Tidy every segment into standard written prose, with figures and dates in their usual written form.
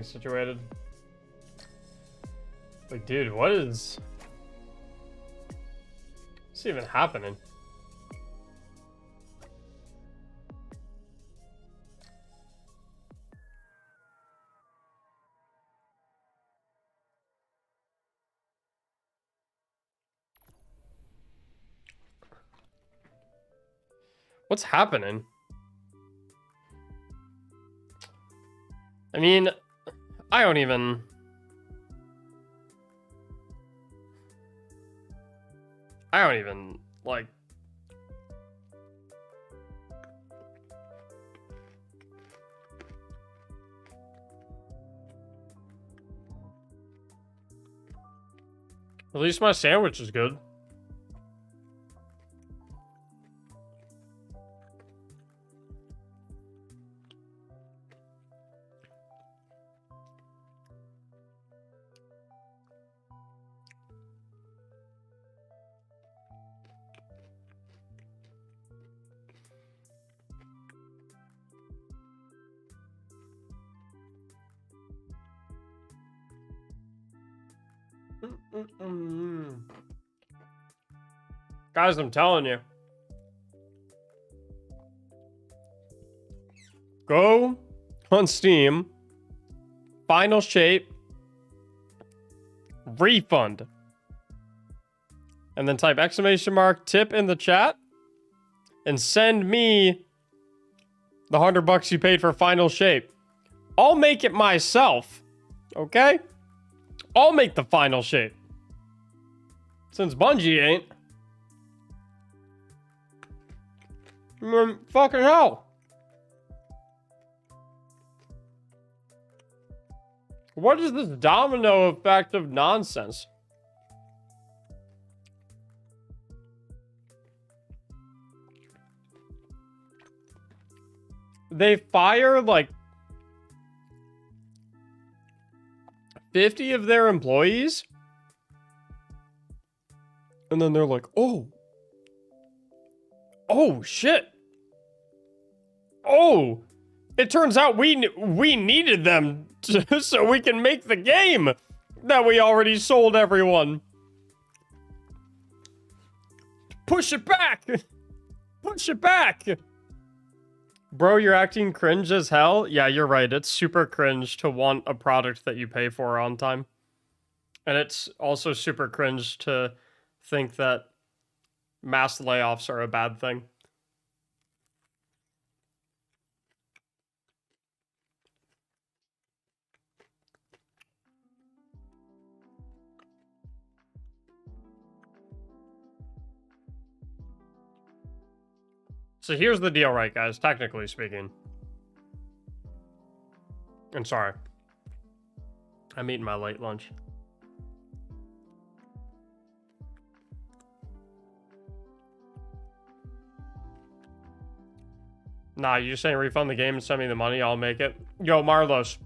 getting situated. Like, dude, what's even happening? What's happening? I mean, I don't even... like... At least my sandwich is good. Guys, I'm telling you. Go on Steam. Final shape. Refund. And then type exclamation mark tip in the chat. And send me the $100 you paid for final shape. I'll make it myself. Okay? I'll make the final shape. Since Bungie ain't. Fucking hell. What is this domino effect of nonsense? They fire like 50 of their employees. And then they're like, oh, shit. Oh, it turns out we needed them so we can make the game that we already sold everyone. Push it back. Push it back. Bro, you're acting cringe as hell. Yeah, you're right. It's super cringe to want a product that you pay for on time. And it's also super cringe to think that mass layoffs are a bad thing. So here's the deal, right, guys? Technically speaking. And sorry. I'm eating my late lunch. Nah, you just saying refund the game and send me the money, I'll make it. Yo, Marlos.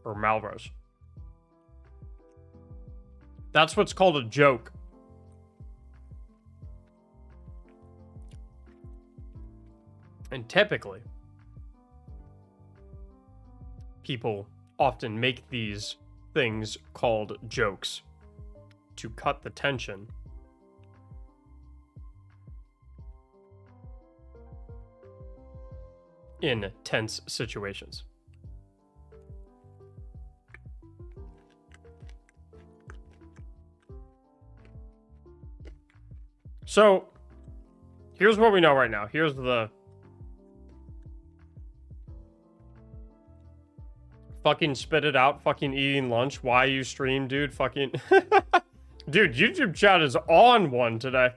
Or Malros. That's what's called a joke. And typically, people often make these things called jokes to cut the tension. In tense situations. So, here's what we know right now. Here's the fucking spit it out, fucking eating lunch. Why you stream, dude? Fucking dude, YouTube chat is on one today.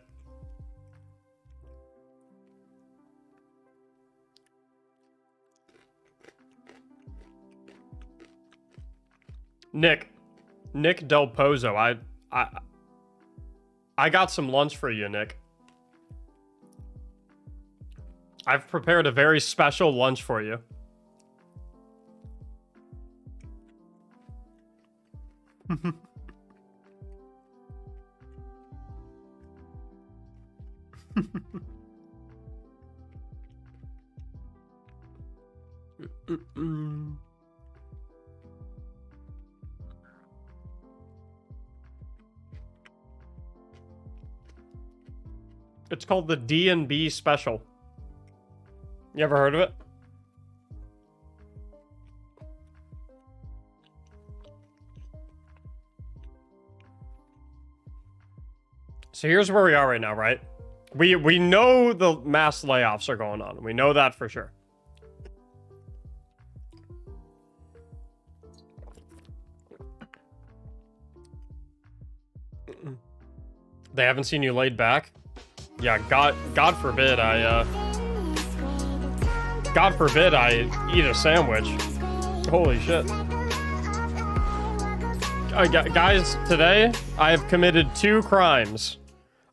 Nick Del Pozo, I got some lunch for you, Nick. I've prepared a very special lunch for you. It's called the D&B Special. You ever heard of it? So here's where we are right now, right? We know the mass layoffs are going on. We know that for sure. They haven't seen you laid back? Yeah, God forbid I eat a sandwich. Holy shit. Guys, today I have committed 2 crimes.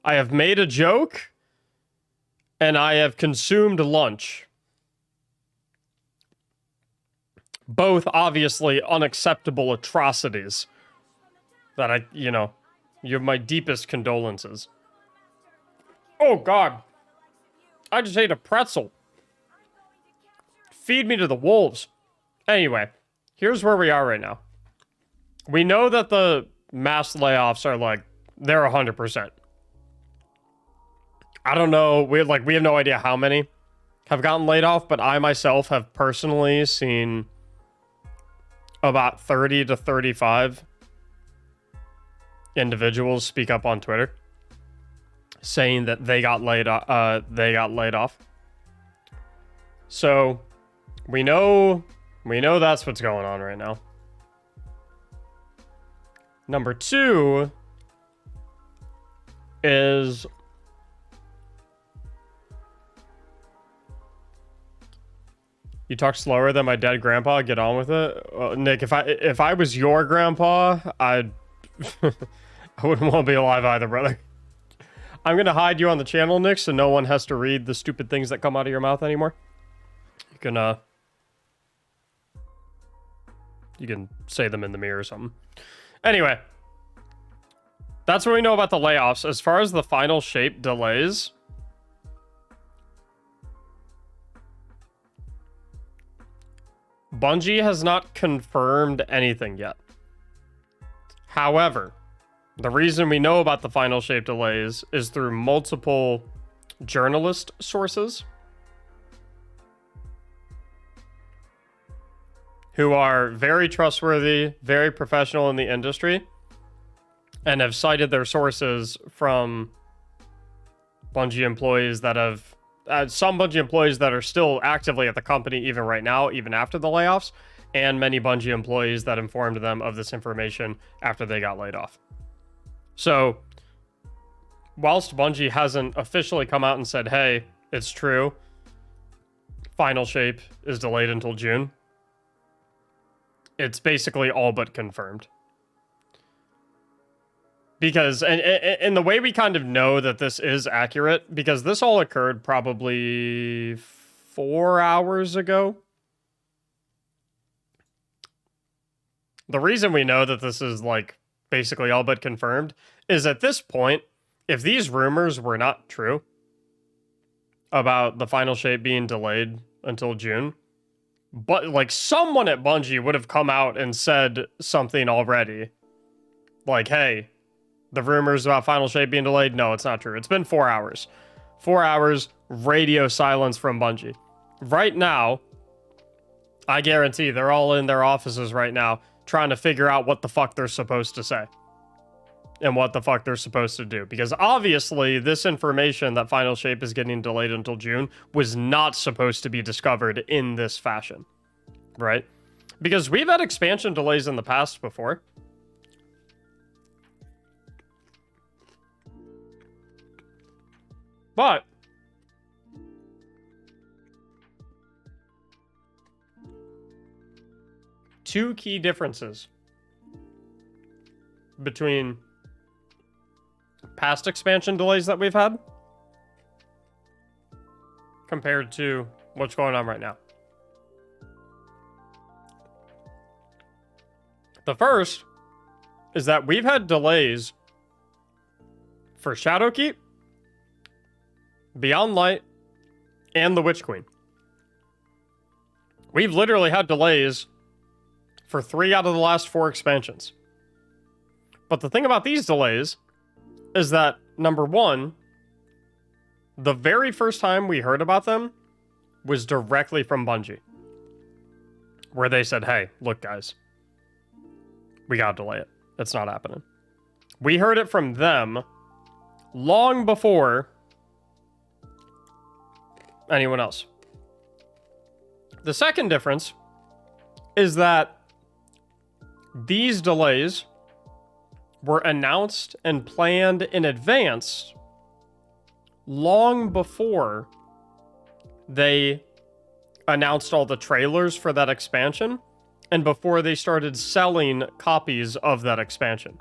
I have made a joke, and I have consumed lunch. Both obviously unacceptable atrocities that you have my deepest condolences. Oh God, I just ate a pretzel. Feed me to the wolves. Anyway, here's where we are right now. We know that the mass layoffs are they're 100%. I don't know. We have no idea how many have gotten laid off, but I myself have personally seen about 30 to 35 individuals speak up on Twitter saying that they got laid off. So we know that's what's going on right now. Number 2 is you talk slower than my dead grandpa. Get on with it. Nick, if I was your grandpa, I wouldn't want to be alive either, brother. I'm going to hide you on the channel, Nick, so no one has to read the stupid things that come out of your mouth anymore. You can say them in the mirror or something. Anyway, that's what we know about the layoffs. As far as the final shape delays, Bungie has not confirmed anything yet. However, the reason we know about the final shape delays is through multiple journalist sources who are very trustworthy, very professional in the industry, and have cited their sources from Bungie employees that have some Bungie employees that are still actively at the company even right now, even after the layoffs, and many Bungie employees that informed them of this information after they got laid off. So, whilst Bungie hasn't officially come out and said, hey, it's true, final shape is delayed until June, it's basically all but confirmed. Because, and the way we kind of know that this is accurate, because this all occurred probably 4 hours ago. The reason we know that this is basically all but confirmed is at this point, if these rumors were not true about the final shape being delayed until June, but someone at Bungie would have come out and said something already. Hey, the rumors about final shape being delayed, no, it's not true. It's been 4 hours. 4 hours, radio silence from Bungie. Right now, I guarantee they're all in their offices right now trying to figure out what the fuck they're supposed to say and what the fuck they're supposed to do. Because obviously, this information that final shape is getting delayed until June was not supposed to be discovered in this fashion, right? Because we've had expansion delays in the past before. But two key differences between past expansion delays that we've had compared to what's going on right now. The first is that we've had delays for Shadowkeep, Beyond Light, and the Witch Queen. We've literally had delays for 3 out of the last 4 expansions. But the thing about these delays is that, number one, The very first time we heard about them was directly from Bungie, where they said, hey, look, guys, we gotta delay it. It's not happening. We heard it from them long before anyone else. The second difference is that these delays were announced and planned in advance long before they announced all the trailers for that expansion and before they started selling copies of that expansion.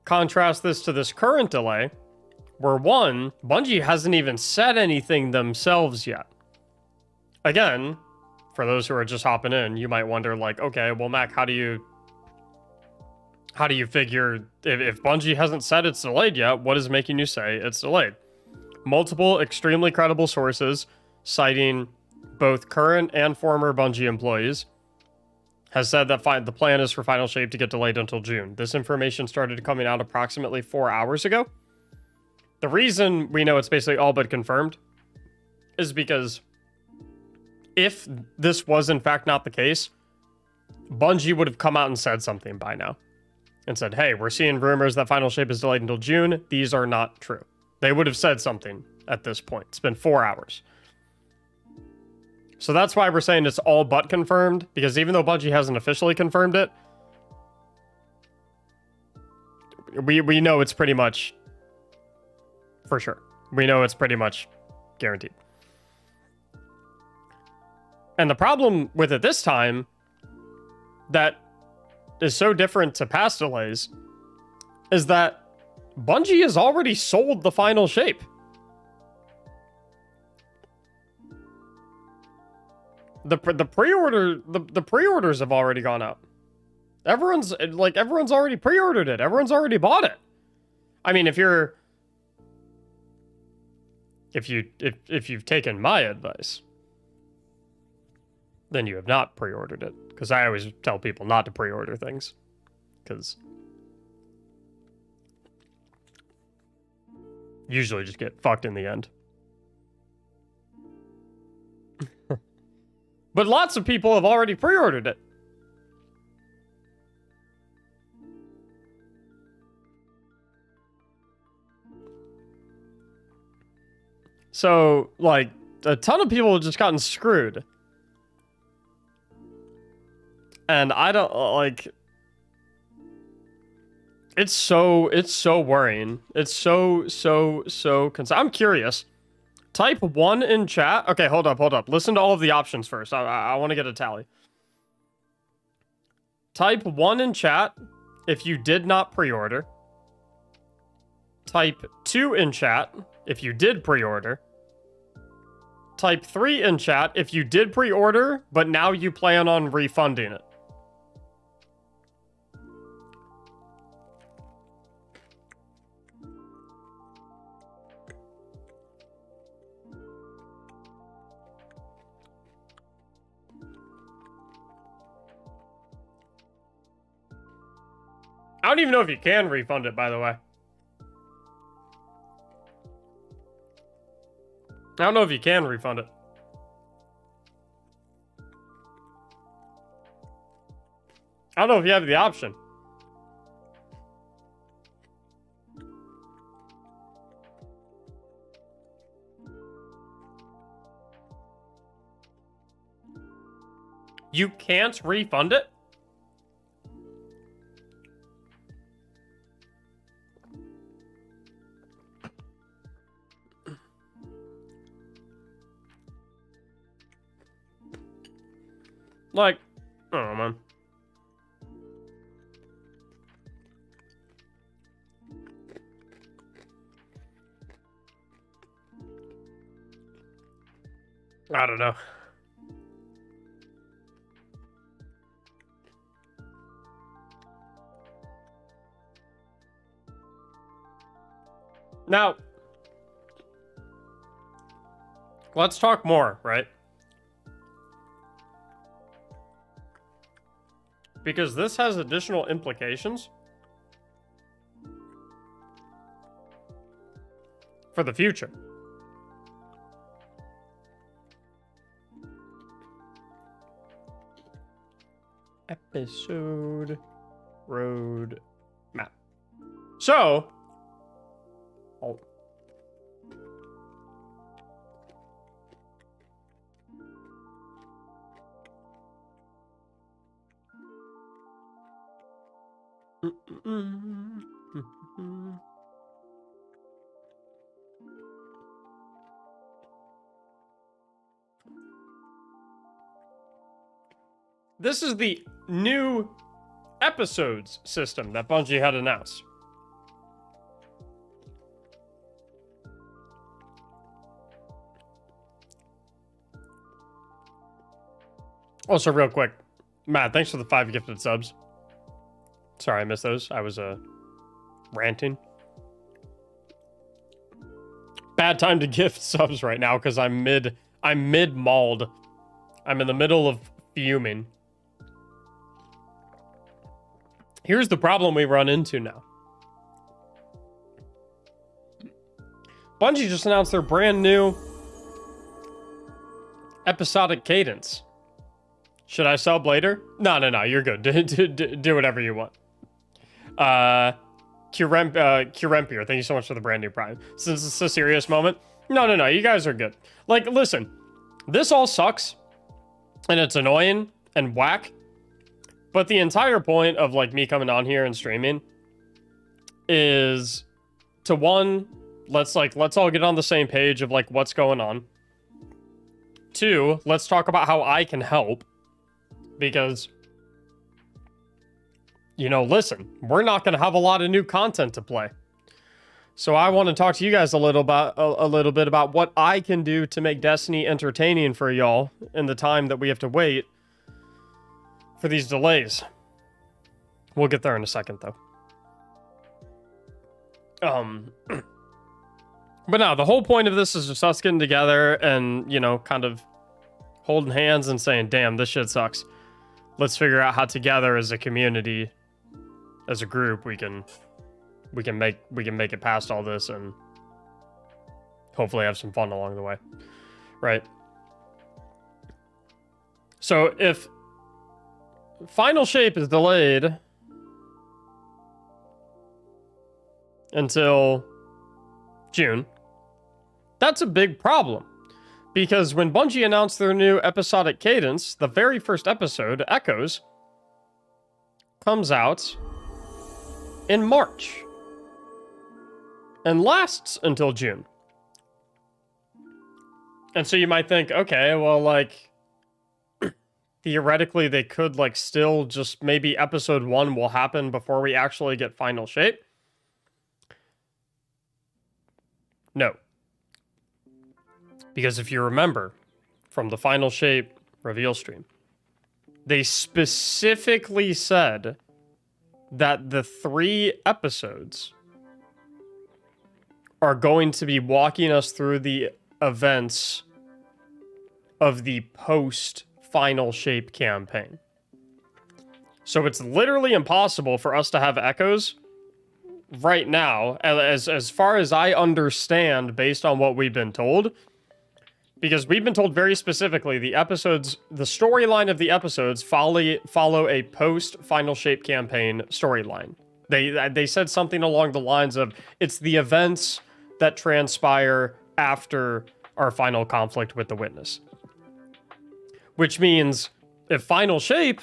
Contrast this to this current delay, where one, Bungie hasn't even said anything themselves yet. Again, for those who are just hopping in, you might wonder, like, okay, well, Mac, how do you figure if Bungie hasn't said it's delayed yet, what is making you say it's delayed? Multiple extremely credible sources, citing both current and former Bungie employees, has said that the plan is for Final Shape to get delayed until June. This information started coming out approximately 4 hours ago. The reason we know it's basically all but confirmed is because if this was in fact not the case, Bungie would have come out and said something by now and said, hey, we're seeing rumors that Final Shape is delayed until June. These are not true. They would have said something at this point. It's been 4 hours. So that's why we're saying it's all but confirmed, because even though Bungie hasn't officially confirmed it, we know it's pretty much for sure. We know it's pretty much guaranteed. And the problem with it this time that is so different to past delays is that Bungie has already sold the Final Shape. The pre-orders have already gone out. Everyone's already pre-ordered it. Everyone's already bought it. I mean, if you've taken my advice, then you have not pre-ordered it. Because I always tell people not to pre-order things. Because usually just get fucked in the end. But lots of people have already pre-ordered it. So, like, a ton of people have just gotten screwed. And I don't, like... It's so worrying. It's so concerned. I'm curious. Type 1 in chat. Okay, hold up. Listen to all of the options first. I want to get a tally. Type 1 in chat if you did not pre-order. Type 2 in chat if you did pre-order. Type 3 in chat if you did pre-order, but now you plan on refunding it. I don't even know if you can refund it, by the way. I don't know if you can refund it. I don't know if you have the option. You can't refund it? Like, I don't know, man. I don't know. Now, let's talk more, right? Because this has additional implications for the future. Episode road map. So, oh. This is the new episodes system that Bungie had announced. Also, real quick, Matt, thanks for the 5 gifted subs. Sorry, I missed those. I was ranting. Bad time to gift subs right now because I'm mid-mauled. I'm in the middle of fuming. Here's the problem we run into now. Bungie just announced their brand new episodic cadence. Should I sub later? No, you're good. Do whatever you want. Curempier, thank you so much for the brand new Prime. Since it's a serious moment. No, you guys are good. Like, listen, this all sucks, and it's annoying and whack, but the entire point of, like, me coming on here and streaming is to, one, let's all get on the same page of, like, what's going on. 2, let's talk about how I can help, because, you know, listen, we're not going to have a lot of new content to play. So I want to talk to you guys a little bit about what I can do to make Destiny entertaining for y'all in the time that we have to wait for these delays. We'll get there in a second, though. But no, the whole point of this is just us getting together and, you know, kind of holding hands and saying, damn, this shit sucks. Let's figure out how together as a community, as a group, we can make it past all this and hopefully have some fun along the way. Right? So if Final Shape is delayed until June, that's a big problem. Because when Bungie announced their new episodic cadence, the very first episode, Echoes, comes out in March and lasts until June. And so you might think, okay, well, like, theoretically they could, like, still just maybe episode 1 will happen before we actually get Final Shape. No. Because if you remember from the Final Shape reveal stream, they specifically said that the 3 episodes are going to be walking us through the events of the post-Final Shape campaign. So it's literally impossible for us to have Echoes right now, as far as I understand, based on what we've been told. Because we've been told very specifically the storyline of the episodes follow a post-Final Shape campaign storyline. They said something along the lines of, it's the events that transpire after our final conflict with the Witness. Which means, if Final Shape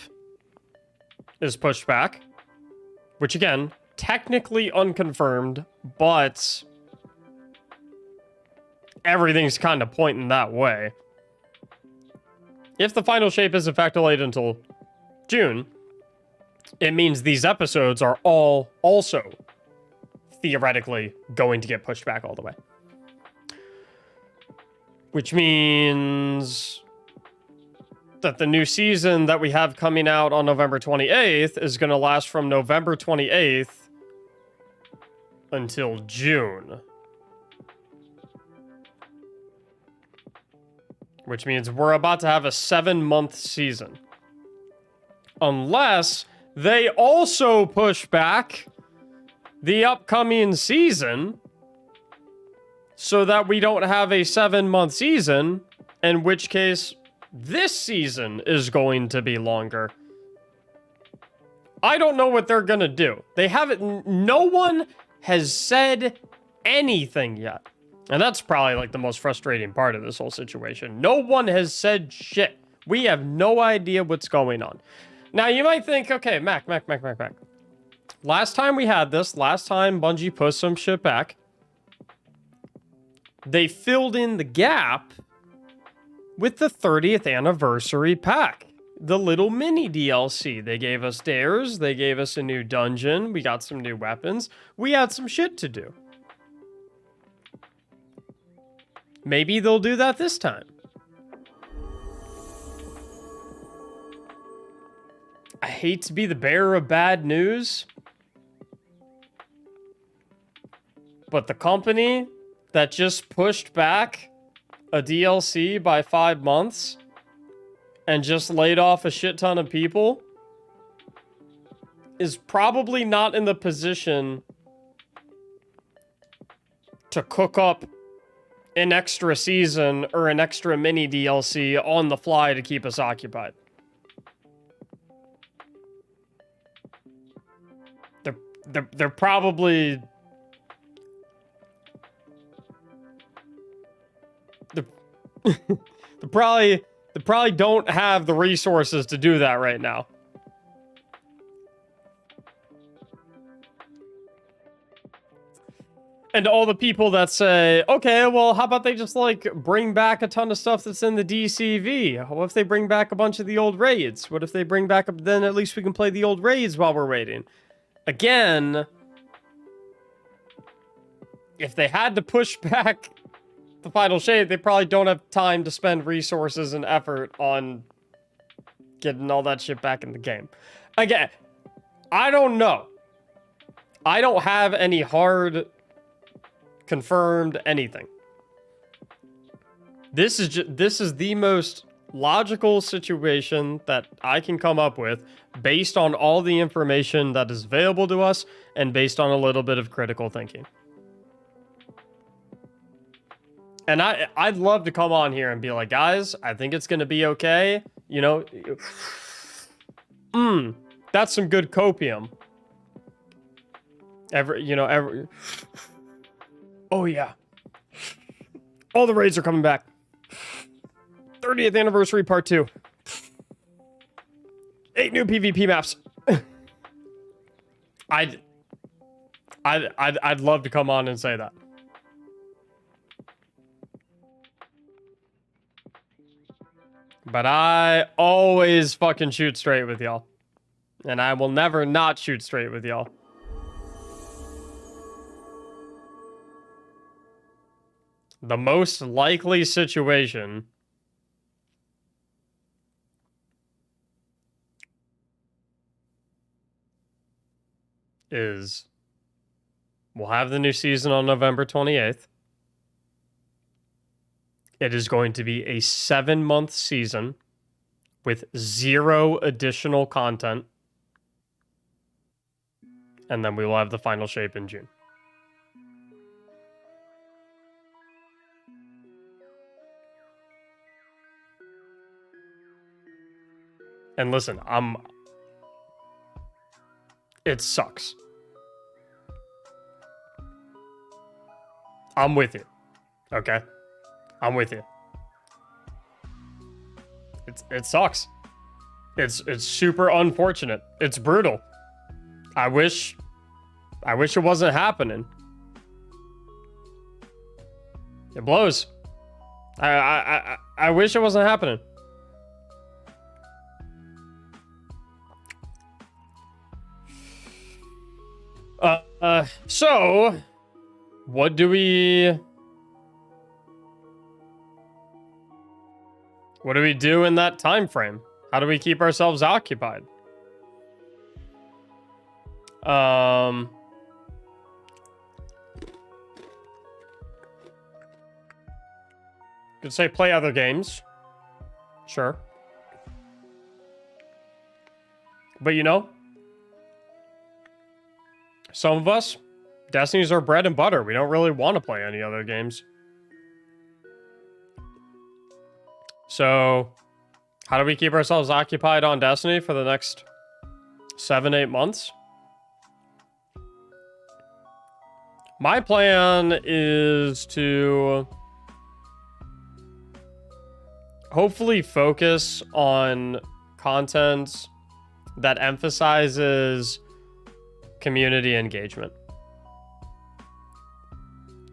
is pushed back, which again, technically unconfirmed, but everything's kind of pointing that way. If the Final Shape is in fact delayed until June, it means these episodes are all also theoretically going to get pushed back all the way. Which means that the new season that we have coming out on November 28th is going to last from November 28th until June. Which means we're about to have a 7-month season. Unless they also push back the upcoming season so that we don't have a 7-month season, in which case this season is going to be longer. I don't know what they're gonna do. They haven't, no one has said anything yet. And that's probably like the most frustrating part of this whole situation. No one has said shit. We have no idea what's going on. Now you might think, okay, Mac. Last time we had this, last time Bungie pushed some shit back, they filled in the gap with the 30th anniversary pack. The little mini DLC. They gave us dares, they gave us a new dungeon, we got some new weapons, we had some shit to do. Maybe they'll do that this time. I hate to be the bearer of bad news, but the company that just pushed back a DLC by 5 months and just laid off a shit ton of people is probably not in the position to cook up an extra season or an extra mini DLC on the fly to keep us occupied. They're probably... They probably don't have the resources to do that right now. And all the people that say, okay, well, how about they just, like, bring back a ton of stuff that's in the DCV? What if they bring back a bunch of the old raids? What if they bring back, then at least we can play the old raids while we're waiting? Again, if they had to push back the final shade, they probably don't have time to spend resources and effort on getting all that shit back in the game. Again, I don't know. I don't have any hard confirmed anything. This is the most logical situation that I can come up with based on all the information that is available to us and based on a little bit of critical thinking. And I'd love to come on here and be like, guys, I think it's going to be okay. You know, that's some good copium. Oh yeah. All the raids are coming back. 30th anniversary part 2. 8 new PvP maps. I'd love to come on and say that. But I always fucking shoot straight with y'all. And I will never not shoot straight with y'all. The most likely situation is we'll have the new season on November 28th. It is going to be a 7-month season with 0 additional content. And then we will have the final shape in June. And listen, it sucks. I'm with you. Okay? I'm with you. It sucks. It's super unfortunate. It's brutal. I wish it wasn't happening. It blows. I wish it wasn't happening. So what do we do in that time frame? How do we keep ourselves occupied? Could say play other games. Sure. But you know, some of us, Destiny's our bread and butter. We don't really want to play any other games. So, how do we keep ourselves occupied on Destiny for the next 7-8 months? My plan is to hopefully focus on content that emphasizes community engagement.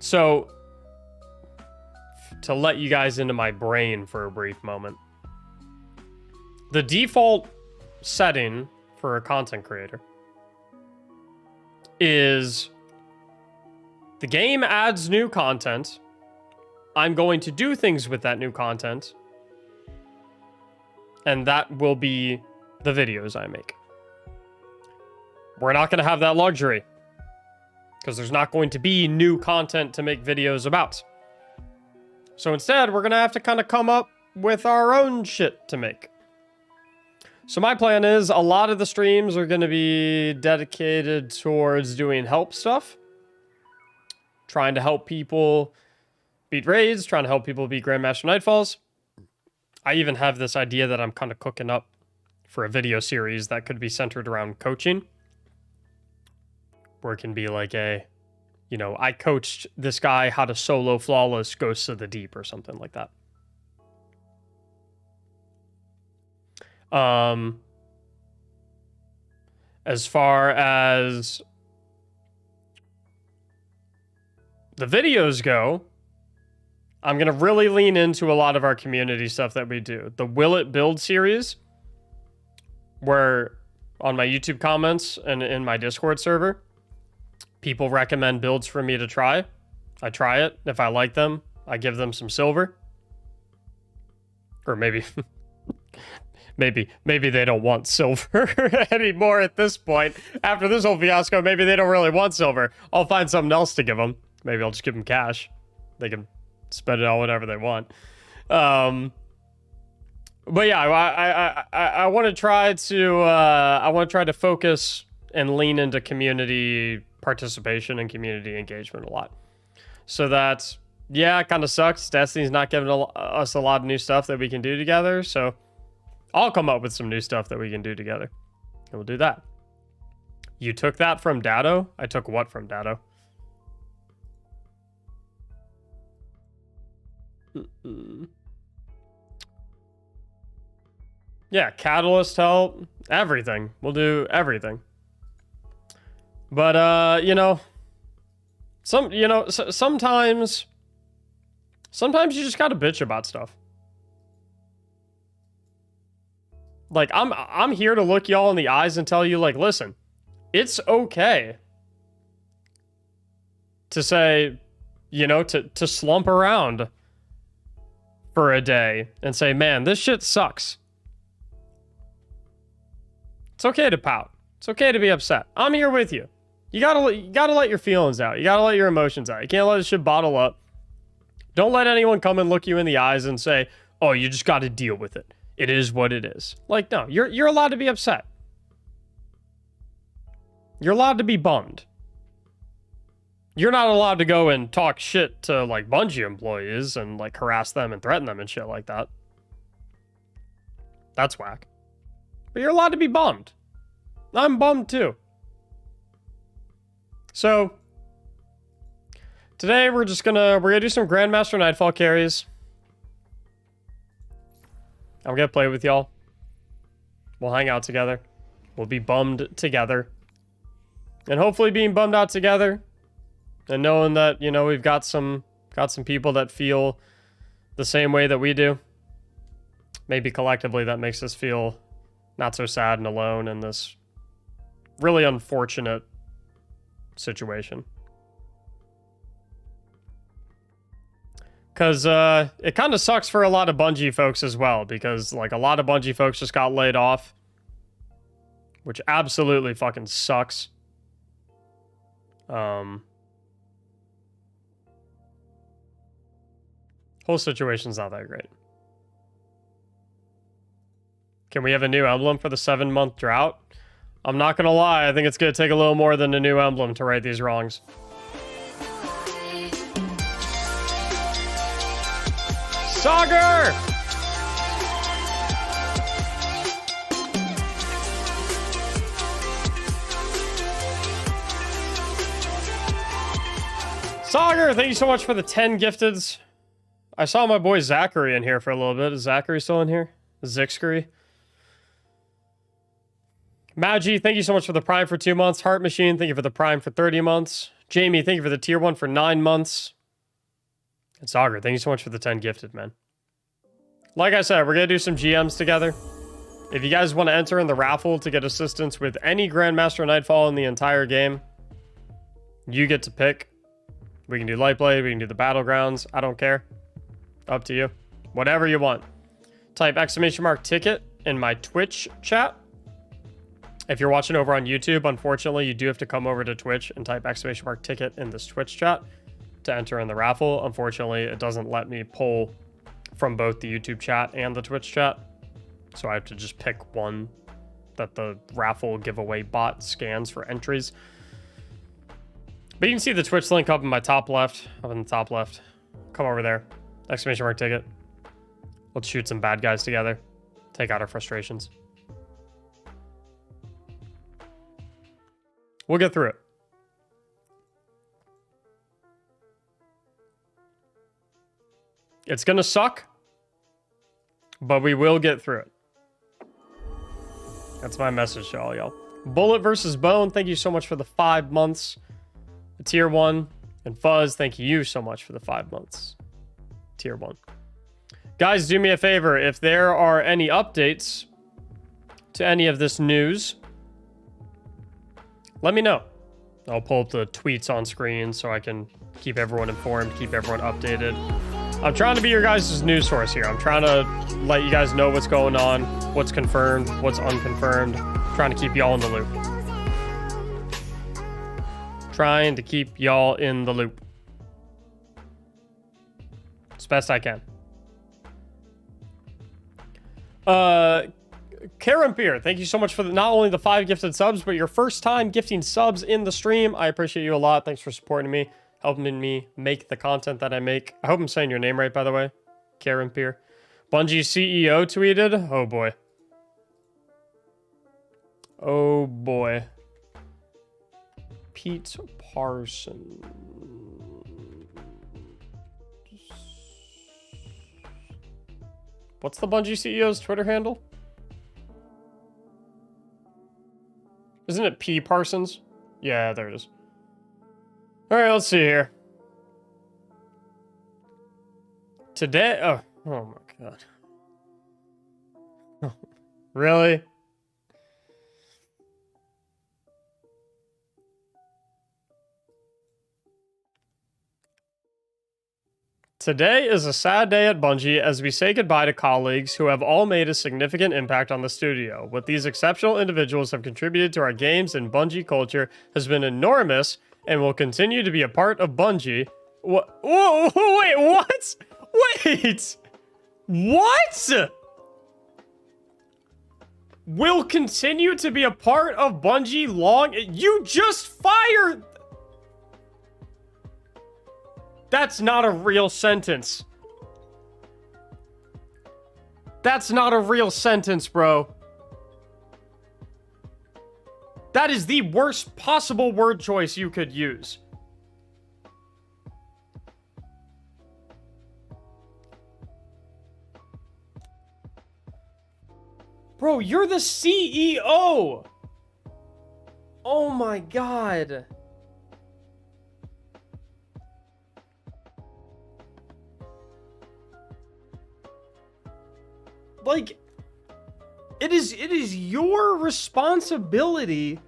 So, to let you guys into my brain for a brief moment, the default setting for a content creator is the game adds new content. I'm going to do things with that new content, and that will be the videos I make. We're not going to have that luxury because there's not going to be new content to make videos about. So instead, we're going to have to kind of come up with our own shit to make. So my plan is a lot of the streams are going to be dedicated towards doing help stuff. Trying to help people beat raids, trying to help people beat Grandmaster Nightfalls. I even have this idea that I'm kind of cooking up for a video series that could be centered around coaching. Where it can be like a, you know, I coached this guy how to solo flawless Ghosts of the Deep or something like that. As far as the videos go, I'm going to really lean into a lot of our community stuff that we do. The Will It Build series, where on my YouTube comments and in my Discord server, people recommend builds for me to try. I try it. If I like them, I give them some silver. Or maybe... Maybe they don't want silver anymore at this point. After this whole fiasco, maybe they don't really want silver. I'll find something else to give them. Maybe I'll just give them cash. They can spend it on whatever they want. But yeah, I want to try to focus and lean into community participation and community engagement a lot. So that, yeah, it kind of sucks. Destiny's not giving us a lot of new stuff that we can do together. So I'll come up with some new stuff that we can do together. And we'll do that. You took that from Dado? I took what from Dado? Yeah, Catalyst help, everything. We'll do everything. But you know, sometimes you just gotta bitch about stuff. Like, I'm here to look y'all in the eyes and tell you, like, listen, it's okay to say, you know, to slump around for a day and say, man, this shit sucks. It's okay to pout. It's okay to be upset. I'm here with you. You gotta let your feelings out. You gotta let your emotions out. You can't let this shit bottle up. Don't let anyone come and look you in the eyes and say, oh, you just gotta deal with it. It is what it is. Like, no, you're allowed to be upset. You're allowed to be bummed. You're not allowed to go and talk shit to, like, Bungie employees and, like, harass them and threaten them and shit like that. That's whack. But you're allowed to be bummed. I'm bummed too. So, today we're gonna do some Grandmaster Nightfall carries. I'm gonna play with y'all. We'll hang out together. We'll be bummed together. And hopefully being bummed out together and knowing that, you know, we've got some people that feel the same way that we do. Maybe collectively that makes us feel not so sad and alone in this really unfortunate situation. Because it kind of sucks for a lot of Bungie folks as well, because like a lot of Bungie folks just got laid off, which absolutely fucking sucks. Whole situation's not that great. Can we have a new emblem for the 7-month drought? I'm not gonna lie, I think it's gonna take a little more than a new emblem to right these wrongs. Sagar! Sagar, thank you so much for the 10 gifteds. I saw my boy Zachary in here for a little bit. Is Zachary still in here? Zixkery. Magi, thank you so much for the Prime for 2 months. Heart Machine, thank you for the Prime for 30 months. Jamie, thank you for the Tier 1 for 9 months. And Sagar, thank you so much for the 10 gifted, man. Like I said, we're going to do some GMs together. If you guys want to enter in the raffle to get assistance with any Grandmaster Nightfall in the entire game, you get to pick. We can do Light Blade, we can do the Battlegrounds. I don't care. Up to you. Whatever you want. Type !ticket in my Twitch chat. If you're watching over on YouTube, unfortunately, you do have to come over to Twitch and type !ticket in this Twitch chat to enter in the raffle. Unfortunately, it doesn't let me pull from both the YouTube chat and the Twitch chat. So I have to just pick one that the raffle giveaway bot scans for entries. But you can see the Twitch link up in my top left, up in the top left. Come over there. !ticket. Let's shoot some bad guys together. Take out our frustrations. We'll get through it. It's gonna suck, but we will get through it. That's my message to all y'all. Bullet versus Bone, thank you so much for the 5 months. The Tier 1. And Fuzz, thank you so much for the 5 months. Tier 1. Guys, do me a favor. If there are any updates to any of this news, let me know. I'll pull up the tweets on screen so I can keep everyone informed, keep everyone updated. I'm trying to be your guys' news source here. I'm trying to let you guys know what's going on, what's confirmed, what's unconfirmed. Trying to keep y'all in the loop. Trying to keep y'all in the loop. As best I can. Karen Peer, thank you so much for not only the 5 gifted subs, but your first time gifting subs in the stream. I appreciate you a lot. Thanks for supporting me, helping me make the content that I make. I hope I'm saying your name right, by the way. Karen Peer. Bungie CEO tweeted. Oh boy. Oh boy. Pete Parson. What's the Bungie CEO's Twitter handle? Isn't it P Parsons? Yeah, there it is. Alright, let's see here. Today... Oh my god. Really? Today is a sad day at Bungie as we say goodbye to colleagues who have all made a significant impact on the studio. What these exceptional individuals have contributed to our games and Bungie culture has been enormous and will continue to be a part of Bungie. What? Whoa, wait, what? Wait! What? Will continue to be a part of Bungie long? You just fired... That's not a real sentence. That's not a real sentence, bro. That is the worst possible word choice you could use. Bro, you're the CEO. Oh my god. Like, it is your responsibility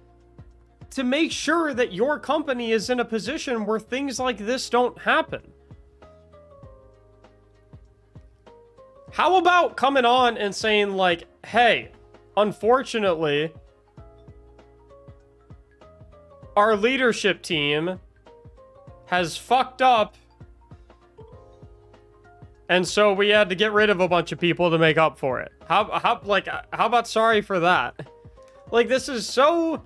to make sure that your company is in a position where things like this don't happen. How about coming on and saying like, hey, unfortunately, our leadership team has fucked up, and so we had to get rid of a bunch of people to make up for it. How about sorry for that? Like, this is so...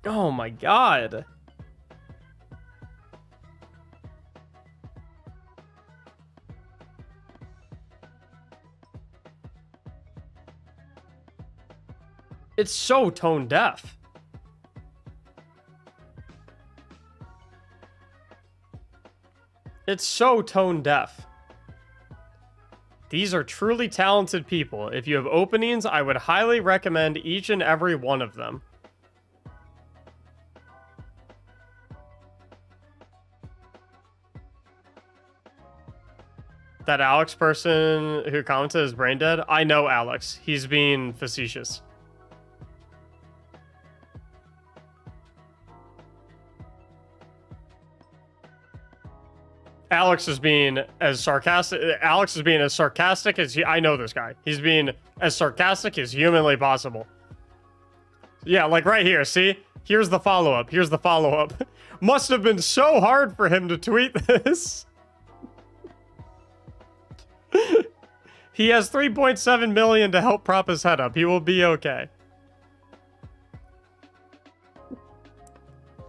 Oh my god. It's so tone deaf. It's so tone deaf. These are truly talented people. If you have openings, I would highly recommend each and every one of them. That Alex person who commented is brain dead? I know Alex. He's being facetious. Alex is being as sarcastic. Alex is being as sarcastic as I know this guy. He's being as sarcastic as humanly possible. Yeah, like right here. See? Here's the follow-up. Here's the follow-up. Must have been so hard for him to tweet this. He has 3.7 million to help prop his head up. He will be okay.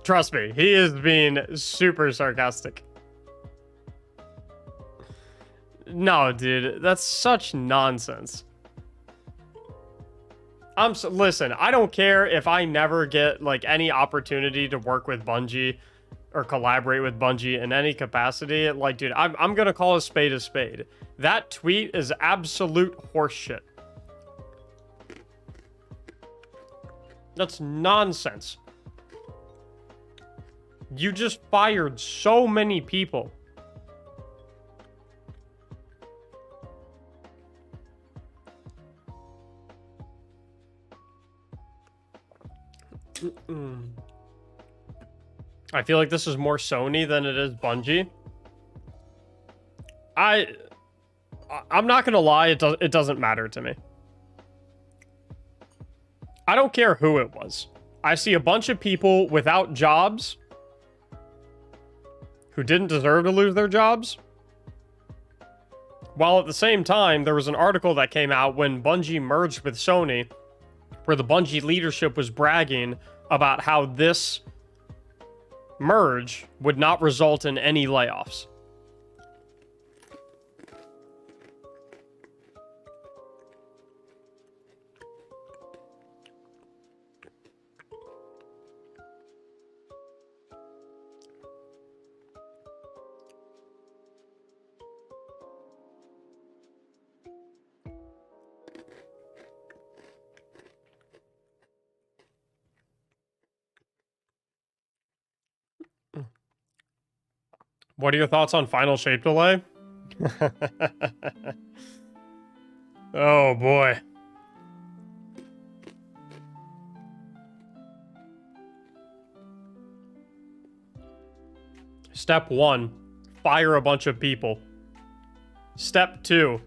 Trust me, he is being super sarcastic. No, dude, that's such nonsense. Listen, I don't care if I never get like any opportunity to work with Bungie or collaborate with Bungie in any capacity. Like, dude, I'm gonna call a spade a spade. That tweet is absolute horseshit. That's nonsense. You just fired so many people. I feel like this is more Sony than it is Bungie. I'm not gonna lie, it doesn't matter to me. I don't care who it was. I see a bunch of people without jobs who didn't deserve to lose their jobs. While at the same time, there was an article that came out when Bungie merged with Sony, where the Bungie leadership was bragging about how this merge would not result in any layoffs. What are your thoughts on final shape delay? Oh boy. Step 1, fire a bunch of people. Step 2,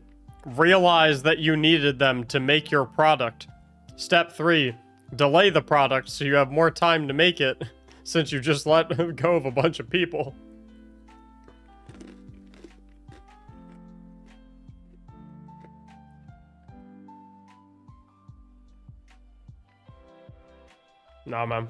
realize that you needed them to make your product. Step 3, delay the product so you have more time to make it, since you just let go of a bunch of people. Nah, man.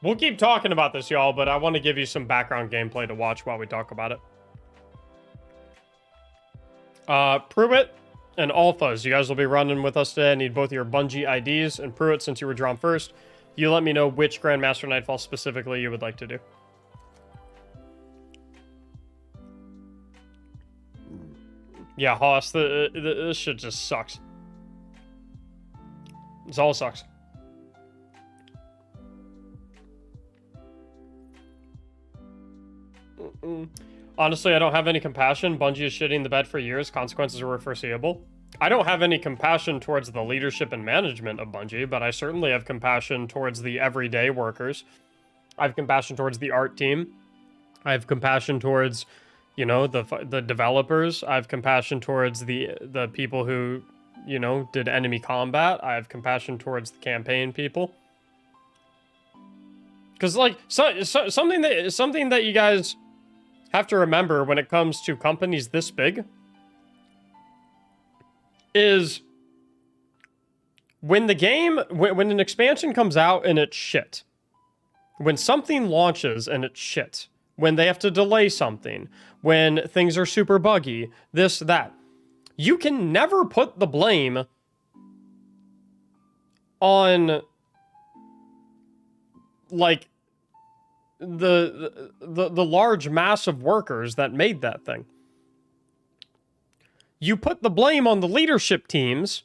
We'll keep talking about this, y'all, but I want to give you some background gameplay to watch while we talk about it. Pruitt and Alphas, you guys will be running with us today. I need both your Bungie IDs. And Pruitt, since you were drawn first, you let me know which Grandmaster Nightfall specifically you would like to do. Yeah, Hoss, this shit just sucks. This all sucks. Honestly, I don't have any compassion. Bungie is shitting the bed for years. Consequences were foreseeable. I don't have any compassion towards the leadership and management of Bungie, but I certainly have compassion towards the everyday workers. I have compassion towards the art team. I have compassion towards, you know, the developers. I have compassion towards the people who, you know, did enemy combat. I have compassion towards the campaign people. Because, like, something that you guys have to remember when it comes to companies this big is when when an expansion comes out and it's shit, when something launches and it's shit, when they have to delay something, when things are super buggy, this, that, you can never put the blame on like, the large mass of workers that made that thing. You put the blame on the leadership teams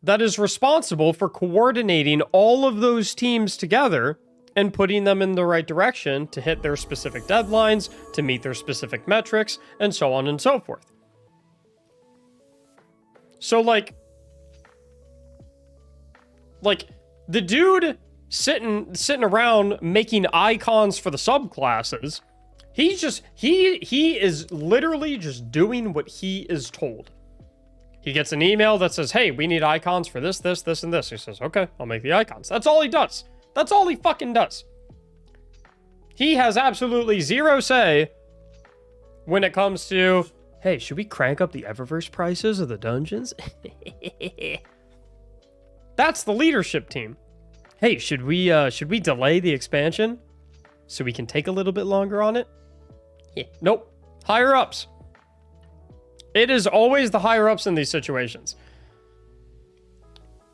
that is responsible for coordinating all of those teams together and putting them in the right direction to hit their specific deadlines, to meet their specific metrics, and so on and so forth. So, like the dude sitting around making icons for the subclasses, he is literally just doing what he is told. He gets an email that says, hey, we need icons for this, this, this, and this. He says, okay, I'll make the icons. That's all he does. That's all he fucking does. He has absolutely zero say when it comes to, hey, should we crank up the Eververse prices of the dungeons? That's the leadership team. Hey, should we delay the expansion so we can take a little bit longer on it? Yeah. Nope. Higher ups. It is always the higher ups in these situations.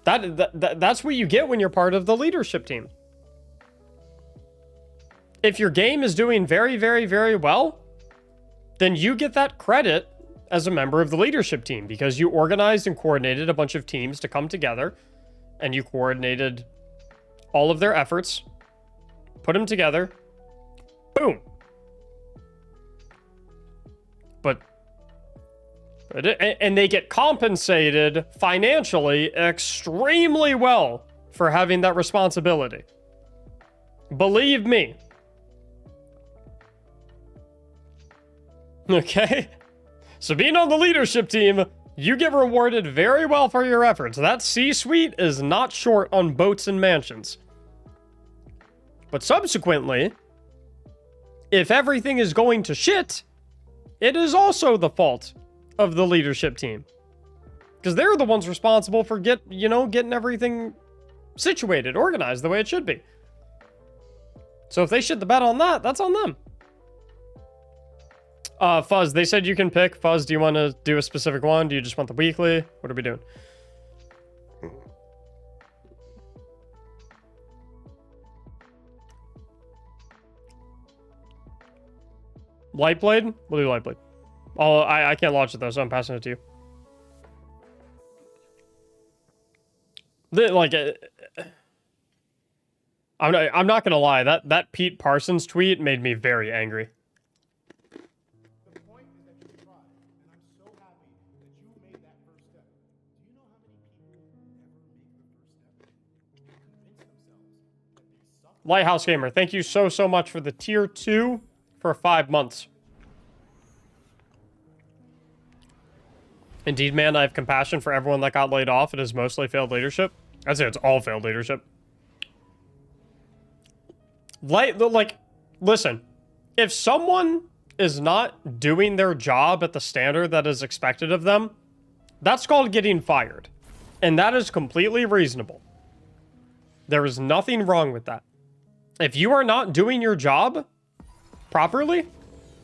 That's what you get when you're part of the leadership team. If your game is doing very, very, very well, then you get that credit as a member of the leadership team because you organized and coordinated a bunch of teams to come together and you coordinated all of their efforts, put them together, boom. And they get compensated financially extremely well for having that responsibility. Believe me. Okay? So being on the leadership team, you get rewarded very well for your efforts. That C-suite is not short on boats and mansions. But subsequently, if everything is going to shit, it is also the fault of the leadership team. Because they're the ones responsible for getting everything situated, organized the way it should be. So if they shit the bed on that, that's on them. Fuzz, they said you can pick. Fuzz, do you want to do a specific one? Do you just want the weekly? What are we doing? Lightblade? We'll do Lightblade. Oh, I can't launch it though, so I'm passing it to you. I'm not gonna lie. That Pete Parsons tweet made me very angry. The point is that you tried, and I'm so happy that you made that first step. Do you know how many people never make the first step? Convince themselves that they suck. Lighthouse Gamer, thank you so much for the tier 2 for 5 months. Indeed, man, I have compassion for everyone that got laid off. It is mostly failed leadership. I'd say it's all failed leadership. Listen, if someone is not doing their job at the standard that is expected of them, that's called getting fired. And that is completely reasonable. There is nothing wrong with that. If you are not doing your job properly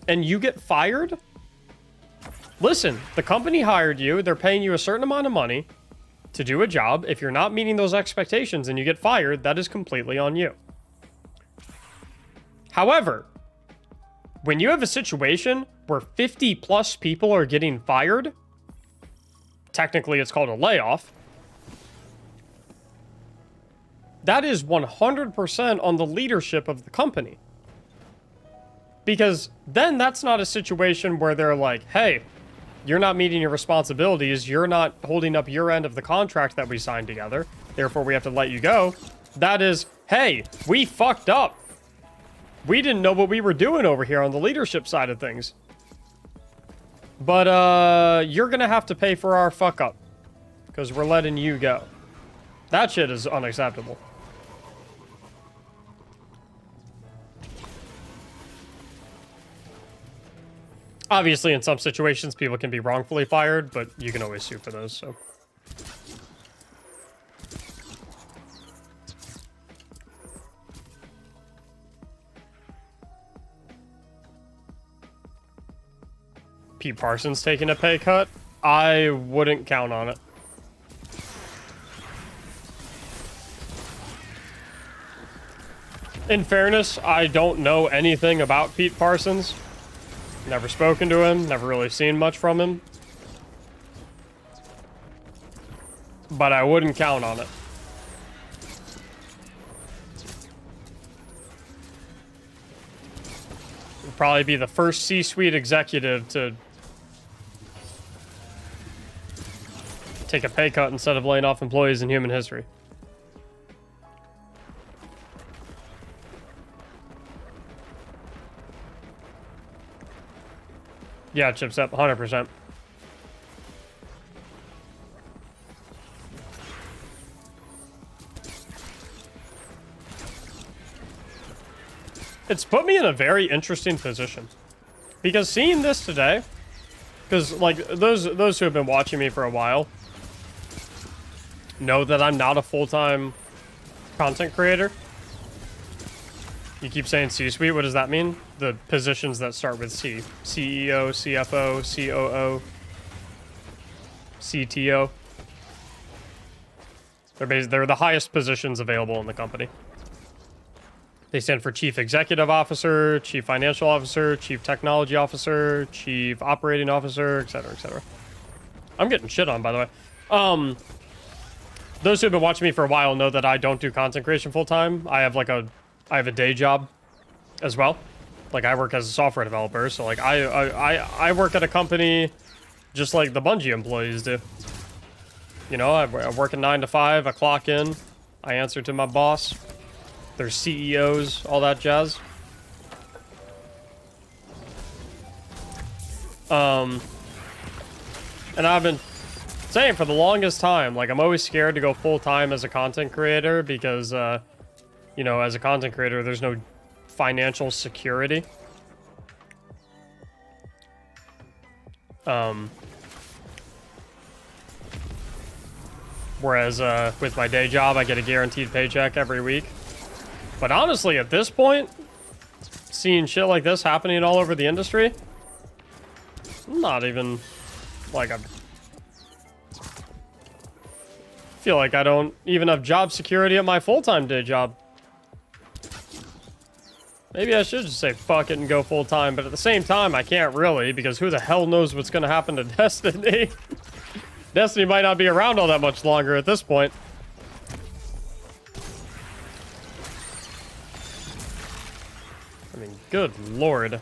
and you get fired, listen, the company hired you. They're paying you a certain amount of money to do a job. If you're not meeting those expectations and you get fired, that is completely on you. However, when you have a situation where 50 plus people are getting fired, technically it's called a layoff, that is 100% on the leadership of the company. Because then that's not a situation where they're like, hey, you're not meeting your responsibilities, you're not holding up your end of the contract that we signed together, therefore we have to let you go. That is, hey, we fucked up. We didn't know what we were doing over here on the leadership side of things. But, you're gonna have to pay for our fuck up. Because we're letting you go. That shit is unacceptable. Obviously, in some situations, people can be wrongfully fired, but you can always sue for those, so. Pete Parsons taking a pay cut? I wouldn't count on it. In fairness, I don't know anything about Pete Parsons. Never spoken to him, never really seen much from him. But I wouldn't count on it. He'd probably be the first C-suite executive to take a pay cut instead of laying off employees in human history. Yeah, chips up 100%. It's put me in a very interesting position. Because seeing this today, because like those who have been watching me for a while know that I'm not a full-time content creator. You keep saying C-suite, what does that mean? The positions that start with C. CEO, CFO, COO, CTO. They're the highest positions available in the company. They stand for Chief Executive Officer, Chief Financial Officer, Chief Technology Officer, Chief Operating Officer, etc., etc. I'm getting shit on, by the way. Those who have been watching me for a while know that I don't do content creation full-time. I have a day job as well. Like, I work as a software developer, so like I work at a company just like the Bungie employees do. You know, I work a 9 to 5, I clock in, I answer to my boss. There's CEOs, all that jazz. And I've been saying for the longest time, like, I'm always scared to go full-time as a content creator because, you know, as a content creator, there's no financial security. Whereas, with my day job, I get a guaranteed paycheck every week. But honestly, at this point, seeing shit like this happening all over the industry, I'm not even, like, I feel like I don't even have job security at my full-time day job. Maybe I should just say fuck it and go full-time, but at the same time, I can't really, because who the hell knows what's gonna happen to Destiny? Destiny might not be around all that much longer at this point. I mean, good lord.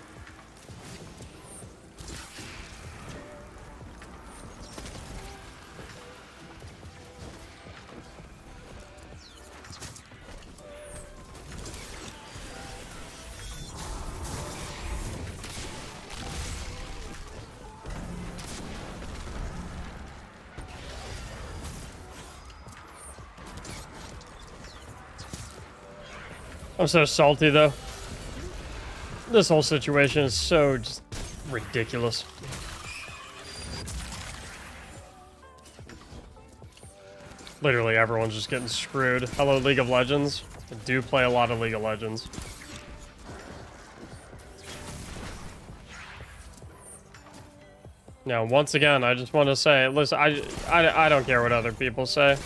I'm so salty, though. This whole situation is so just ridiculous. Literally everyone's just getting screwed. Hello, League of Legends. I do play a lot of League of Legends. Now, once again, I just want to say, listen, I don't care what other people say.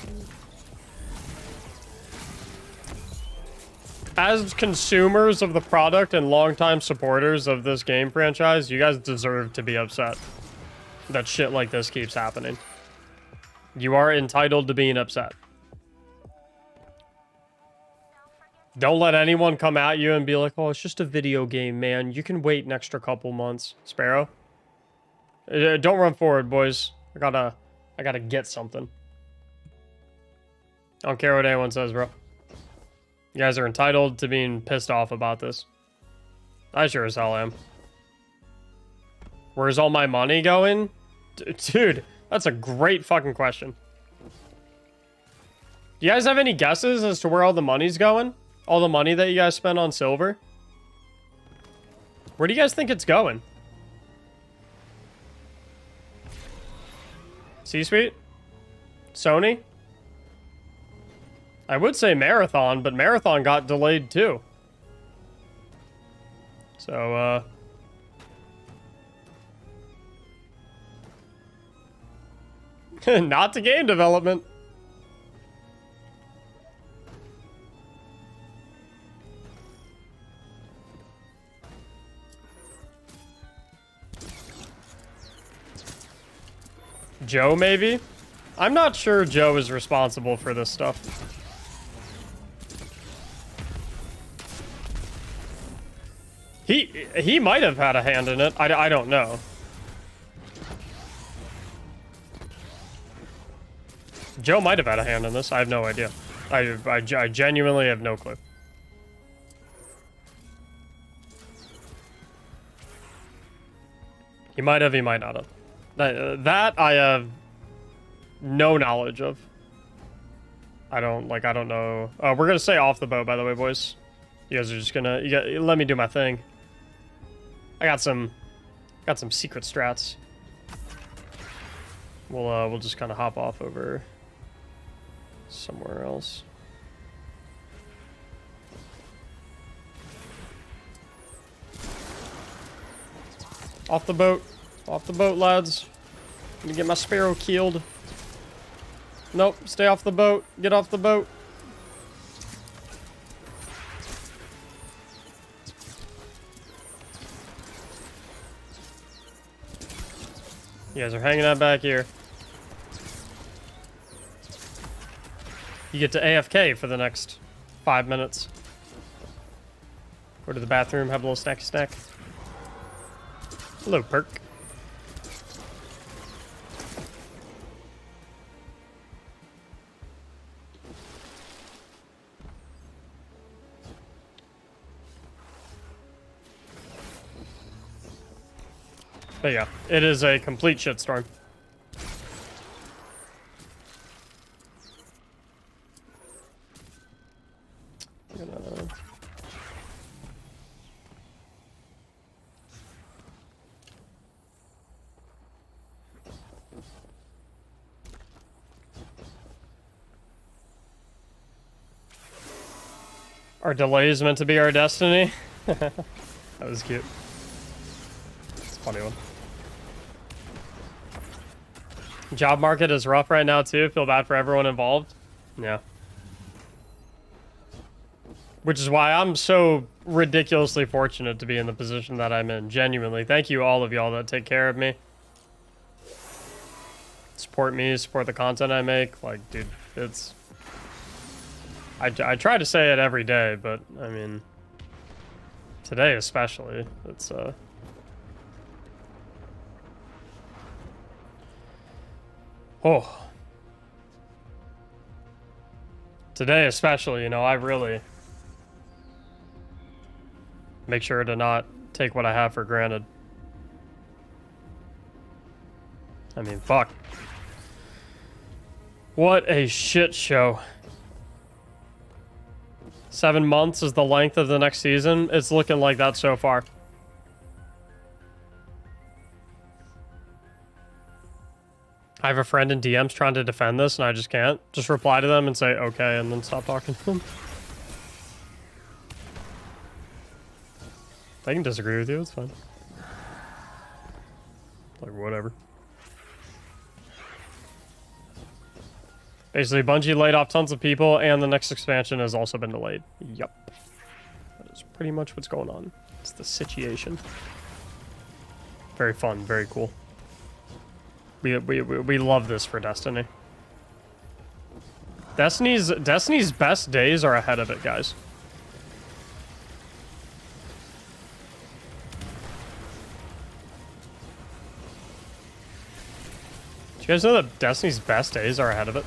As consumers of the product and longtime supporters of this game franchise, you guys deserve to be upset that shit like this keeps happening. You are entitled to being upset. Don't let anyone come at you and be like, oh, it's just a video game, man. You can wait an extra couple months. Sparrow. Don't run forward, boys. I gotta get something. I don't care what anyone says, bro. You guys are entitled to being pissed off about this. I sure as hell am. Where's all my money going? Dude, that's a great fucking question. Do you guys have any guesses as to where all the money's going? All the money that you guys spend on silver? Where do you guys think it's going? C-suite? Sony? I would say Marathon, but Marathon got delayed too. So, not to game development. Joe, maybe? I'm not sure Joe is responsible for this stuff. He might have had a hand in it. I don't know. Joe might have had a hand in this. I have no idea. I genuinely have no clue. He might have, he might not have. That I have no knowledge of. I don't know. We're gonna stay off the boat, by the way, boys. You guys are just gonna, let me do my thing. I got some secret strats. We'll just kind of hop off over somewhere else. Off the boat, lads. Let me get my sparrow killed. Nope, stay off the boat. Get off the boat. You guys are hanging out back here. You get to AFK for the next 5 minutes. Go to the bathroom, have a little snacky snack. Hello, Perk. But yeah, it is a complete shitstorm. Our delay is meant to be our destiny. That was cute. It's a funny one. Job market is rough right now too. Feel bad for everyone involved. Yeah. Which is why I'm so ridiculously fortunate to be in the position that I'm in. Genuinely. Thank you all of y'all that take care of me. Support me, support the content I make. Like, dude, it's... I try to say it every day, but, I mean... Today especially. It's, Oh. Today especially, you know, I really make sure to not take what I have for granted. I mean, fuck. What a shit show. 7 months is the length of the next season. It's looking like that so far. I have a friend in DMs trying to defend this, and I just can't. Just reply to them and say, okay, and then stop talking to them. They can disagree with you, it's fine. Like, whatever. Basically, Bungie laid off tons of people, and the next expansion has also been delayed. Yup. That is pretty much what's going on. It's the situation. Very fun, very cool. We love this for Destiny. Destiny's best days are ahead of it, guys. Do you guys know that Destiny's best days are ahead of it?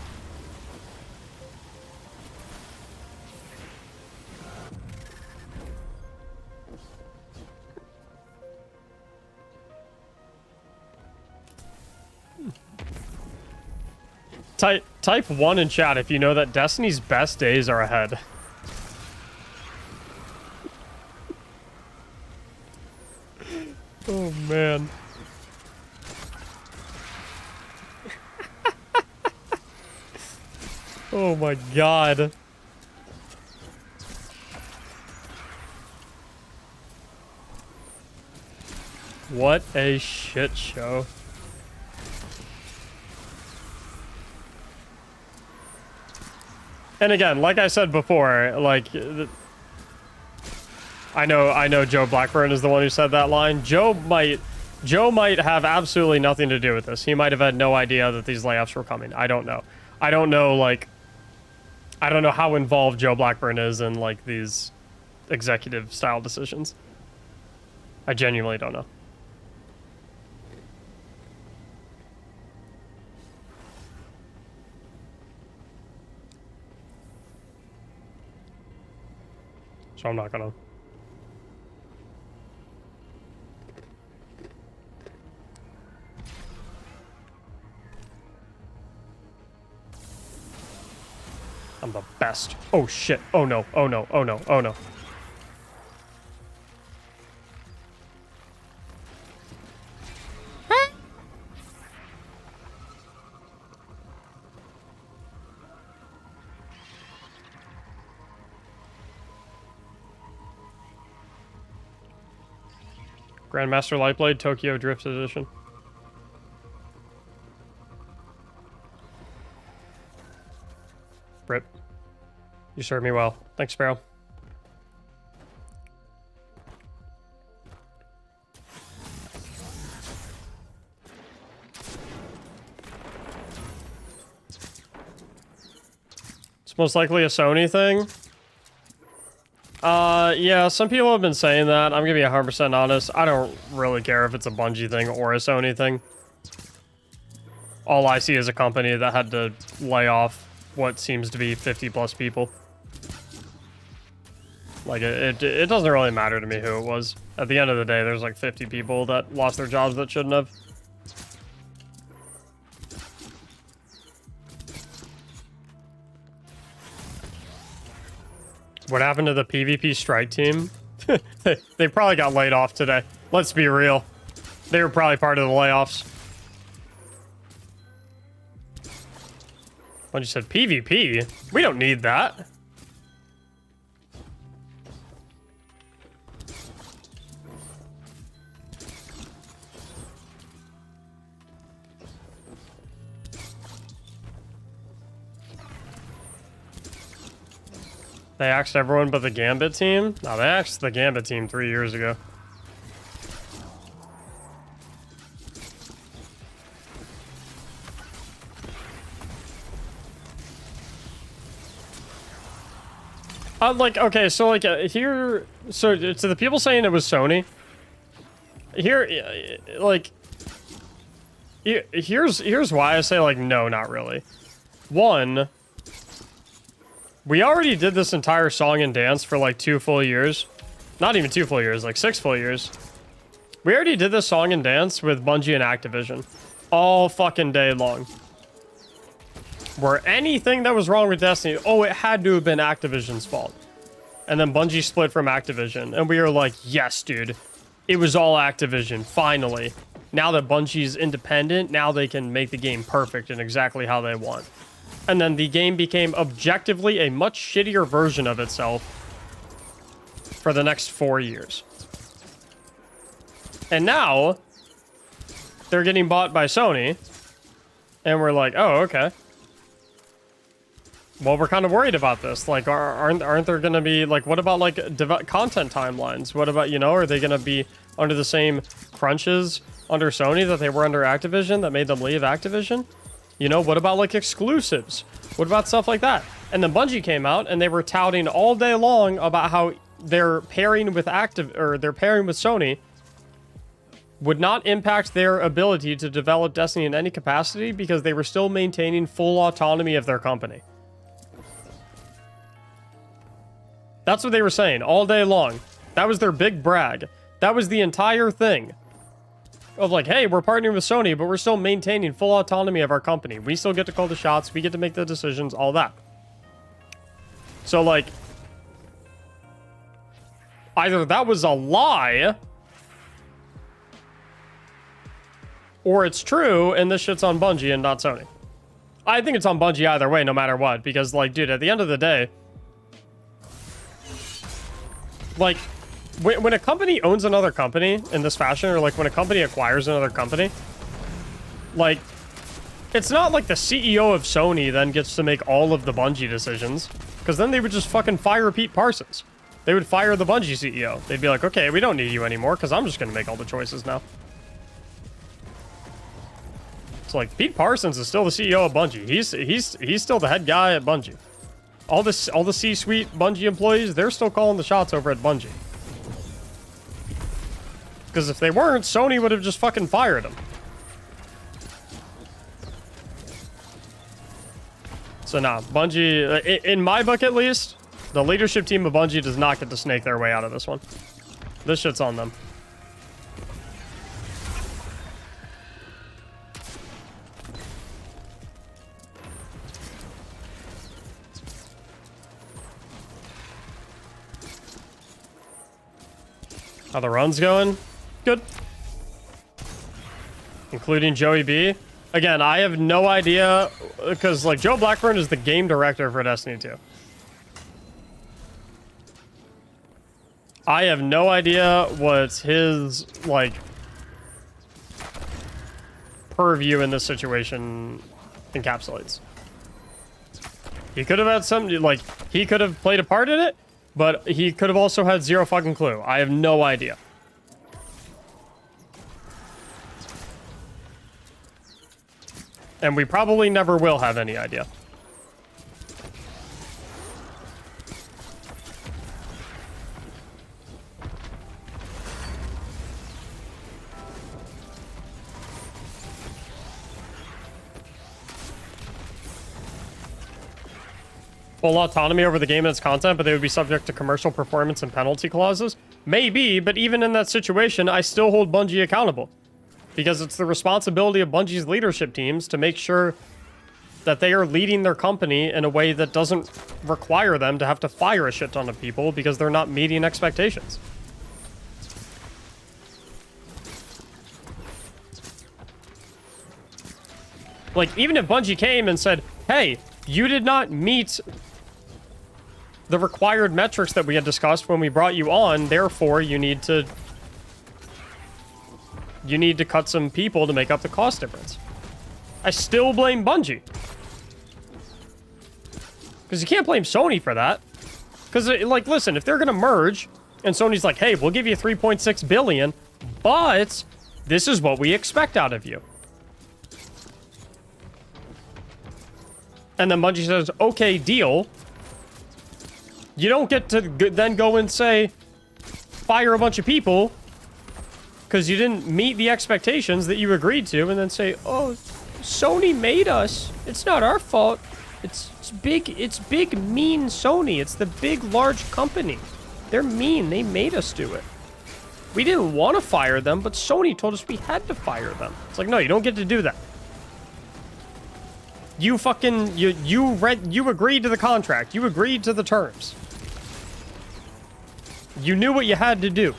Type 1 in chat if you know that Destiny's best days are ahead. Oh, man. Oh, my God. What a shit show. And again, like I said before, like, I know Joe Blackburn is the one who said that line. Joe might Joe might have absolutely nothing to do with this. He might have had no idea that these layoffs were coming. I don't know. I don't know, like, I don't know how involved Joe Blackburn is in, like, these executive style decisions. I genuinely don't know. So I'm not gonna. I'm the best. Oh shit. Oh no. Oh no. Oh no. Oh no. Grandmaster Lightblade Tokyo Drift Edition. Rip. You served me well. Thanks, Sparrow. It's most likely a Sony thing. Yeah, some people have been saying that. I'm gonna be 100% honest. I don't really care if it's a Bungie thing or a Sony thing. All I see is a company that had to lay off what seems to be 50 plus people. Like, it doesn't really matter to me who it was. At the end of the day, there's like 50 people that lost their jobs that shouldn't have. What happened to the PvP strike team? They probably got laid off today. Let's be real. They were probably part of the layoffs. When you said PvP, we don't need that. They axed everyone but the Gambit team? No, they axed the Gambit team 3 years ago. Like, okay, so, like, here... So, to the people saying it was Sony... Here, like... Here's why I say, like, no, not really. One... We already did this entire song and dance for like 2 full years. Not even 2 full years, like 6 full years. We already did this song and dance with Bungie and Activision. All fucking day long. Where anything that was wrong with Destiny, oh, it had to have been Activision's fault. And then Bungie split from Activision. And we were like, yes, dude. It was all Activision, finally. Now that Bungie's independent, now they can make the game perfect and exactly how they want. And then the game became objectively a much shittier version of itself for the next 4 years. And now, they're getting bought by Sony, and we're like, oh, okay. Well, we're kind of worried about this. Like, aren't there going to be, like, what about, like, content timelines? What about, you know, are they going to be under the same crunches under Sony that they were under Activision that made them leave Activision? You know, what about, like, exclusives? What about stuff like that? And then Bungie came out, and they were touting all day long about how their pairing with their pairing with Sony would not impact their ability to develop Destiny in any capacity because they were still maintaining full autonomy of their company. That's what they were saying all day long. That was their big brag. That was the entire thing. Of like, hey, we're partnering with Sony, but we're still maintaining full autonomy of our company. We still get to call the shots. We get to make the decisions, all that. So, like, either that was a lie, or it's true, and this shit's on Bungie and not Sony. I think it's on Bungie either way, no matter what, because, like, dude, at the end of the day, like, when a company owns another company in this fashion, or like when a company acquires another company, like, it's not like the CEO of Sony then gets to make all of the Bungie decisions, because then they would just fucking fire Pete Parsons. They would fire the Bungie CEO. They'd be like, okay, we don't need you anymore, because I'm just going to make all the choices now. It's like Pete Parsons is still the CEO of Bungie. He's still the head guy at Bungie. All the C-suite Bungie employees, they're still calling the shots over at Bungie. Because if they weren't, Sony would have just fucking fired them. So nah, Bungie, in my book at least, the leadership team of Bungie does not get to snake their way out of this one. This shit's on them. How the run's going? Good. Including Joey B. Again, I have no idea, because, like, Joe Blackburn is the game director for Destiny 2. I have no idea what his, like, purview in this situation encapsulates. He could have had some, like, he could have played a part in it, but he could have also had zero fucking clue. I have no idea. And we probably never will have any idea. Full autonomy over the game and its content, but they would be subject to commercial performance and penalty clauses? Maybe, but even in that situation, I still hold Bungie accountable. Because it's the responsibility of Bungie's leadership teams to make sure that they are leading their company in a way that doesn't require them to have to fire a shit ton of people because they're not meeting expectations. Like, even if Bungie came and said, hey, you did not meet the required metrics that we had discussed when we brought you on, therefore you need to cut some people to make up the cost difference. I still blame Bungie. Because you can't blame Sony for that. Because, like, listen, if they're going to merge, and Sony's like, hey, we'll give you $3.6 billion, but this is what we expect out of you. And then Bungie says, okay, deal. You don't get to then go and say, fire a bunch of people because you didn't meet the expectations that you agreed to, and then say, oh, Sony made us. It's not our fault. It's big, mean Sony. It's the big, large company. They're mean. They made us do it. We didn't want to fire them, but Sony told us we had to fire them. It's like, no, you don't get to do that. You fucking, you agreed to the contract. You agreed to the terms. You knew what you had to do.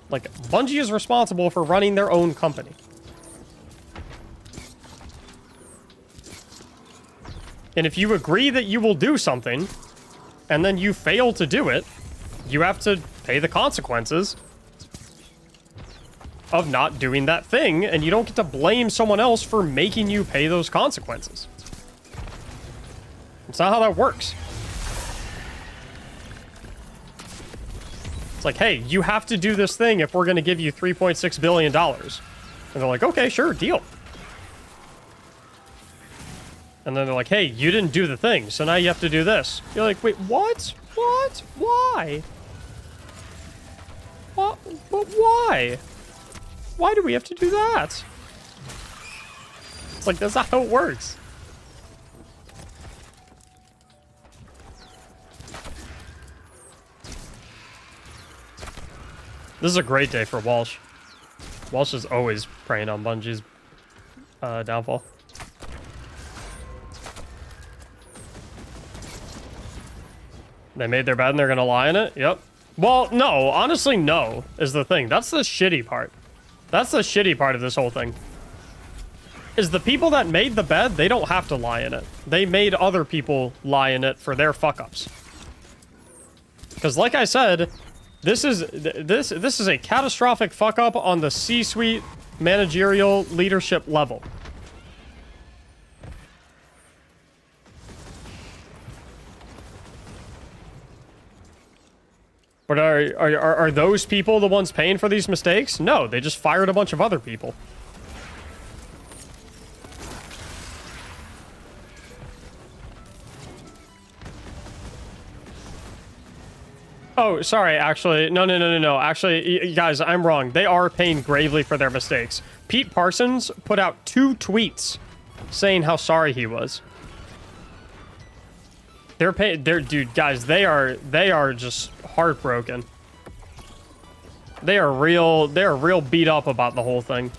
Like, Bungie is responsible for running their own company. And if you agree that you will do something, and then you fail to do it, you have to pay the consequences of not doing that thing, and you don't get to blame someone else for making you pay those consequences. It's not how that works. It's like, hey, you have to do this thing if we're going to give you $3.6 billion. And they're like, okay, sure, deal. And then they're like, hey, you didn't do the thing, so now you have to do this. You're like, wait, what? What? Why? What? But why? Why do we have to do that? It's like, that's not how it works. This is a great day for Walsh. Walsh is always preying on Bungie's downfall. They made their bed and they're gonna lie in it? Yep. Well, no. Honestly, no, is the thing. That's the shitty part. That's the shitty part of this whole thing. Is the people that made the bed, they don't have to lie in it. They made other people lie in it for their fuck-ups. Because like I said, this is a catastrophic fuck-up on the C-suite managerial leadership level. But are those people the ones paying for these mistakes? No, they just fired a bunch of other people. Oh, sorry, actually, no. Actually, guys, I'm wrong. They are paying gravely for their mistakes. Pete Parsons put out 2 tweets saying how sorry he was. Dude, guys, they are just heartbroken. They are real beat up about the whole thing.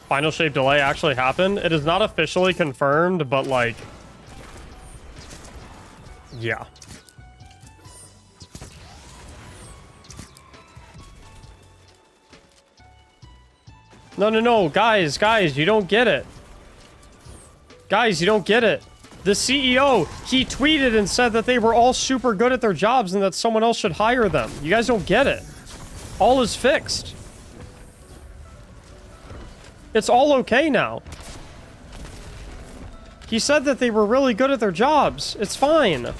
Final shape delay actually happened. It is not officially confirmed, but like, yeah. No, guys, you don't get it. Guys, you don't get it. The CEO, he tweeted and said that they were all super good at their jobs and that someone else should hire them. You guys don't get it. All is fixed. It's all okay now. He said that they were really good at their jobs. It's fine.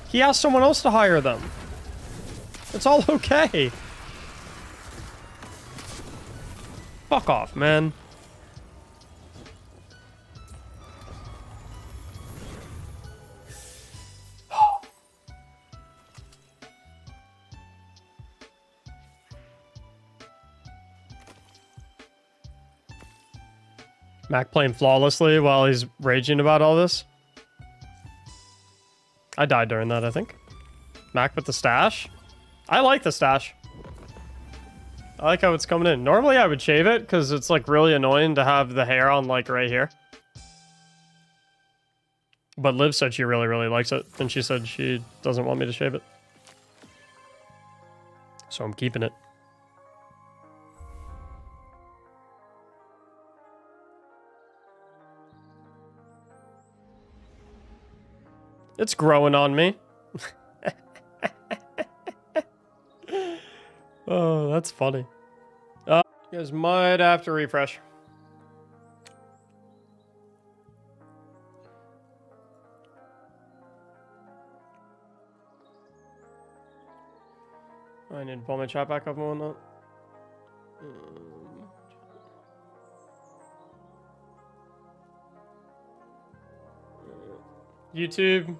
He asked someone else to hire them. It's all okay. Fuck off, man. Mac playing flawlessly while he's raging about all this. I died during that, I think. Mac with the stash. I like the stash. I like how it's coming in. Normally I would shave it because it's like really annoying to have the hair on like right here. But Liv said she really likes it. And she said she doesn't want me to shave it. So I'm keeping it. It's growing on me. Oh, that's funny. You guys might have to refresh. I need to pull my chat back up and whatnot. YouTube,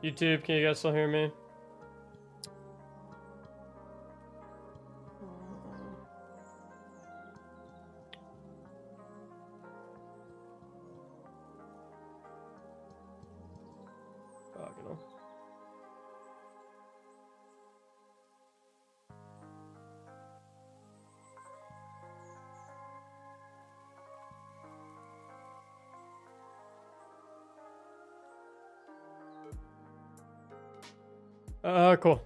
can you guys still hear me? Fucking hell. Cool.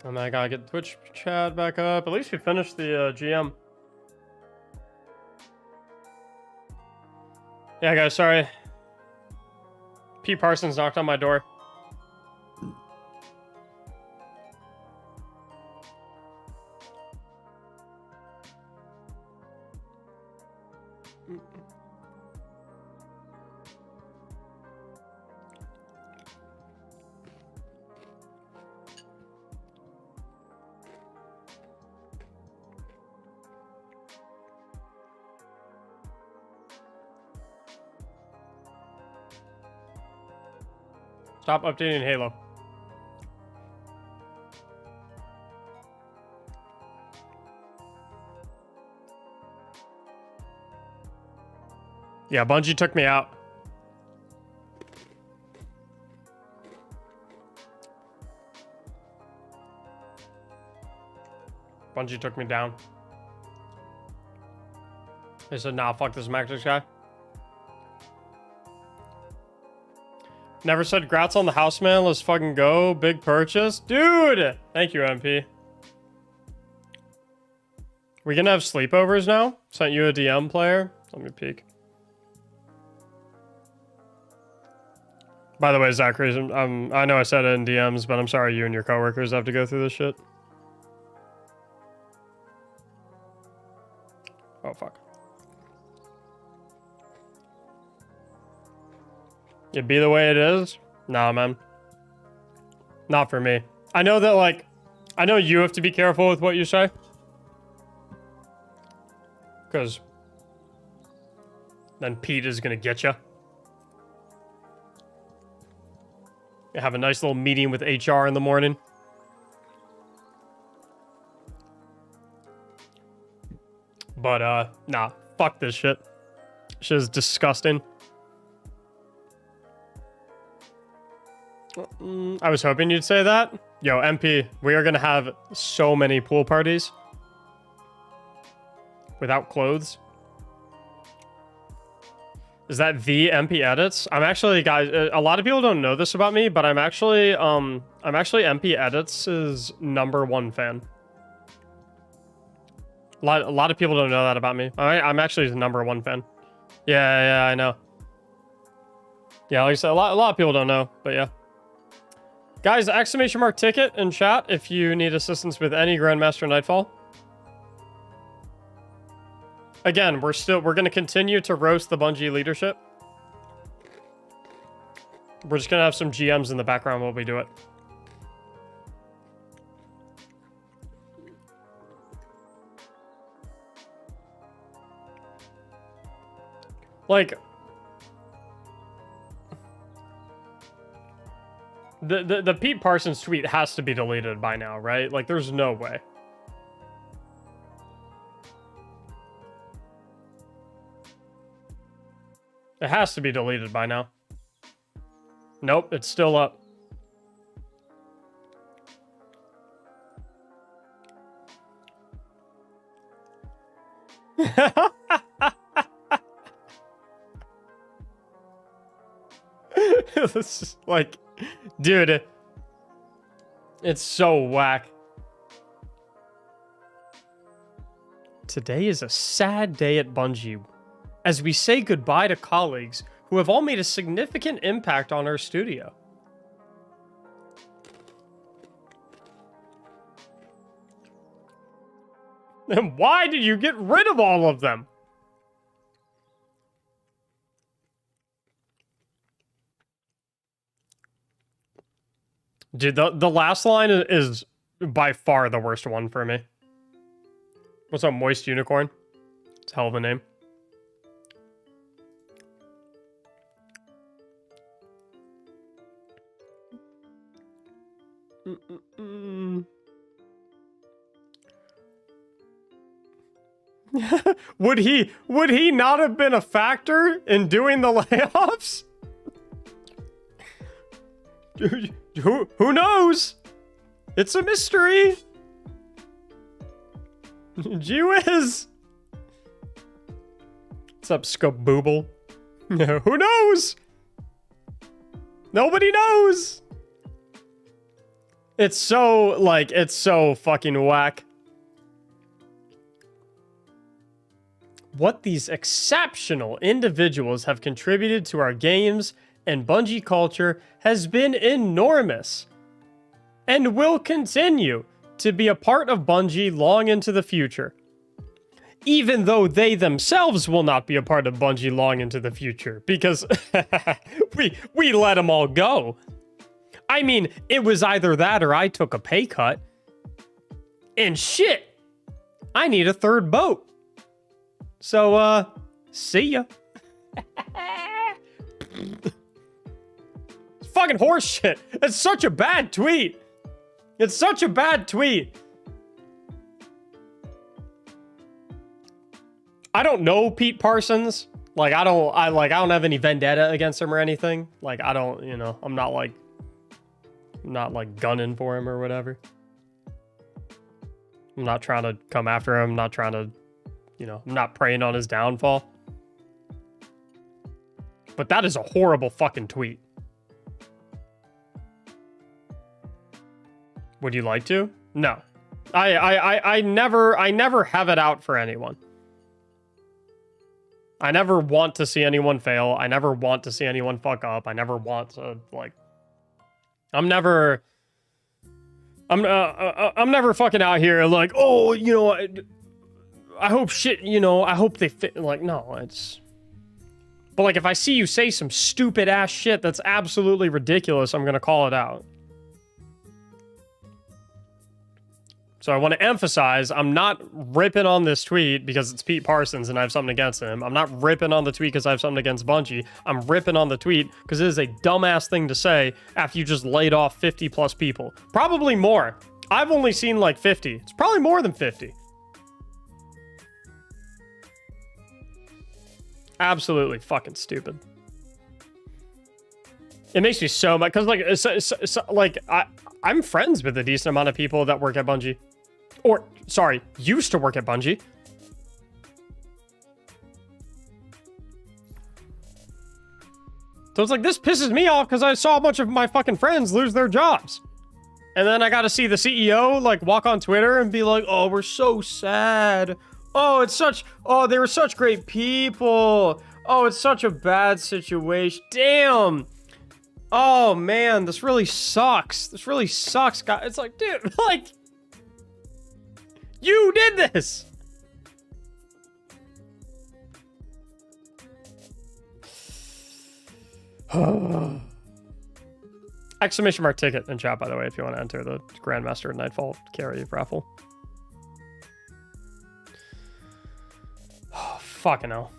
And I gotta get Twitch chat back up. At least we finished the GM. Yeah, guys, sorry. Pete Parsons knocked on my door. Stop updating Halo. Yeah, Bungie took me out. Bungie took me down. They said, nah, fuck this Mactics guy. Never said grats on the house, man. Let's fucking go. Big purchase. Dude! Thank you, MP. We gonna have sleepovers now? Sent you a DM, player. Let me peek. By the way, Zachary, I know I said it in DMs, but I'm sorry you and your coworkers have to go through this shit. Oh, fuck. It be the way it is? Nah, man. Not for me. I know that, like, I know you have to be careful with what you say. Because then Pete is going to get you. You have a nice little meeting with HR in the morning. But, nah. Fuck this shit. Shit is disgusting. I was hoping you'd say that. Yo, MP, we are going to have so many pool parties. Without clothes. Is that the MP edits? I'm actually, guys, a lot of people don't know this about me, but I'm actually MP edits' #1 fan. A lot of people don't know that about me. I'm actually his #1 fan. Yeah, I know. Yeah, like I said, a lot of people don't know, but yeah. Guys, !ticket in chat if you need assistance with any Grandmaster Nightfall. Again, we're going to continue to roast the Bungie leadership. We're just going to have some GMs in the background while we do it. Like, the Pete Parsons tweet has to be deleted by now, right? Like, there's no way. It has to be deleted by now. Nope, it's still up. This is like, dude, it's so whack. Today is a sad day at Bungie as we say goodbye to colleagues who have all made a significant impact on our studio. And why did you get rid of all of them? Dude, the last line is by far the worst one for me. What's up, Moist Unicorn? It's a hell of a name. Would he not have been a factor in doing the layoffs? Who knows? It's a mystery. Gee whiz. What's up, Skabooble? Who knows? Nobody knows. It's so fucking whack. What these exceptional individuals have contributed to our games and Bungie culture has been enormous, and will continue to be a part of Bungie long into the future. Even though they themselves will not be a part of Bungie long into the future, because we let them all go. I mean, it was either that or I took a pay cut. And shit, I need a third boat. So, see ya. It's fucking horse shit. It's such a bad tweet. It's such a bad tweet. I don't know Pete Parsons. Like, I don't have any vendetta against him or anything. Like, I don't, you know, I'm not like gunning for him or whatever. I'm not trying to come after him. I'm not trying to, you know, I'm not preying on his downfall. But that is a horrible fucking tweet. Would you like to? No. I never have it out for anyone. I never want to see anyone fail. I never want to see anyone fuck up. I never want to, like, I'm never fucking out here like, oh, you know, I hope shit, you know, I hope they fit. Like, no, it's But like, if I see you say some stupid ass shit that's absolutely ridiculous, I'm gonna call it out. So I want to emphasize, I'm not ripping on this tweet because it's Pete Parsons and I have something against him. I'm not ripping on the tweet because I have something against Bungie. I'm ripping on the tweet because it is a dumbass thing to say after you just laid off 50 plus people. Probably more. I've only seen like 50. It's probably more than 50. Absolutely fucking stupid. It makes me so mad because like I'm friends with a decent amount of people that work at Bungie. Or, sorry, used to work at Bungie. So it's like, this pisses me off because I saw a bunch of my fucking friends lose their jobs. And then I got to see the CEO, like, walk on Twitter and be like, oh, we're so sad. Oh, they were such great people. Oh, it's such a bad situation. Damn. Oh, man, this really sucks. This really sucks, guys. It's like, dude, like... You did this! Exclamation mark ticket in chat, by the way, if you want to enter the Grandmaster Nightfall carry raffle. Oh, fucking hell.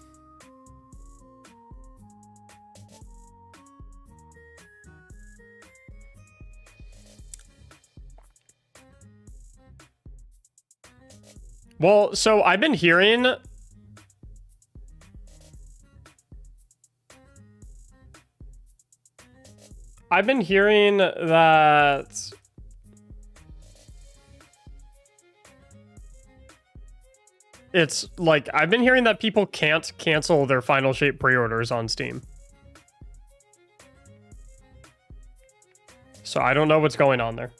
Well, so I've been hearing... that... It's like, I've been hearing that people can't cancel their Final Shape pre-orders on Steam. So I don't know what's going on there.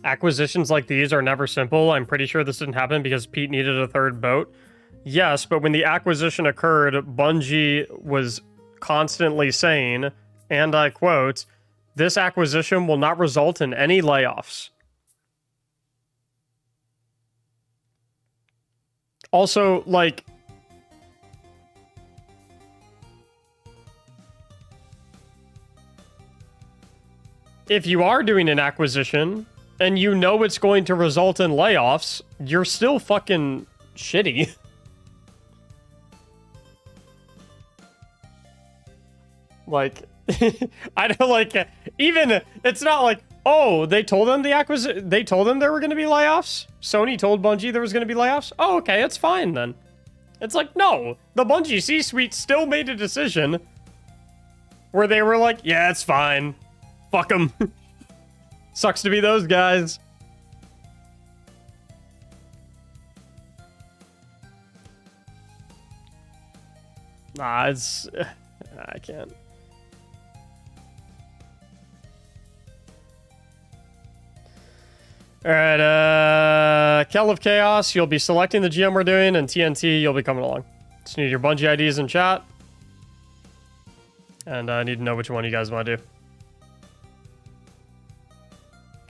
Acquisitions like these are never simple. I'm pretty sure this didn't happen because Pete needed a third boat. Yes, but when the acquisition occurred, Bungie was constantly saying, and I quote, "This acquisition will not result in any layoffs." Also, like... if you are doing an acquisition... and you know it's going to result in layoffs, you're still fucking shitty. Like, I don't like, even, it's not like, oh, they told them they told them there were going to be layoffs? Sony told Bungie there was going to be layoffs? Oh, okay, it's fine then. It's like, no, the Bungie C-suite still made a decision where they were like, yeah, it's fine. Fuck them. Sucks to be those guys. Nah, it's... I can't. Alright, Kel of Chaos, you'll be selecting the GM we're doing, and TNT, you'll be coming along. Just need your Bungie IDs in chat. And I need to know which one you guys want to do.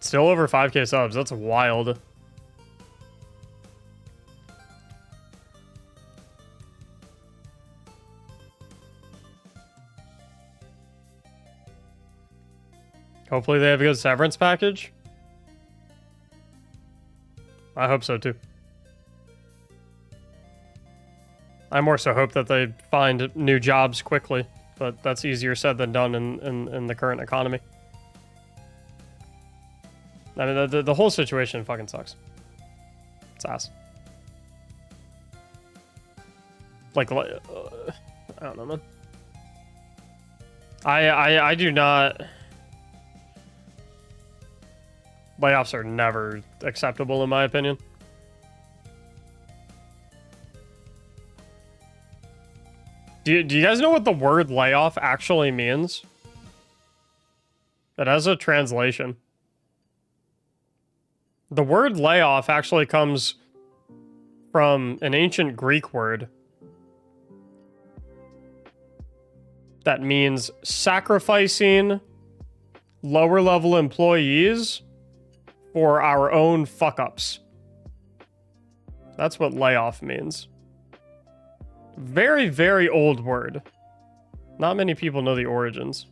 Still over 5k subs. That's wild. Hopefully they have a good severance package. I hope so too. I more so hope that they find new jobs quickly, but that's easier said than done in the current economy. I mean, the whole situation fucking sucks. It's ass. Like, I don't know, man. I do not... Layoffs are never acceptable, in my opinion. Do you guys know what the word layoff actually means? It has a translation. The word layoff actually comes from an ancient Greek word that means sacrificing lower level employees for our own fuck ups. That's what layoff means. Very, very old word. Not many people know the origins.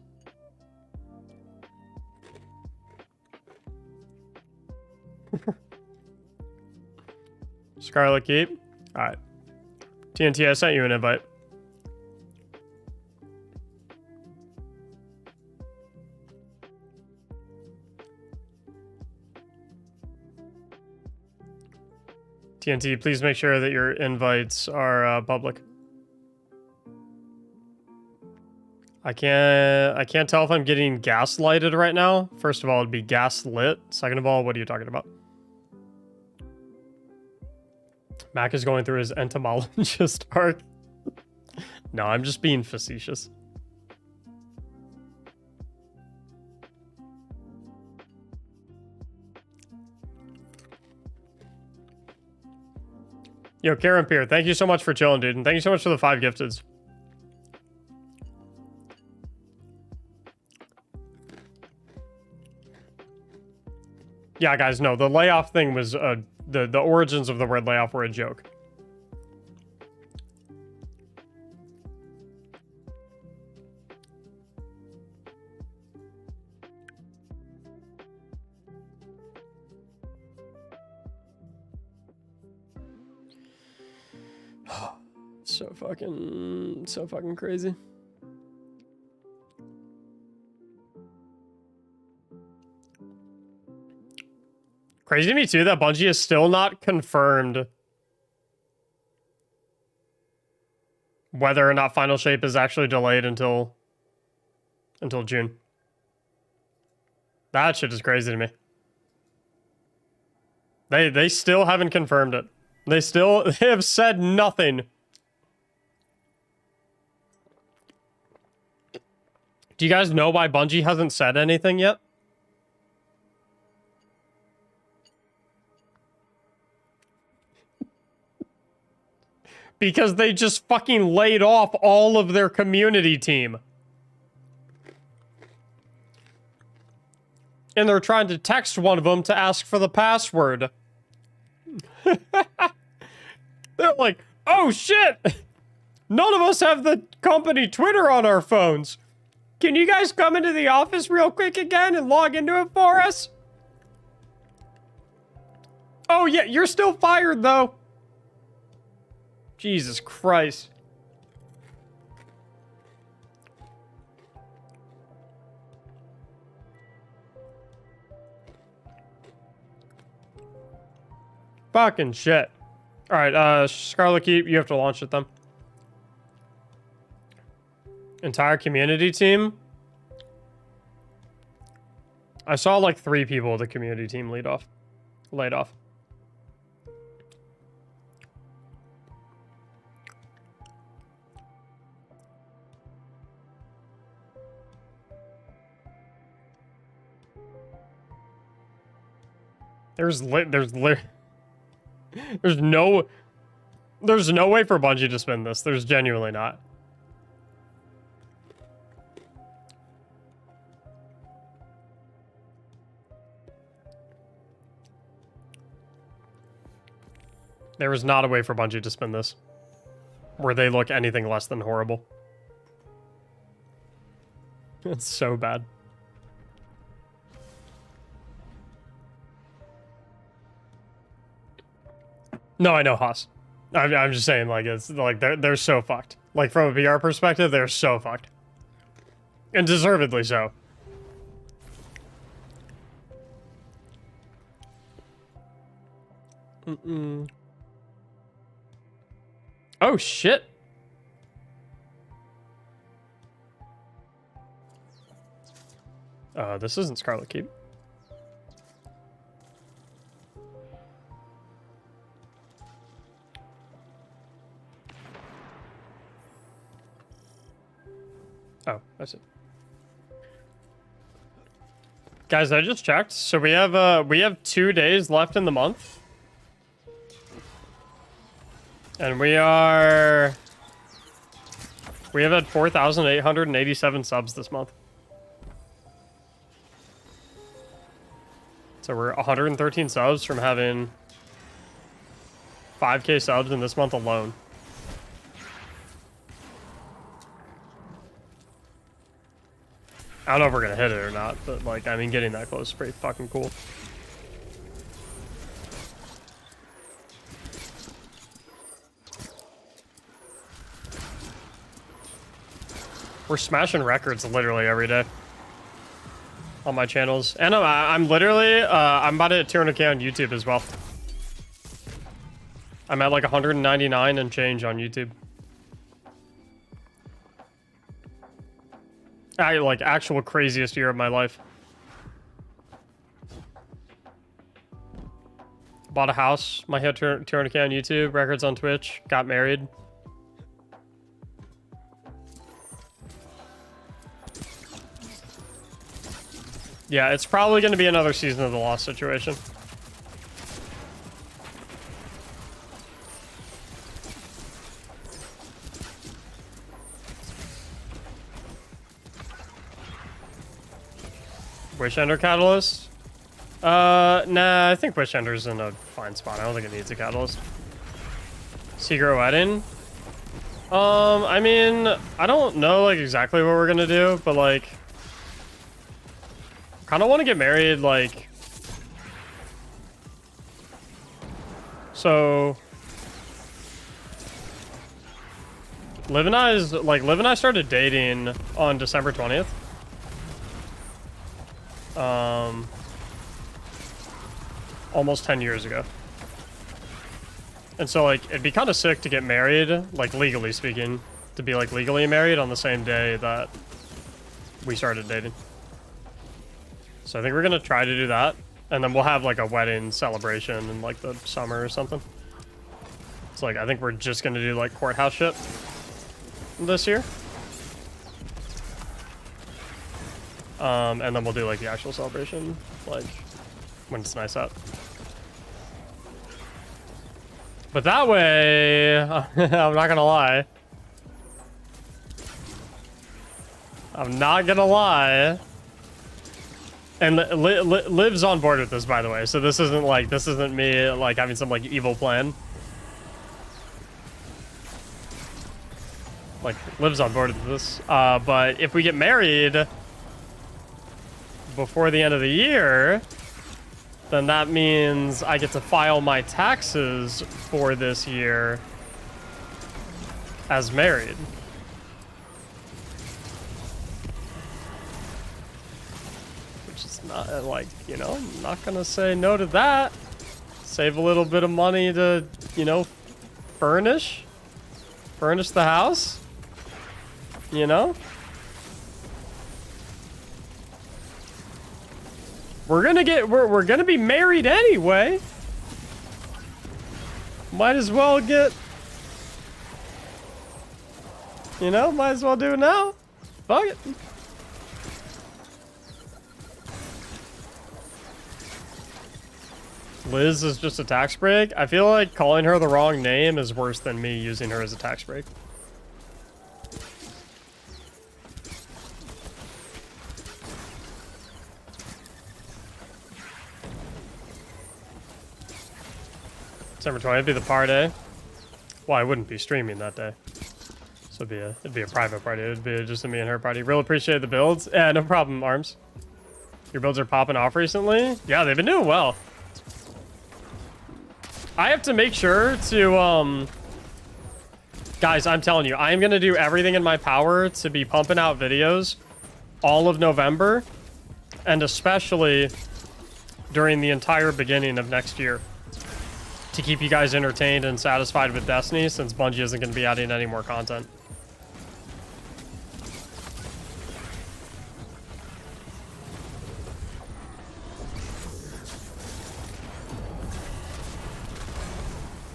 Scarlet Keep. Alright. TNT, I sent you an invite. TNT, please make sure that your invites are public. I can't tell if I'm getting gaslighted right now. First of all, it'd be gaslit. Second of all, what are you talking about? Mac is going through his entomologist arc. No, I'm just being facetious. Yo, Karen Peer, thank you so much for chilling, dude. And thank you so much for the 5 gifteds. Yeah, guys, no, the layoff thing was, the origins of the word layoff were a joke. So fucking crazy. Crazy to me too that Bungie is still not confirmed whether or not Final Shape is actually delayed until June. That shit is crazy to me. They still haven't confirmed it. They have said nothing. Do you guys know why Bungie hasn't said anything yet? Because they just fucking laid off all of their community team. And they're trying to text one of them to ask for the password. They're like, oh shit! None of us have the company Twitter on our phones. Can you guys come into the office real quick again and log into it for us? Oh yeah, you're still fired though. Jesus Christ. Fucking shit. Alright, Scarlet Keep, you have to launch it then. Entire community team? I saw like 3 people of the community team laid off. There's no way for Bungie to spin this. There's genuinely not. There is not a way for Bungie to spin this where they look anything less than horrible. It's so bad. No, I know, Haas. I'm just saying, like, it's like they're so fucked. Like, from a PR perspective, they're so fucked. And deservedly so. Oh, shit. This isn't Scarlet Keep. Oh, I see. Guys, I just checked. So we have 2 days left in the month. And we have had 4,887 subs this month. So we're 113 subs from having 5K subs in this month alone. I don't know if we're gonna hit it or not, but like, I mean, getting that close is pretty fucking cool. We're smashing records literally every day on my channels, and I'm literally I'm about to hit 200K on YouTube as well. I'm at like 199 and change on YouTube. Like actual craziest year of my life. Bought a house. My hit 200K on YouTube. Records on Twitch. Got married. Yeah, it's probably going to be another season of the Lost situation. Wish Ender Catalyst? Nah, I think Wish Ender's in a fine spot. I don't think it needs a Catalyst. Secret Wedding? I mean, I don't know, like, exactly what we're gonna do, but, like, kind of want to get married, like, so Liv and I started dating on December 20th. Almost 10 years ago. And so, like, it'd be kind of sick to get married, like, legally speaking, to be, like, legally married on the same day that we started dating. So I think we're gonna try to do that, and then we'll have, like, a wedding celebration in, like, the summer or something. It's like, I think we're just gonna do, like, courthouse shit this year. And then we'll do, like, the actual celebration, like, when it's nice out. But that way, I'm not gonna lie. I'm not gonna lie. And Liv's on board with this, by the way. So this isn't me, like, having some, like, evil plan. Like, Liv's on board with this. But if we get married before the end of the year, then that means I get to file my taxes for this year as married. Which is not, like, you know, I'm not gonna say no to that. Save a little bit of money to, you know, furnish the house, you know? We're gonna be married anyway. Might as well get, you know, might as well do it now. Fuck it. Liz is just a tax break. I feel like calling her the wrong name is worse than me using her as a tax break. December 20th would be the party. Well, I wouldn't be streaming that day. So it'd be a private party. It'd be just a me and her party. Real appreciate the builds. Yeah, no problem, Arms. Your builds are popping off recently? Yeah, they've been doing well. I have to make sure to, guys, I'm telling you, I'm gonna do everything in my power to be pumping out videos all of November, and especially during the entire beginning of next year, to keep you guys entertained and satisfied with Destiny, since Bungie isn't going to be adding any more content.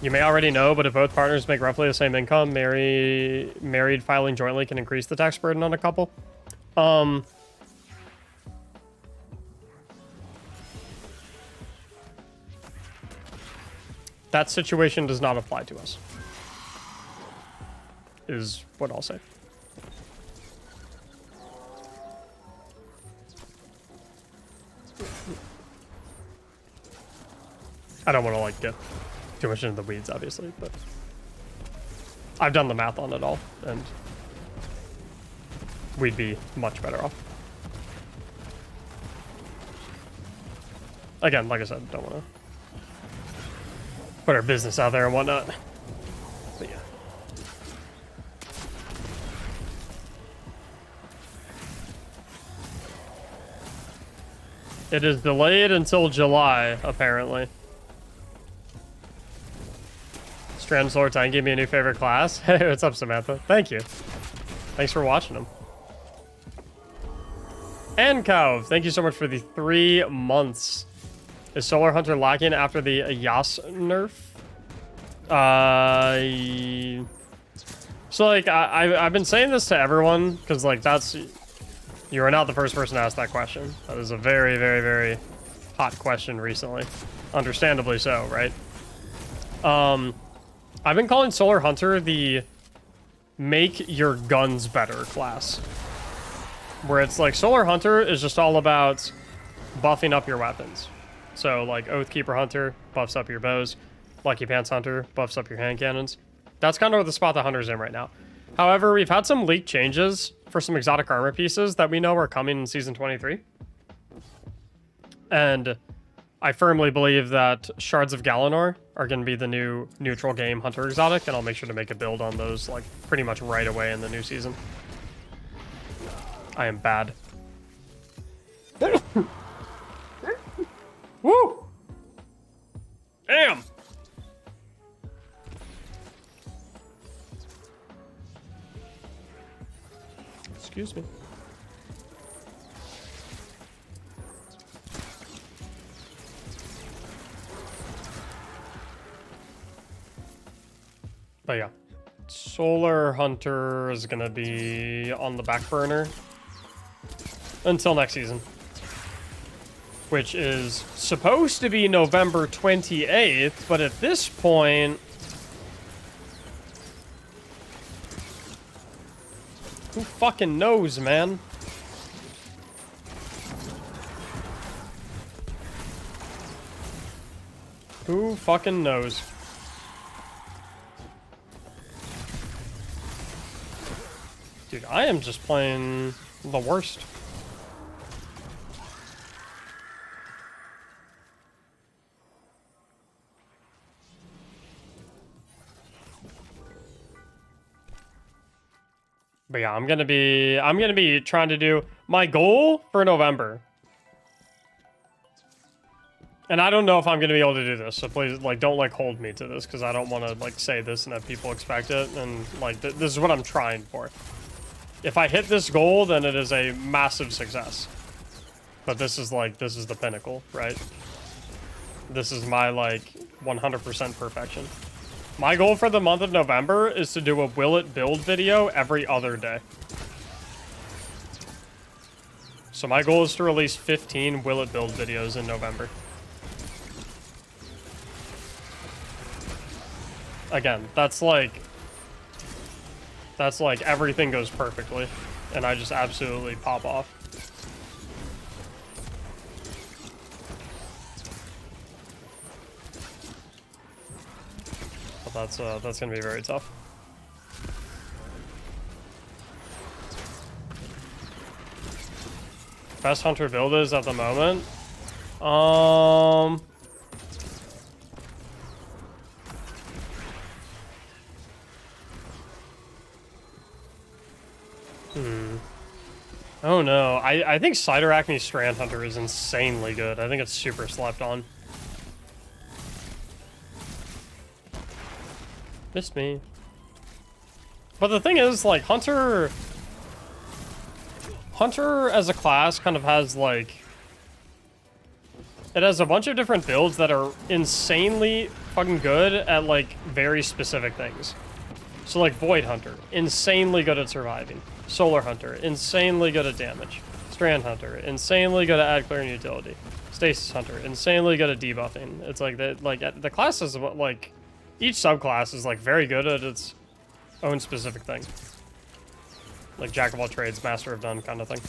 You may already know, but if both partners make roughly the same income, married filing jointly can increase the tax burden on a couple. That situation does not apply to us. Is what I'll say. I don't want to like get too much into the weeds, obviously, but I've done the math on it all, and we'd be much better off. Again, like I said, don't want to put our business out there and whatnot. But yeah. It is delayed until July, apparently. Strand Sword Time gave me a new favorite class. Hey, what's up, Samantha? Thank you. Thanks for watching them. And Cove, thank you so much for the 3 months. Is Solar Hunter lacking after the Yas nerf? So like I've been saying this to everyone because like you are not the first person to ask that question. That is a very, very, very hot question recently. Understandably so, right? I've been calling Solar Hunter the make your guns better class. Where it's like Solar Hunter is just all about buffing up your weapons. So like Oathkeeper Hunter buffs up your bows. Lucky Pants Hunter buffs up your hand cannons. That's kind of the spot the Hunter's in right now. However, we've had some leaked changes for some exotic armor pieces that we know are coming in Season 23. And I firmly believe that Shards of Galanor are going to be the new neutral game Hunter exotic, and I'll make sure to make a build on those like pretty much right away in the new season. I am bad. Woo! Damn! Excuse me. But yeah, Solar Hunter is gonna be on the back burner until next season, which is supposed to be November 28th, but at this point, who fucking knows, man? Who fucking knows? Dude, I am just playing the worst. But yeah, I'm gonna be trying to do my goal for November. And I don't know if I'm gonna be able to do this, so please, like, don't like hold me to this, because I don't want to like say this and have people expect it. And like, this is what I'm trying for. If I hit this goal, then it is a massive success. But this is the pinnacle, right? This is my like 100% perfection. My goal for the month of November is to do a Will It Build video every other day. So my goal is to release 15 Will It Build videos in November. Again, that's like everything goes perfectly, and I just absolutely pop off. But that's gonna be very tough. Best Hunter build is at the moment. Oh no, I think Cider Acne Strand Hunter is insanely good. I think it's super slept on. Missed me. But the thing is, like, Hunter as a class kind of has, like, it has a bunch of different builds that are insanely fucking good at, like, very specific things. So, like, Void Hunter, insanely good at surviving. Solar Hunter, insanely good at damage. Strand Hunter, insanely good at ad clearing utility. Stasis Hunter, insanely good at debuffing. It's like the class is like each subclass is like very good at its own specific thing. Like jack of all trades, master of none kind of thing.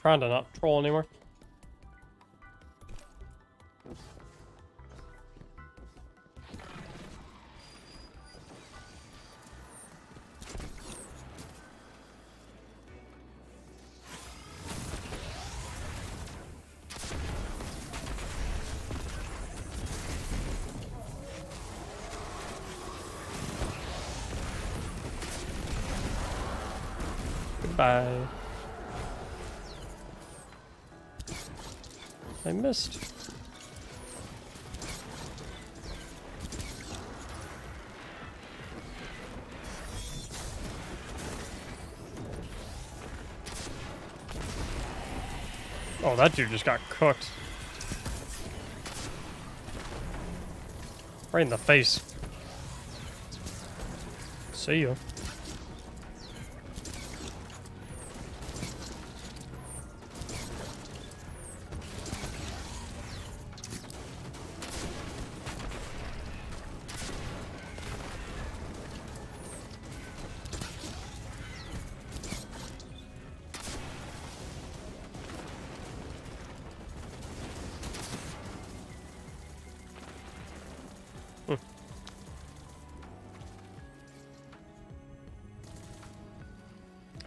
Trying to not troll anymore. Goodbye. I missed. Oh, that dude just got cooked. Right in the face. See you.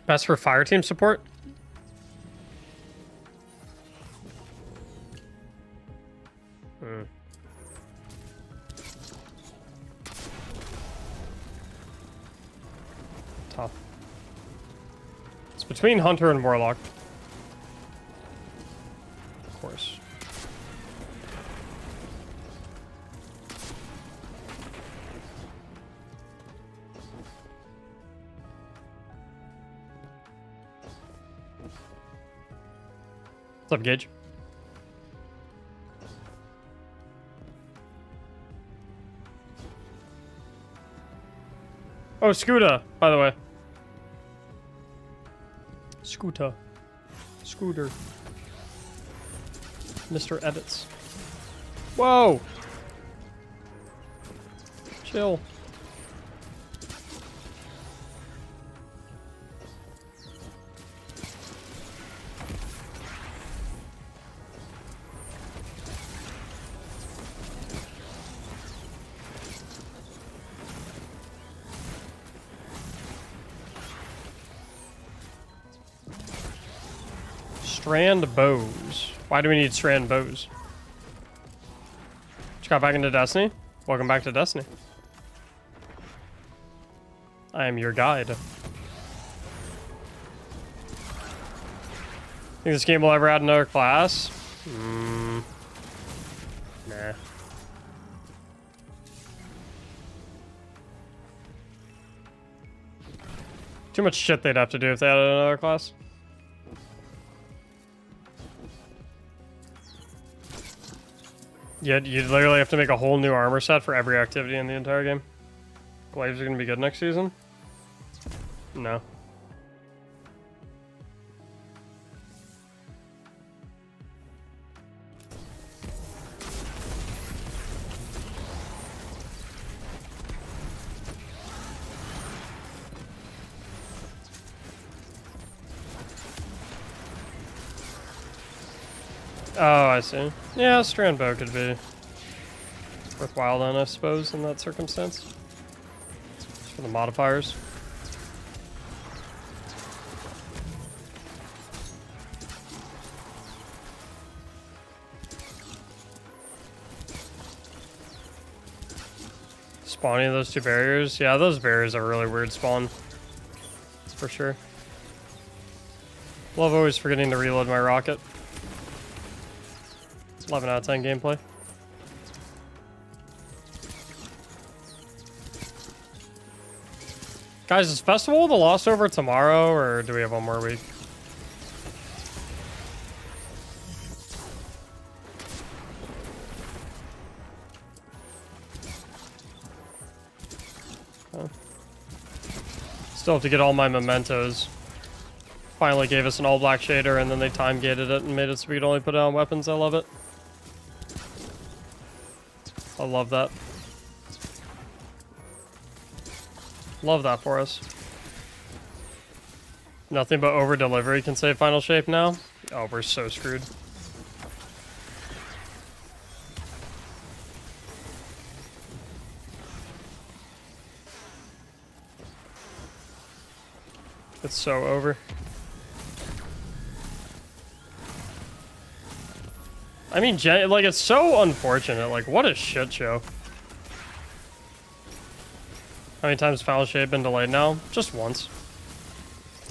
Best for fire team support? Tough. It's between Hunter and Warlock. Of course. What's up, Gage? Oh, Scooter, by the way. Scooter. Scooter. Mr. Edits. Whoa! Chill. Strand bows. Why do we need strand bows? Just got back into Destiny? Welcome back to Destiny. I am your guide. Think this game will ever add another class? Nah. Too much shit they'd have to do if they added another class. Yeah, you literally have to make a whole new armor set for every activity in the entire game. Glaives are gonna be good next season? No. Oh, I see. Yeah, strand bow could be worthwhile then, I suppose, in that circumstance. Just for the modifiers. Spawning those two barriers. Yeah, those barriers are really weird spawn. That's for sure. Love always forgetting to reload my rocket. 11 out of 10 gameplay. Guys, is Festival of the Lost over tomorrow, or do we have one more week? Still have to get all my mementos. Finally gave us an all black shader and then they time gated it and made it so we could only put it on weapons. I love it. I love that. Love that for us. Nothing but over delivery can save final shape now. Oh, we're so screwed. It's so over. I mean, like, it's so unfortunate. Like, what a shit show. How many times final shape been delayed now? Just once.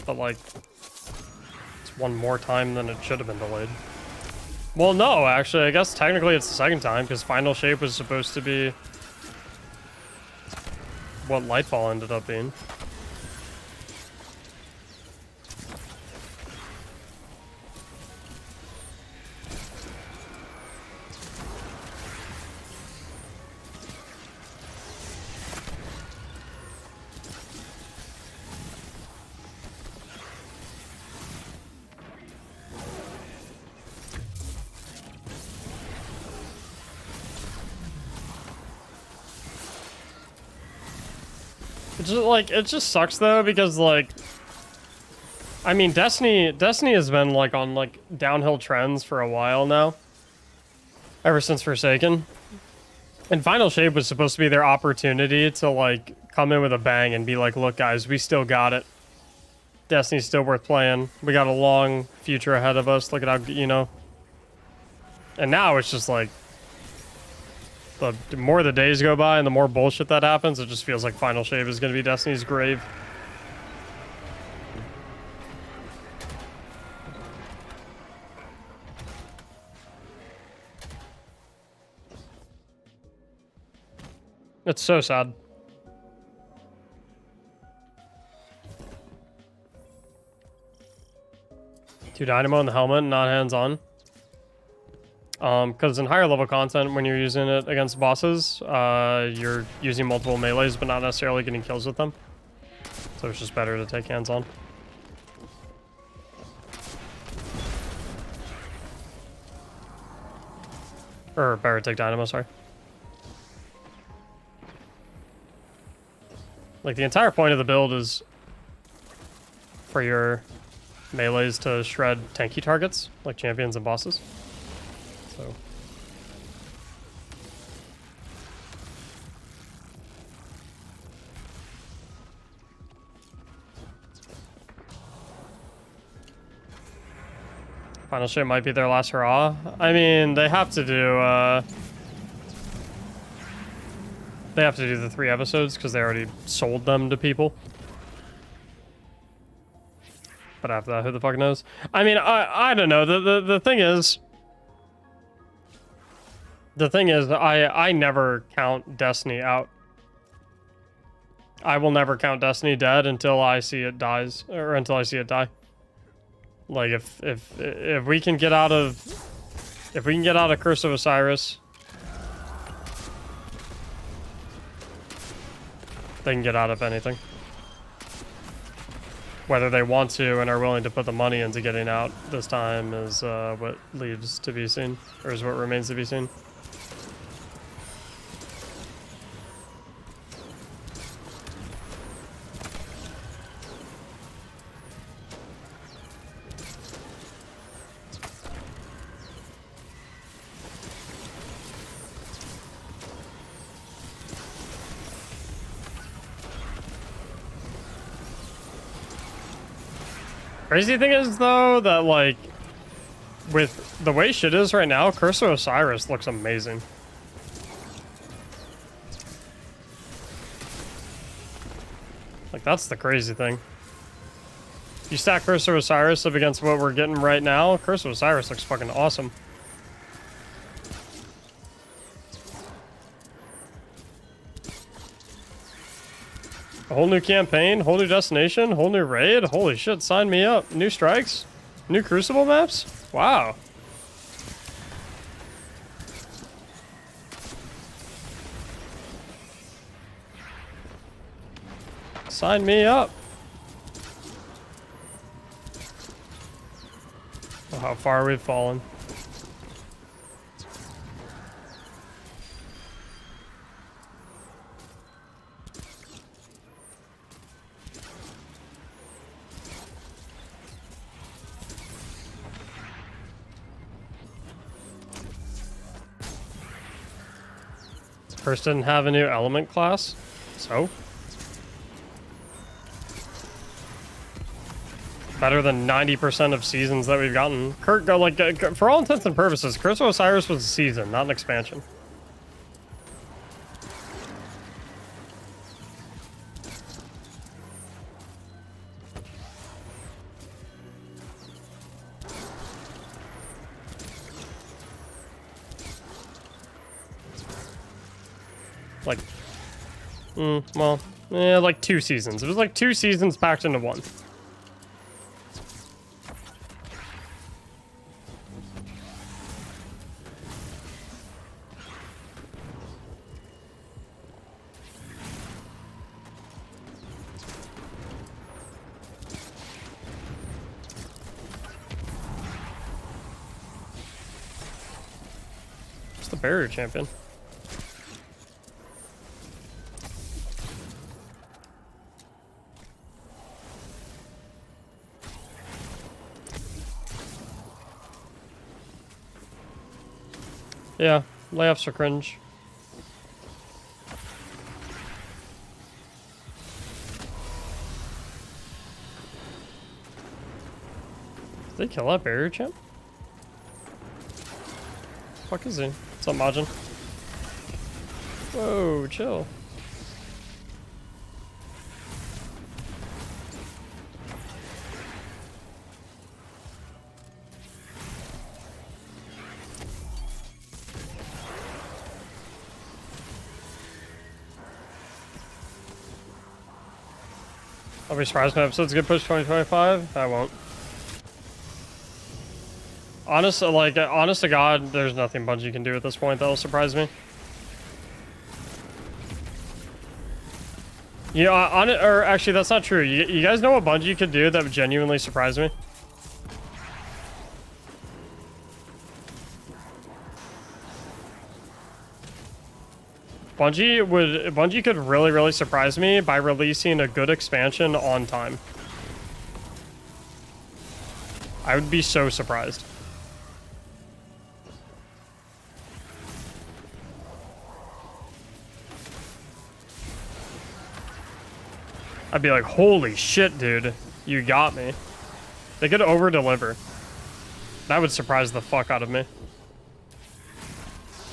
But, like, it's one more time than it should have been delayed. Well, no, actually, I guess technically it's the second time, because final shape was supposed to be what Lightfall ended up being. It's just, like, it just sucks though, because, like, I mean, Destiny has been, like, on, like, downhill trends for a while now. Ever since Forsaken. And Final Shape was supposed to be their opportunity to, like, come in with a bang and be like, look guys, we still got it. Destiny's still worth playing. We got a long future ahead of us. Look at how, you know. And now it's just like, the more the days go by and the more bullshit that happens, it just feels like Final Shape is going to be Destiny's grave. It's so sad. 2 dynamo in the helmet, not hands-on. Because in higher level content, when you're using it against bosses, you're using multiple melees, but not necessarily getting kills with them. So it's just better to take hands-on. Or better to take dynamo, sorry. Like, the entire point of the build is for your melees to shred tanky targets, like champions and bosses. So. Final Shape might be their last hurrah. I mean, they have to do, the 3 episodes because they already sold them to people. But after that, who the fuck knows? I mean, I don't know. The thing is... The thing is, I never count Destiny out. I will never count Destiny dead until I see it dies, or until I see it die. Like, if we can get out of... If we can get out of Curse of Osiris... They can get out of anything. Whether they want to and are willing to put the money into getting out this time is what leaves to be seen, or is what remains to be seen. Crazy thing is, though, that, like, with the way shit is right now, Curse of Osiris looks amazing. Like, that's the crazy thing. You stack Curse of Osiris up against what we're getting right now, Curse of Osiris looks fucking awesome. A whole new campaign, whole new destination, whole new raid. Holy shit, sign me up. New strikes, new Crucible maps. Wow. Sign me up. Oh, how far we've fallen. First didn't have a new element class, so better than 90% of seasons that we've gotten. For all intents and purposes, Curse of Osiris was a season, not an expansion. Like 2 seasons. It was like 2 seasons packed into one. It's the barrier champion. Yeah, layoffs are cringe. Did they kill that barrier champ? Fuck is he? What's up, Majin? Whoa, chill. I'll be surprised when episodes get pushed 2025. I won't. Honest to God, there's nothing Bungie can do at this point that'll surprise me. You know, or actually, that's not true. You guys know what Bungie could do that would genuinely surprise me? Bungie could really surprise me by releasing a good expansion on time. I would be so surprised. I'd be like, holy shit, dude. You got me. They could over-deliver. That would surprise the fuck out of me.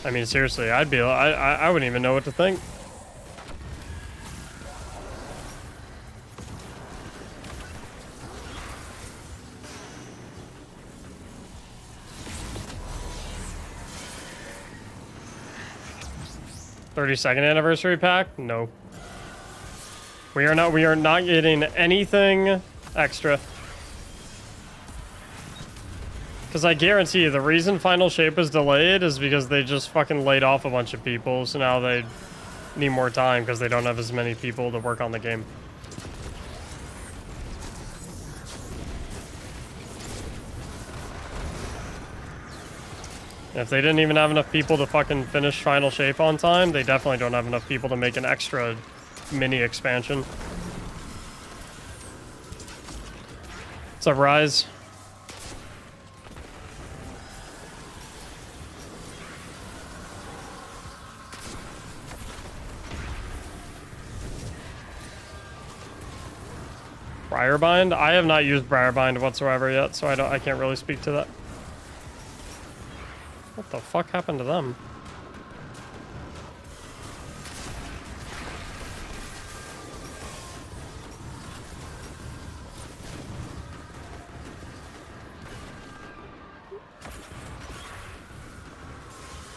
I mean, seriously, I wouldn't even know what to think. "32nd anniversary pack? No. We are not getting anything extra. Because I guarantee you, the reason Final Shape was delayed is because they just fucking laid off a bunch of people, so now they need more time because they don't have as many people to work on the game. If they didn't even have enough people to fucking finish Final Shape on time, they definitely don't have enough people to make an extra mini expansion. What's up, Rise? Briarbind? I have not used Briarbind whatsoever yet, so I can't really speak to that. What the fuck happened to them?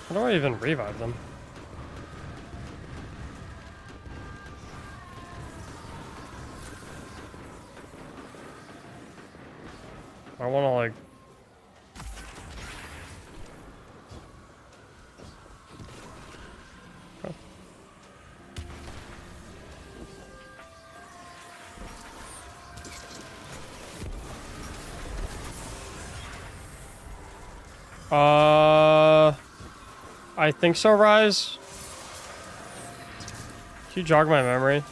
How do I even revive them? I want to like... Oh. I think so, Rise. Can you jog my memory?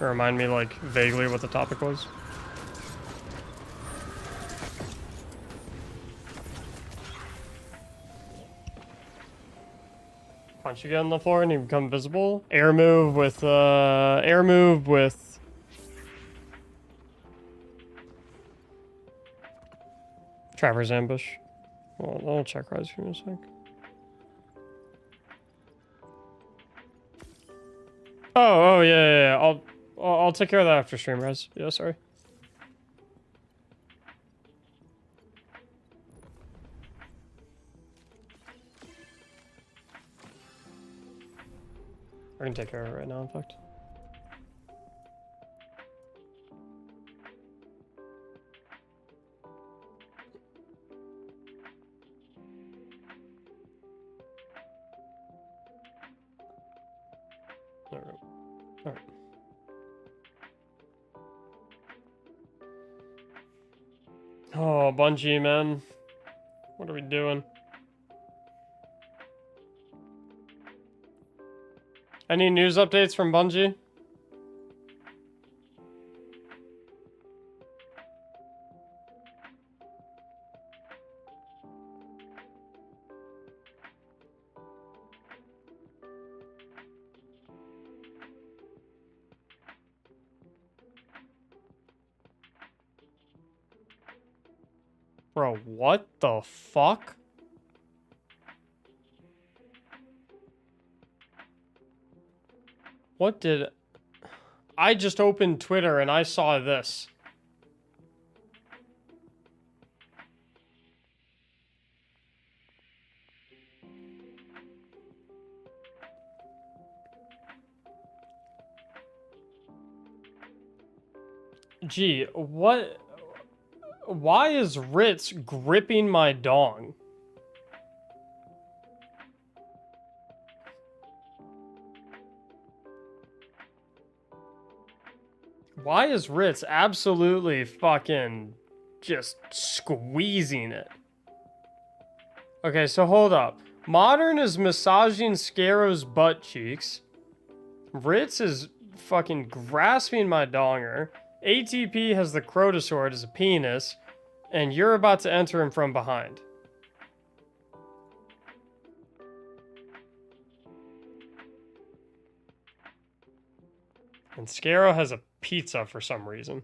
Or remind me, like, vaguely what the topic was? Punch you get on the floor and you become visible. Air move with Traverse Ambush. Well, I'll check Rise for a sec. Oh, yeah. I'll take care of that after stream, Rise. Yeah, sorry. I can take care of it right now, in fact. Alright. Oh, Bungie, man. What are we doing? Any news updates from Bungie? Bro, what the fuck? What did... I just opened Twitter and I saw this. Gee, what... Why is Ritz gripping my dong? Why is Ritz absolutely fucking just squeezing it? Okay, so hold up. Modern is massaging Scarrow's butt cheeks. Ritz is fucking grasping my donger. ATP has the Crotosword as a penis. And you're about to enter him from behind. And Scarrow has a pizza for some reason.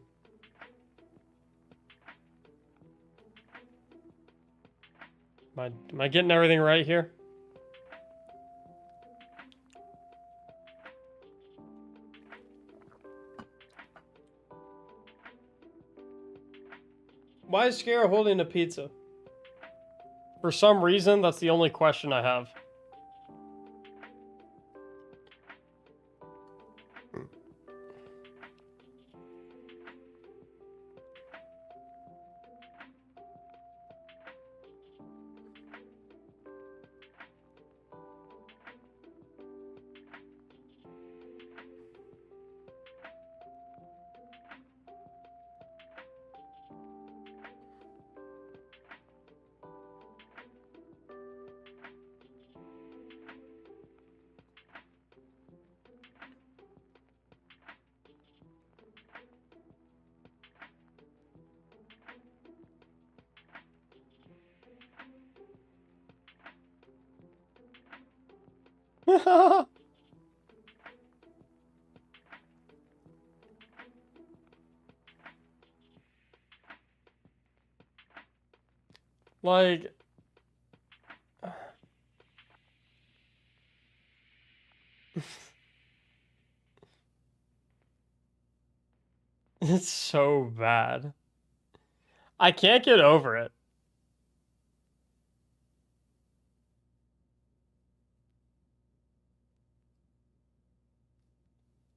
Am I getting everything right here? Why is Scarrow holding a pizza? For some reason, that's the only question I have. Like... It's so bad. I can't get over it.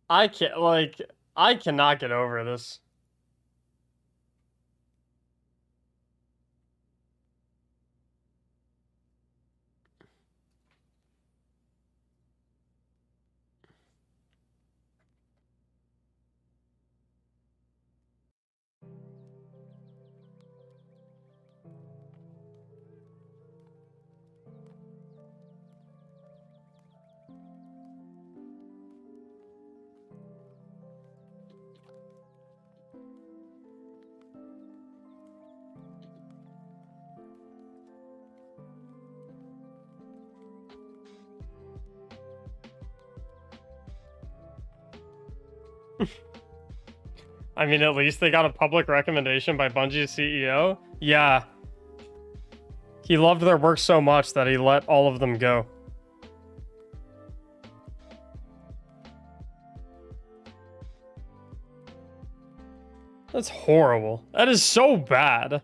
I can't, like, I cannot get over this. I mean, at least they got a public recommendation by Bungie's CEO. Yeah. He loved their work so much that he let all of them go. That's horrible. That is so bad.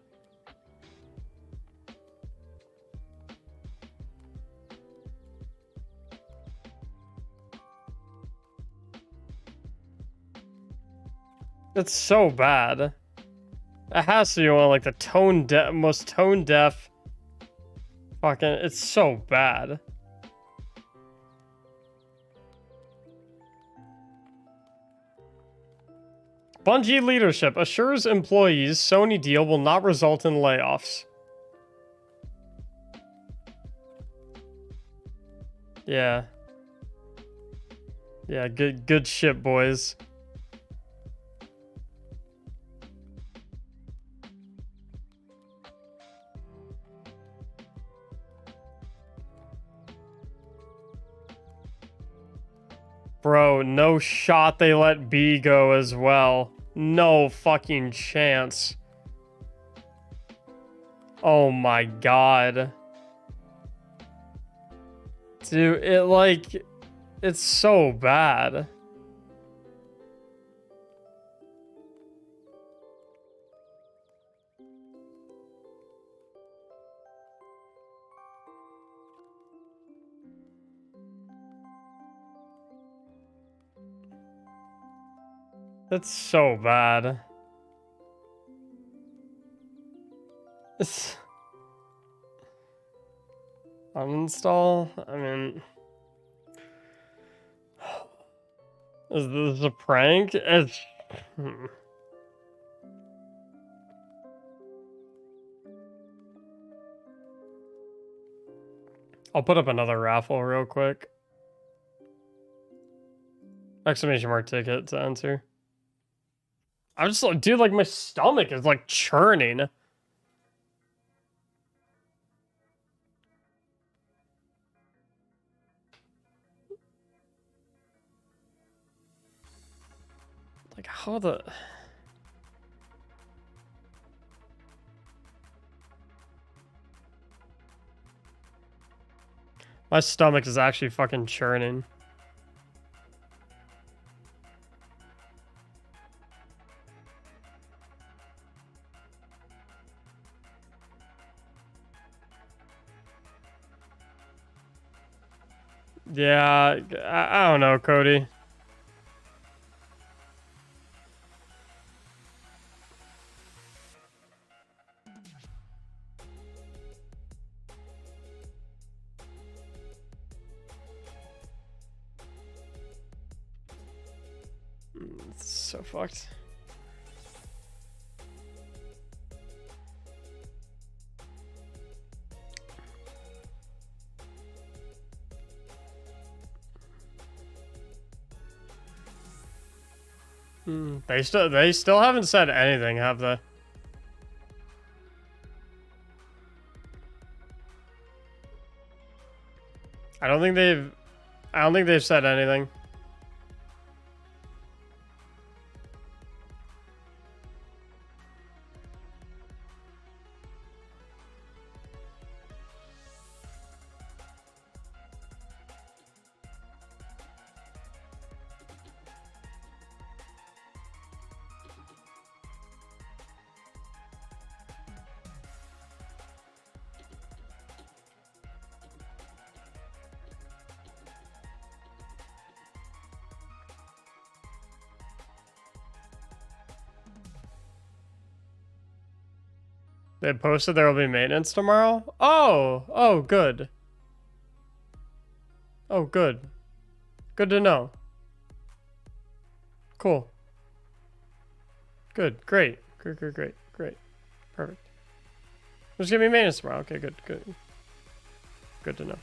It's so bad. It has to be one of like the most tone deaf. Fucking, it's so bad. Bungie leadership assures employees Sony deal will not result in layoffs. Yeah. Yeah, good shit, boys. Bro, no shot they let B go as well. No fucking chance. Oh my god. Dude, it's so bad. That's so bad. It's... Uninstall? I mean... Is this a prank? It's... I'll put up another raffle real quick. Exclamation mark ticket to enter. I'm just like, dude, like my stomach is like churning. Like how the... My stomach is actually fucking churning. Yeah, I don't know, Cody. It's so fucked. They still haven't said anything, have they? I don't think they've said anything. They posted there will be maintenance tomorrow? Oh, good. Oh, good. Good to know. Cool. Good, great. Great. Perfect. There's gonna be maintenance tomorrow. Okay, good. Good to know.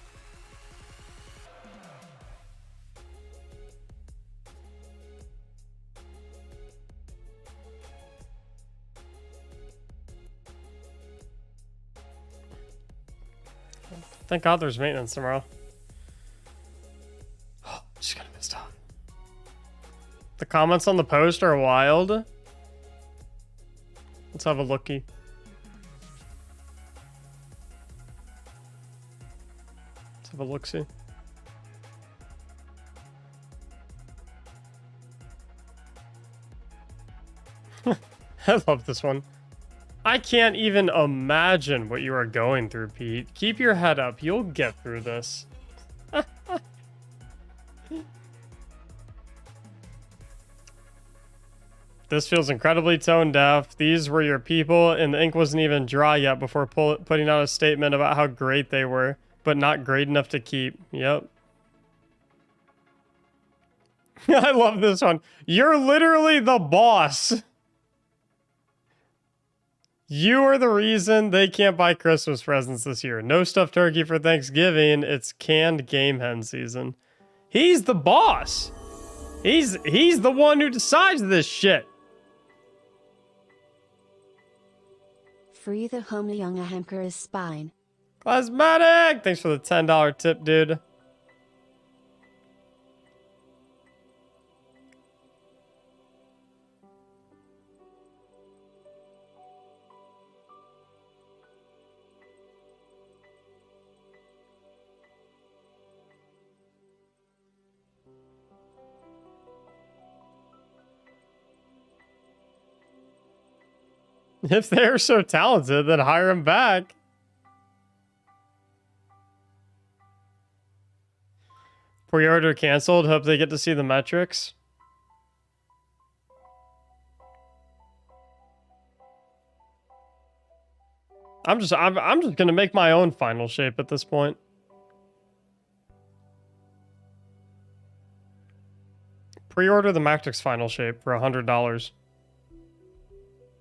Thank God there's maintenance tomorrow. Just got pissed off. The comments on the post are wild. Let's have a lookie. Let's have a look-see. I love this one. I can't even imagine what you are going through, Pete. Keep your head up. You'll get through this. This feels incredibly tone deaf. These were your people, and the ink wasn't even dry yet before putting out a statement about how great they were, but not great enough to keep. Yep. I love this one. You're literally the boss. You are the reason they can't buy Christmas presents this year. No stuffed turkey for Thanksgiving. It's canned game hen season. He's the boss. He's the one who decides this shit. Free the homely young hamker's spine. Cosmetic! Thanks for the $10 tip, dude. If they're so talented, then hire them back. Pre-order canceled. Hope they get to see the metrics. I'm just gonna make my own final shape at this point. Pre-order the Mactics final shape for $100.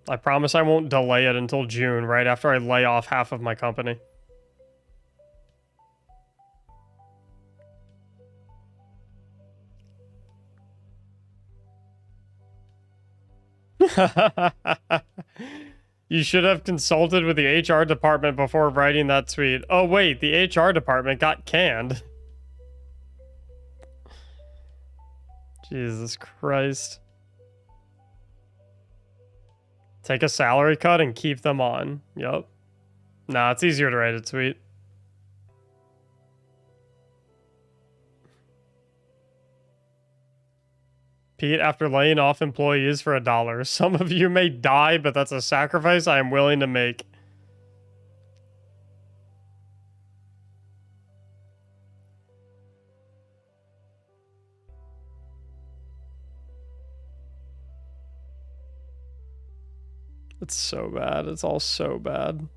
I promise I won't delay it until June, right after I lay off half of my company. You should have consulted with the HR department before writing that tweet. Oh wait, the HR department got canned. Jesus Christ. Take a salary cut and keep them on. Yup. Nah, it's easier to write a tweet. Pete, after laying off employees for $1, some of you may die, but that's a sacrifice I am willing to make. It's so bad. It's all so bad.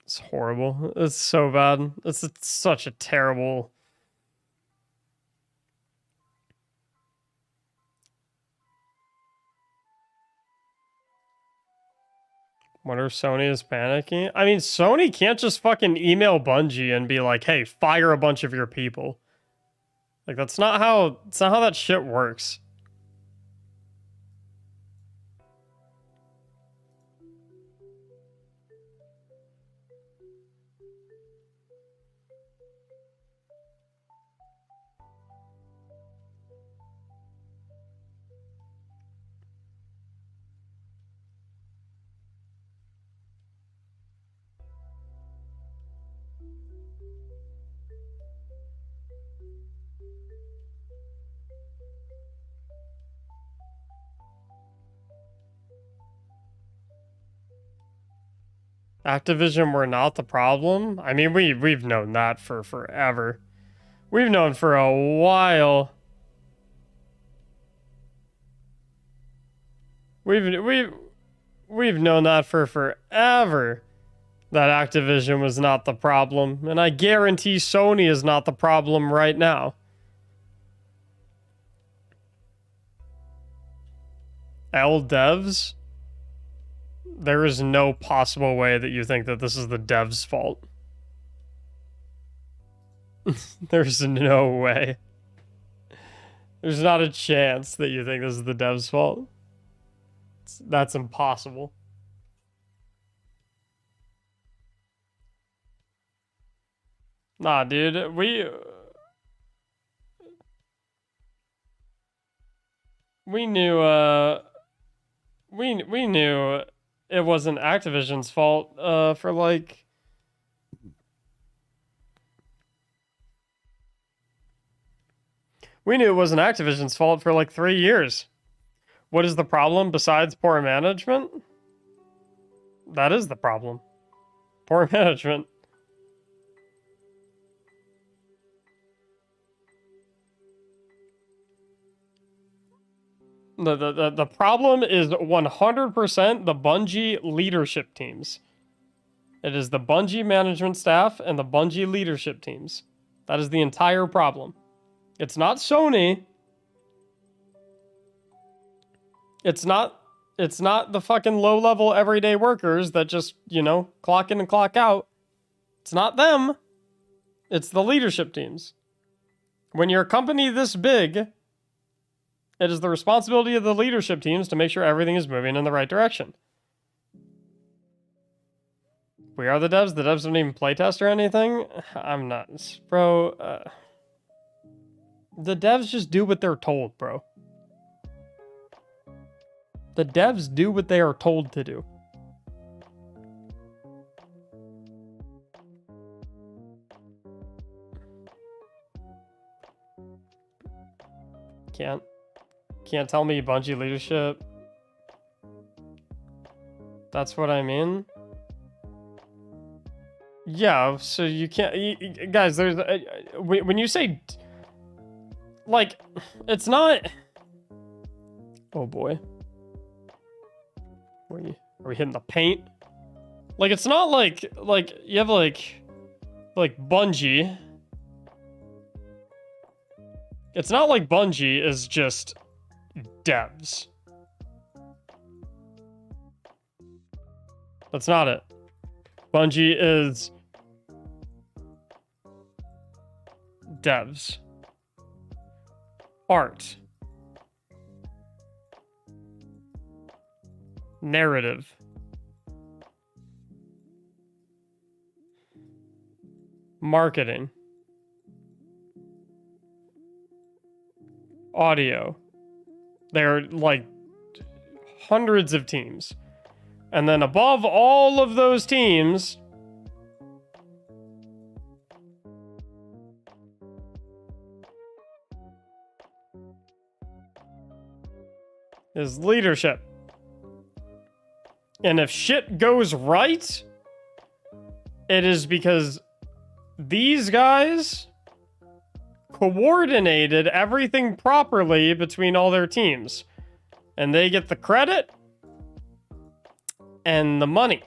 It's horrible. It's so bad. It's such a terrible... Wonder if Sony is panicking. I mean, Sony can't just fucking email Bungie and be like, hey, fire a bunch of your people. Like, that's not how that shit works. Activision were not the problem. I mean, we've known that for forever. We've known for a while. We've known that for forever. That Activision was not the problem, and I guarantee Sony is not the problem right now. L devs? There is no possible way that you think that this is the devs' fault. There's no way. There's not a chance that you think this is the devs' fault. That's impossible. 100% Nah, dude, we knew we knew it wasn't Activision's fault for like we knew it wasn't Activision's fault for like 3 years. What is the problem besides poor management? That is the problem. Poor management. The problem is 100% the Bungie leadership teams. It is the Bungie management staff and the Bungie leadership teams. That is the entire problem. It's not Sony. It's not the fucking low-level everyday workers that just, you know, clock in and clock out. It's not them. It's the leadership teams. When you're a company this big, it is the responsibility of the leadership teams to make sure everything is moving in the right direction. We are the devs. The devs don't even playtest or anything. I'm not. Bro, the devs just do what they're told, bro. The devs do what they are told to do. Can't tell me Bungie leadership. That's what I mean. Yeah, so you can't, guys. There's when you say like, it's not. Oh boy, are we hitting the paint? Like, it's not like you have like Bungie. It's not like Bungie is just devs. That's not it. Bungie is devs. Art. Narrative. Marketing. Audio. There are like hundreds of teams. And then above all of those teams is leadership. And if shit goes right, it is because these guys coordinated everything properly between all their teams. And they get the credit and the money.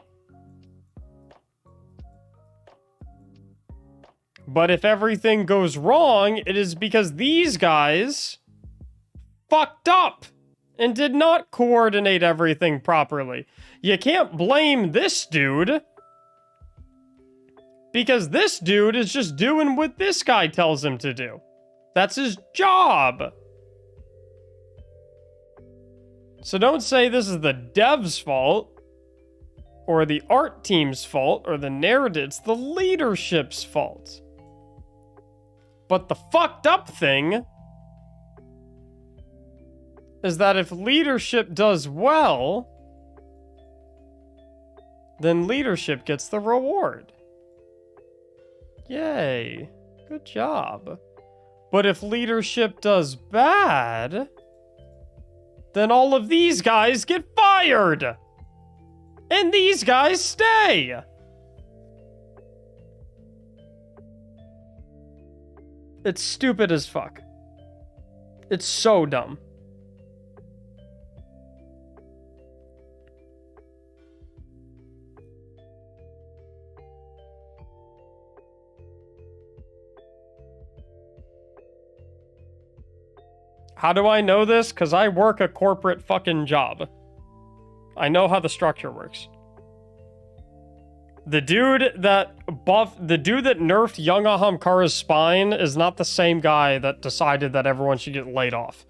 But if everything goes wrong, it is because these guys fucked up and did not coordinate everything properly. You can't blame this dude, because this dude is just doing what this guy tells him to do. That's his job. So don't say this is the dev's fault, or the art team's fault, or the narrative. It's the leadership's fault. But the fucked up thing is that if leadership does well, then leadership gets the reward. Yay. Good job. But if leadership does bad, then all of these guys get fired. And these guys stay. It's stupid as fuck. It's so dumb. How do I know this? Because I work a corporate fucking job. I know how the structure works. The dude that nerfed young Ahamkara's spine is not the same guy that decided that everyone should get laid off.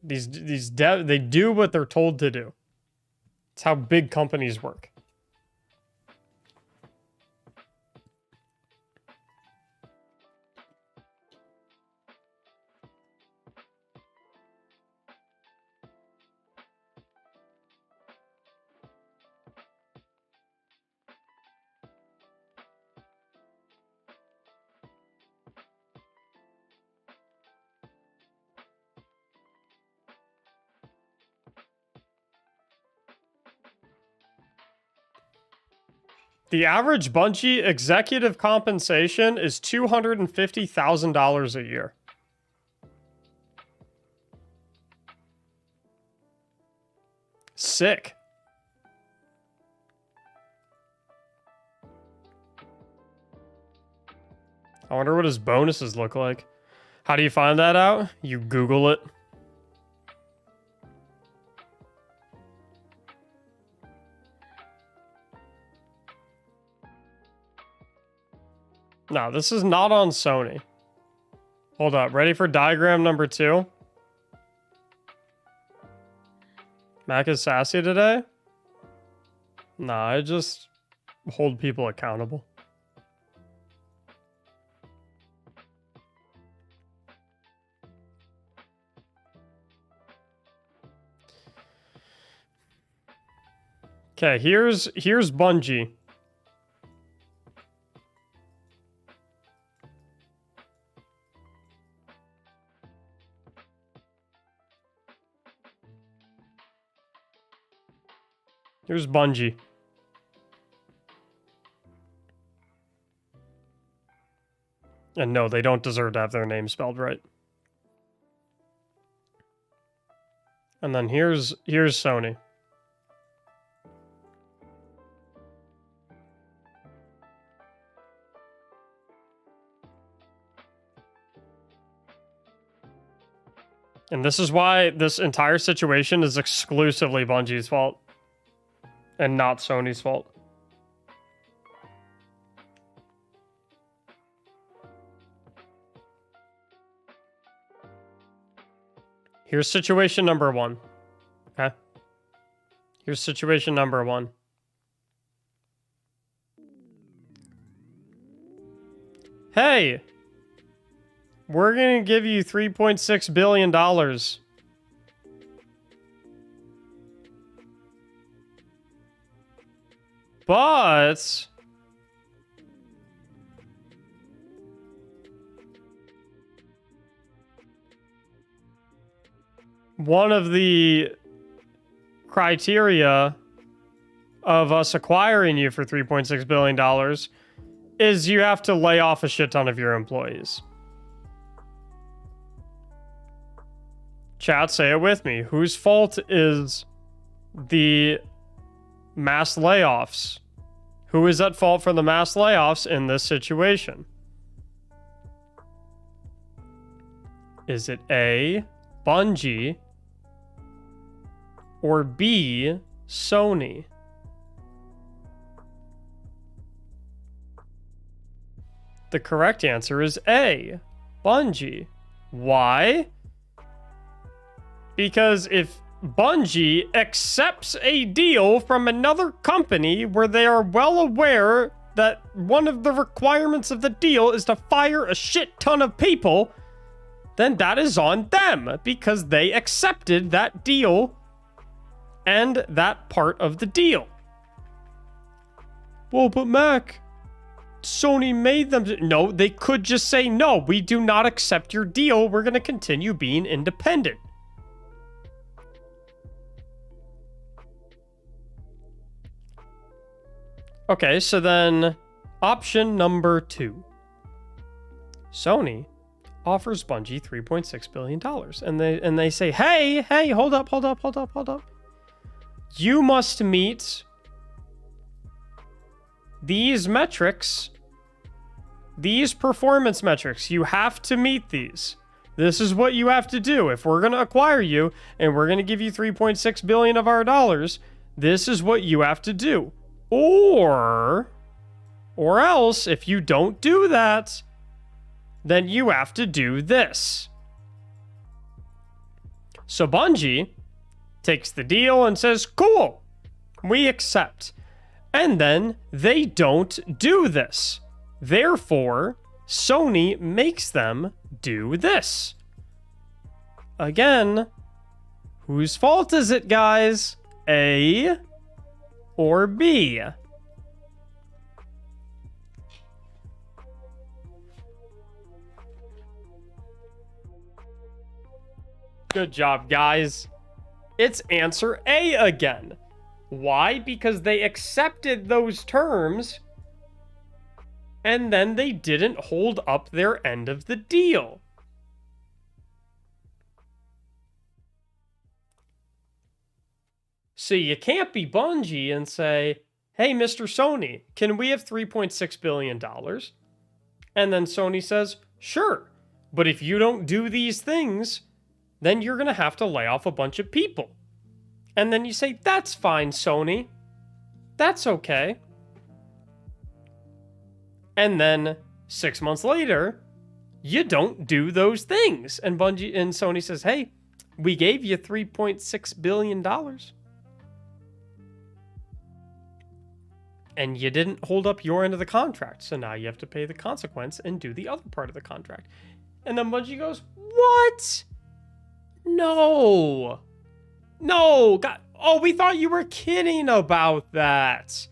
They do what they're told to do. It's how big companies work. The average Bungie executive compensation is $250,000 a year. Sick. I wonder what his bonuses look like. How do you find that out? You Google it. No, this is not on Sony. Hold up. Ready for diagram number 2? Mac is sassy today? Nah, I just hold people accountable. Okay, here's Bungie. Here's Bungie. And no, they don't deserve to have their name spelled right. And then here's Sony. And this is why this entire situation is exclusively Bungie's fault. And not Sony's fault. Here's situation number 1. Okay? Here's situation number 1. Hey! We're gonna give you $3.6 billion. But one of the criteria of us acquiring you for $3.6 billion is you have to lay off a shit ton of your employees. Chat, say it with me. Whose fault is the mass layoffs? Who is at fault for the mass layoffs in this situation? Is it A, Bungie, or B, Sony? The correct answer is A, Bungie. Why? Because if Bungie accepts a deal from another company where they are well aware that one of the requirements of the deal is to fire a shit ton of people, then that is on them because they accepted that deal and that part of the deal. Well, but Mac, Sony made them. No, they could just say, no, we do not accept your deal. We're going to continue being independent. Okay, so then option number 2. Sony offers Bungie $3.6 billion. And they say, hey, hold up. You must meet these metrics, these performance metrics. You have to meet these. This is what you have to do. If we're going to acquire you and we're going to give you $3.6 billion of our dollars, this is what you have to do. Or else, if you don't do that, then you have to do this. So Bungie takes the deal and says, cool, we accept. And then they don't do this. Therefore, Sony makes them do this. Again, whose fault is it, guys? A or B? Good job, guys. It's answer A again. Why? Because they accepted those terms and then they didn't hold up their end of the deal. So you can't be Bungie and say, hey, Mr. Sony, can we have $3.6 billion? And then Sony says, sure. But if you don't do these things, then you're going to have to lay off a bunch of people. And then you say, that's fine, Sony. That's okay. And then 6 months later, you don't do those things. And Bungie and Sony says, hey, we gave you $3.6 billion. And you didn't hold up your end of the contract. So now you have to pay the consequence and do the other part of the contract. And then Bungie goes, what? No. No. God. Oh, we thought you were kidding about that.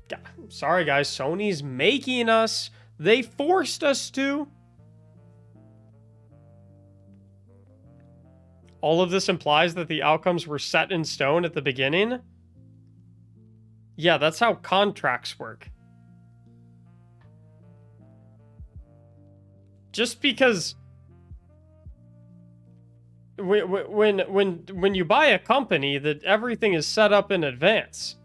God. Sorry, guys. Sony's making us. They forced us to. All of this implies that the outcomes were set in stone at the beginning. Yeah, that's how contracts work. Just because when you buy a company, that everything is set up in advance.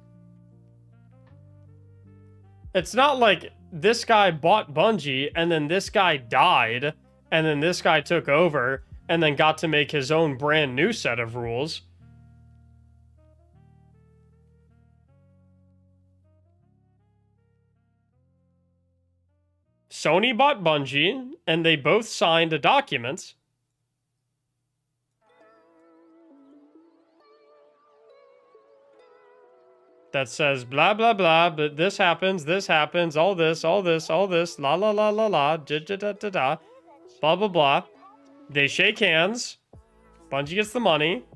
It's not like this guy bought Bungie and then this guy died and then this guy took over and then got to make his own brand new set of rules. Sony bought Bungie, and they both signed a document that says blah, blah, blah, but this happens, all this, la, la, la, la, la, da, da, da, da, da, blah, blah, blah. They shake hands. Bungie gets the money.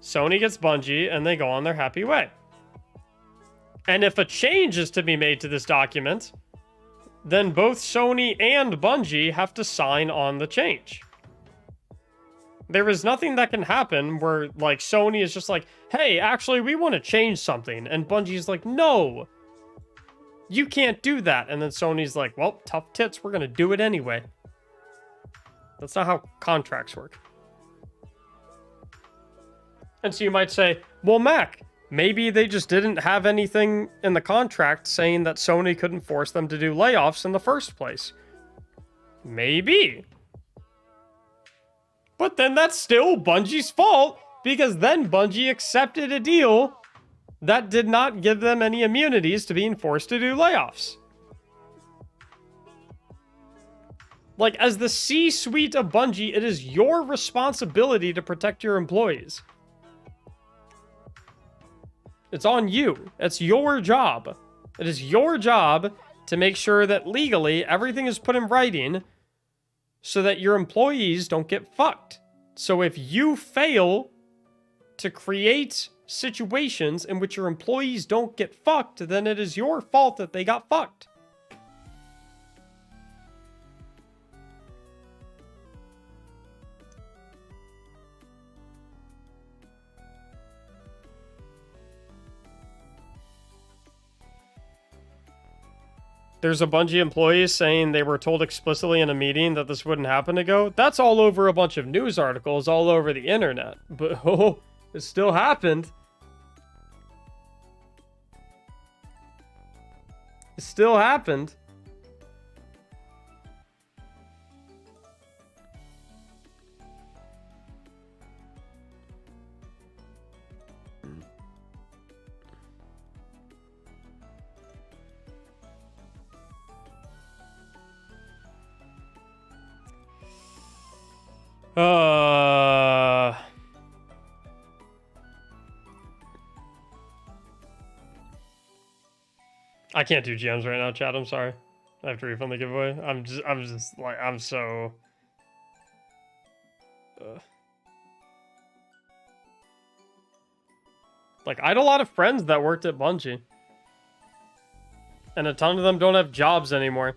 Sony gets Bungie, and they go on their happy way. And if a change is to be made to this document, then both Sony and Bungie have to sign on the change. There is nothing that can happen where, like, Sony is just like, hey, actually, we want to change something. And Bungie's like, no, you can't do that. And then Sony's like, well, tough tits, we're going to do it anyway. That's not how contracts work. And so you might say, well, Mac, maybe they just didn't have anything in the contract saying that Sony couldn't force them to do layoffs in the first place. Maybe. But then that's still Bungie's fault, because then Bungie accepted a deal that did not give them any immunities to being forced to do layoffs. Like, as the C-suite of Bungie, it is your responsibility to protect your employees. It's on you. It's your job. It is your job to make sure that legally everything is put in writing so that your employees don't get fucked. So if you fail to create situations in which your employees don't get fucked, then it is your fault that they got fucked. There's a Bungie employee saying they were told explicitly in a meeting that this wouldn't happen ago. That's all over a bunch of news articles all over the internet. But, oh, it still happened. It still happened. I can't do GMs right now, chat. I'm sorry. I have to refund the giveaway. I'm just like, I'm so. Like, I had a lot of friends that worked at Bungie, and a ton of them don't have jobs anymore.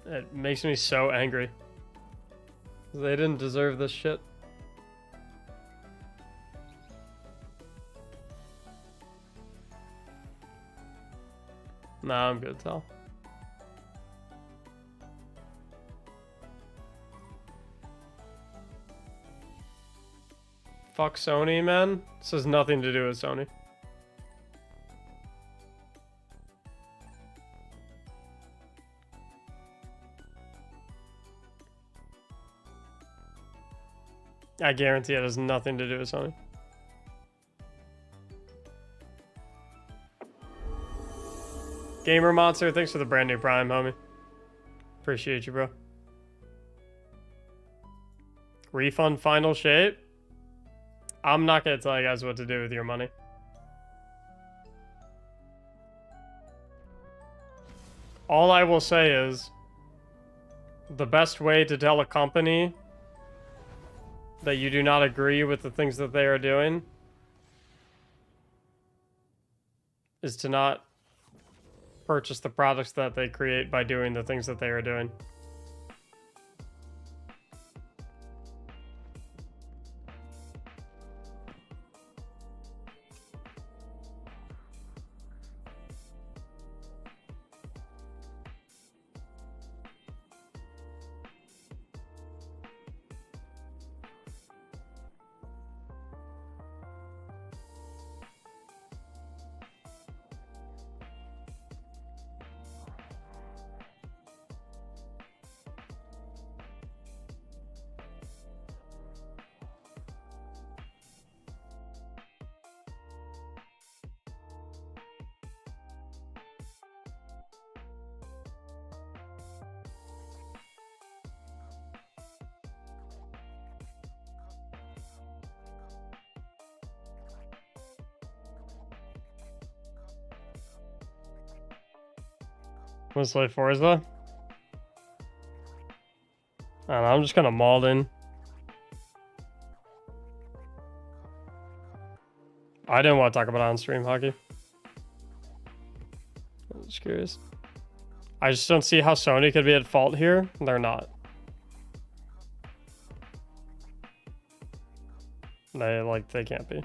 It makes me so angry. They didn't deserve this shit. Nah, I'm good, Tal. Fuck Sony, man. This has nothing to do with Sony. I guarantee it has nothing to do with Sony. Gamer Monster, thanks for the brand new Prime, homie. Appreciate you, bro. Refund final shape? I'm not gonna tell you guys what to do with your money. All I will say is the best way to tell a company that you do not agree with the things that they are doing is to not purchase the products that they create by doing the things that they are doing. Let's play Forza. I don't know, I'm just kind of mauled in. I didn't want to talk about it on stream, Hockey. I'm just curious. I just don't see how Sony could be at fault here. They're not. They can't be.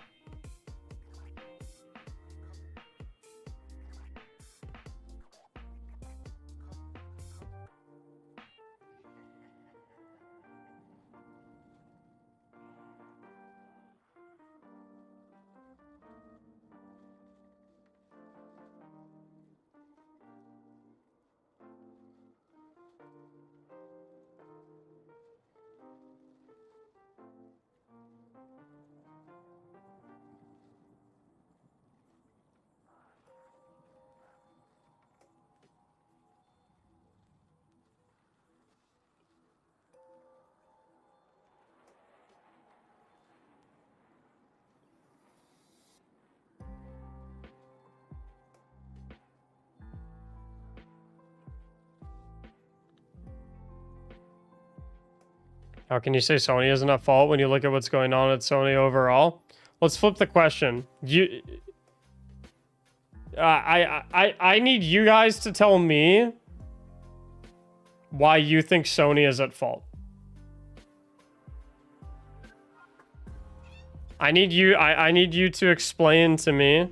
How can you say Sony isn't at fault when you look at what's going on at Sony overall? Let's flip the question. I need you guys to tell me why you think Sony is at fault. I need you to explain to me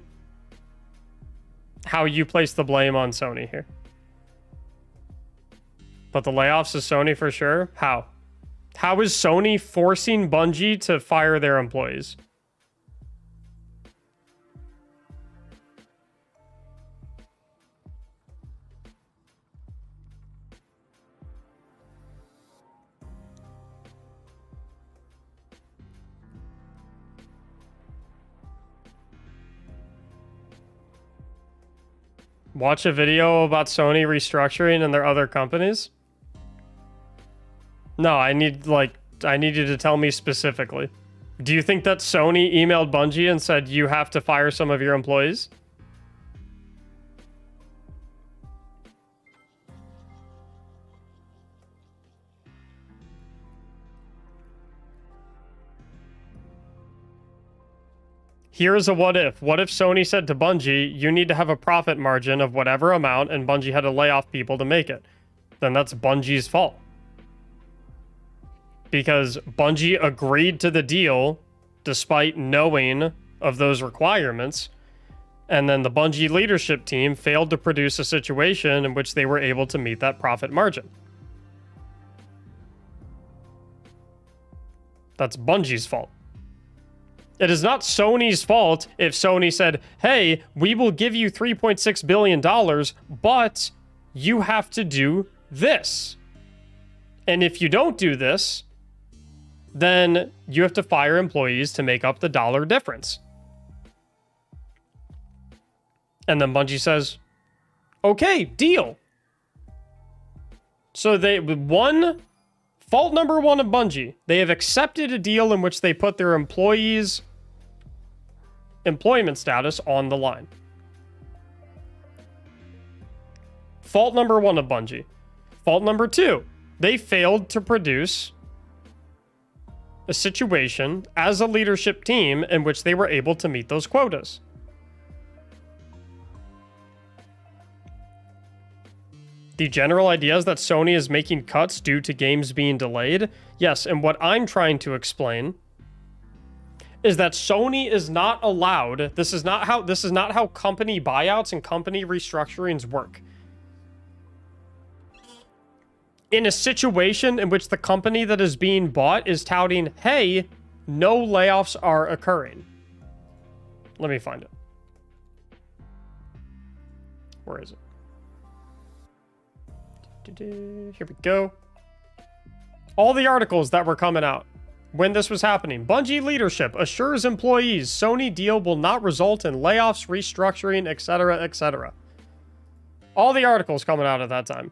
how you place the blame on Sony here. But the layoffs is Sony for sure? How? How is Sony forcing Bungie to fire their employees? Watch a video about Sony restructuring and their other companies? No, I need you to tell me specifically. Do you think that Sony emailed Bungie and said you have to fire some of your employees? Here's a what if. What if Sony said to Bungie, you need to have a profit margin of whatever amount, and Bungie had to lay off people to make it? Then that's Bungie's fault. because Bungie agreed to the deal despite knowing of those requirements. And then the Bungie leadership team failed to produce a situation in which they were able to meet that profit margin. That's Bungie's fault. It is not Sony's fault if Sony said, hey, we will give you $3.6 billion, but you have to do this. And if you don't do this, then you have to fire employees to make up the dollar difference. And then Bungie says, okay, deal. So fault number one of Bungie, they have accepted a deal in which they put their employees' employment status on the line. Fault number one of Bungie. Fault number two, they failed to produce a situation as a leadership team in which they were able to meet those quotas. The general idea is that Sony is making cuts due to games being delayed. Yes, and what I'm trying to explain is that Sony is not allowed. This is not how company buyouts and company restructurings work. In a situation in which the company that is being bought is touting, hey, no layoffs are occurring. Let me find it. Where is it? Here we go. All the articles that were coming out when this was happening. Bungie leadership assures employees Sony deal will not result in layoffs, restructuring, etc., etc. All the articles coming out at that time.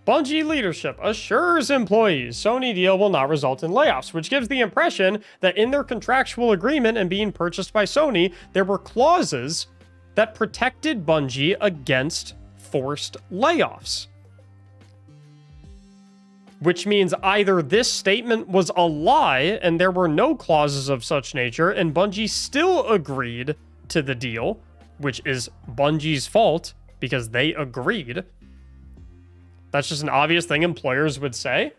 Bungie leadership assures employees Sony deal will not result in layoffs, which gives the impression that in their contractual agreement and being purchased by Sony, there were clauses that protected Bungie against forced layoffs. Which means either this statement was a lie and there were no clauses of such nature and Bungie still agreed to the deal, which is Bungie's fault because they agreed. That's just an obvious thing employers would say.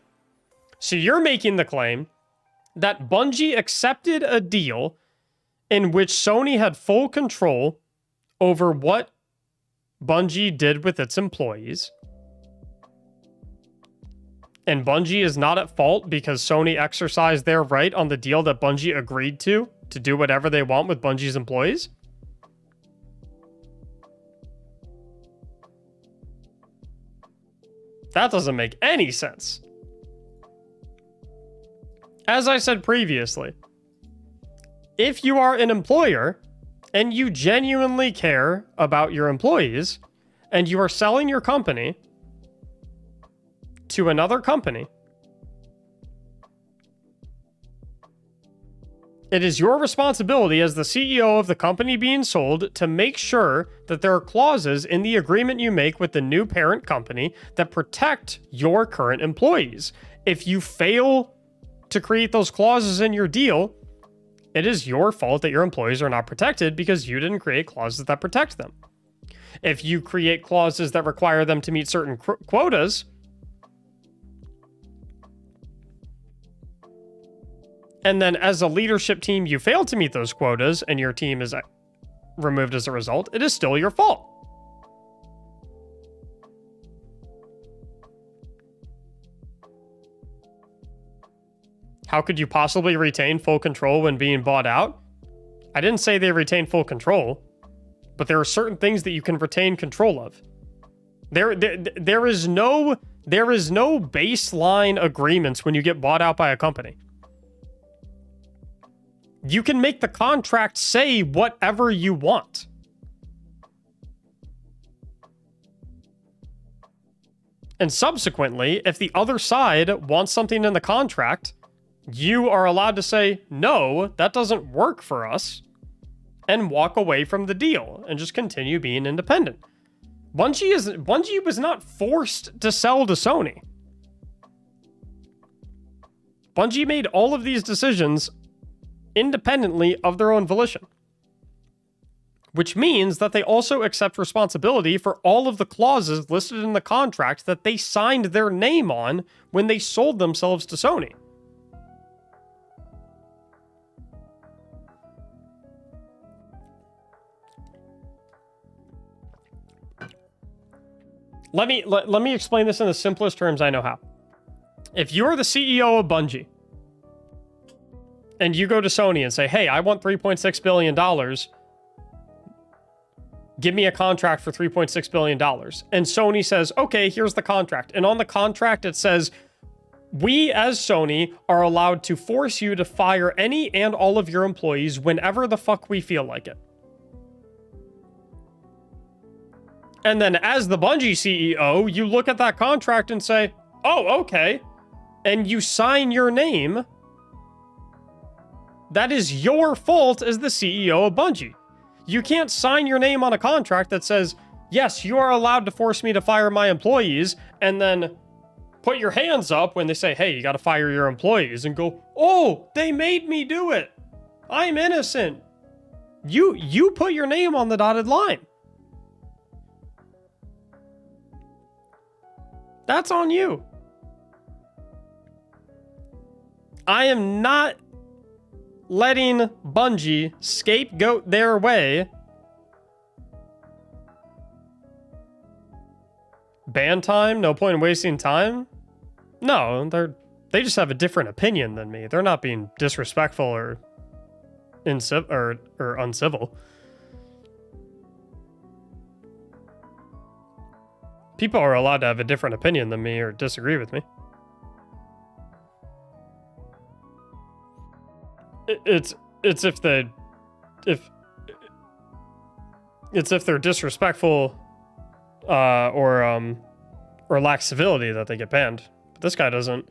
So you're making the claim that Bungie accepted a deal in which Sony had full control over what Bungie did with its employees. And Bungie is not at fault because Sony exercised their right on the deal that Bungie agreed to do whatever they want with Bungie's employees. That doesn't make any sense. As I said previously, if you are an employer and you genuinely care about your employees and you are selling your company to another company, it is your responsibility as the CEO of the company being sold to make sure that there are clauses in the agreement you make with the new parent company that protect your current employees. If you fail to create those clauses in your deal, it is your fault that your employees are not protected because you didn't create clauses that protect them. If you create clauses that require them to meet certain quotas, and then as a leadership team, you fail to meet those quotas and your team is removed as a result, it is still your fault. How could you possibly retain full control when being bought out? I didn't say they retain full control, but there are certain things that you can retain control of. There is no baseline agreements when you get bought out by a company. You can make the contract say whatever you want. And subsequently, if the other side wants something in the contract, you are allowed to say, no, that doesn't work for us, and walk away from the deal and just continue being independent. Bungie was not forced to sell to Sony. Bungie made all of these decisions independently of their own volition. which means that they also accept responsibility for all of the clauses listed in the contract that they signed their name on when they sold themselves to Sony. Let me explain this in the simplest terms I know how. If you're the CEO of Bungie and you go to Sony and say, hey, I want $3.6 billion, give me a contract for $3.6 billion. And Sony says, okay, here's the contract. And on the contract, it says, we as Sony are allowed to force you to fire any and all of your employees whenever the fuck we feel like it. And then as the Bungie CEO, you look at that contract and say, oh, okay. And you sign your name. That is your fault as the CEO of Bungie. You can't sign your name on a contract that says, yes, you are allowed to force me to fire my employees, and then put your hands up when they say, hey, you got to fire your employees, and go, oh, they made me do it. I'm innocent. You put your name on the dotted line. That's on you. I am not letting Bungie scapegoat their way. Ban time? No point in wasting time? No, they just have a different opinion than me. They're not being disrespectful or uncivil. People are allowed to have a different opinion than me or disagree with me. It's if they're disrespectful or lack civility that they get banned. But this guy doesn't.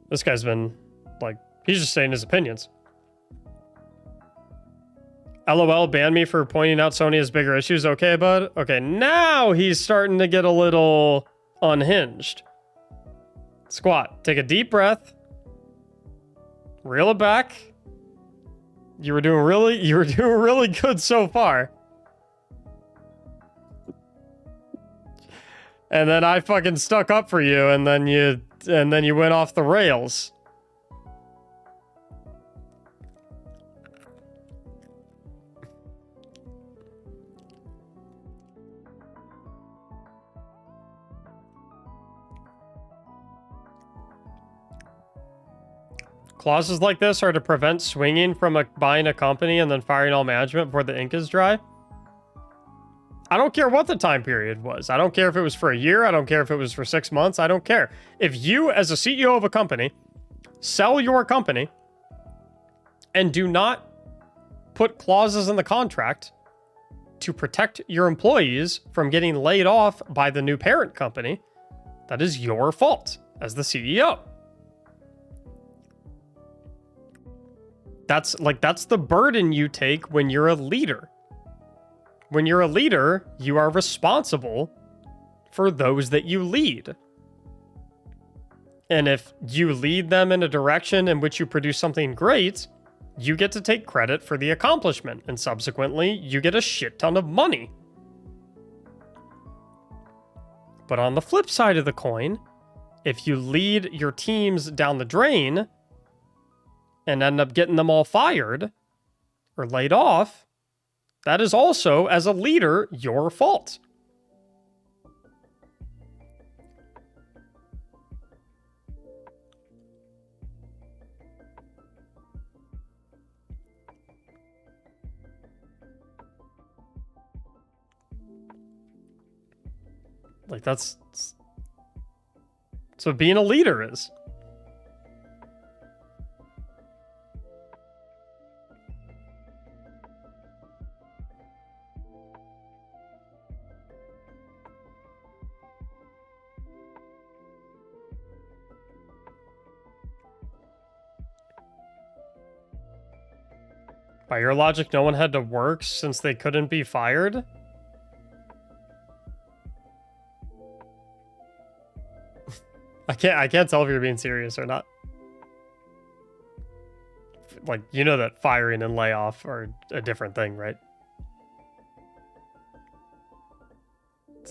This guy's been like, he's just saying his opinions. LOL, ban me for pointing out Sony has bigger issues. Okay, bud. Okay, now he's starting to get a little unhinged. Squat. Take a deep breath. Reel it back. You were doing really good so far. And then I fucking stuck up for you, and then you went off the rails. Clauses like this are to prevent swinging from buying a company and then firing all management before the ink is dry. I don't care what the time period was. I don't care if it was for a year. I don't care if it was for 6 months. I don't care. If you, as a CEO of a company, sell your company and do not put clauses in the contract to protect your employees from getting laid off by the new parent company, that is your fault as the CEO. That's the burden you take when you're a leader. When you're a leader, you are responsible for those that you lead. And if you lead them in a direction in which you produce something great, you get to take credit for the accomplishment, and subsequently, you get a shit ton of money. But on the flip side of the coin, if you lead your teams down the drain and end up getting them all fired or laid off, that is also, as a leader, your fault. Like, that's what being a leader is. By your logic, no one had to work since they couldn't be fired? I can't tell if you're being serious or not. Like, you know that firing and layoff are a different thing, right?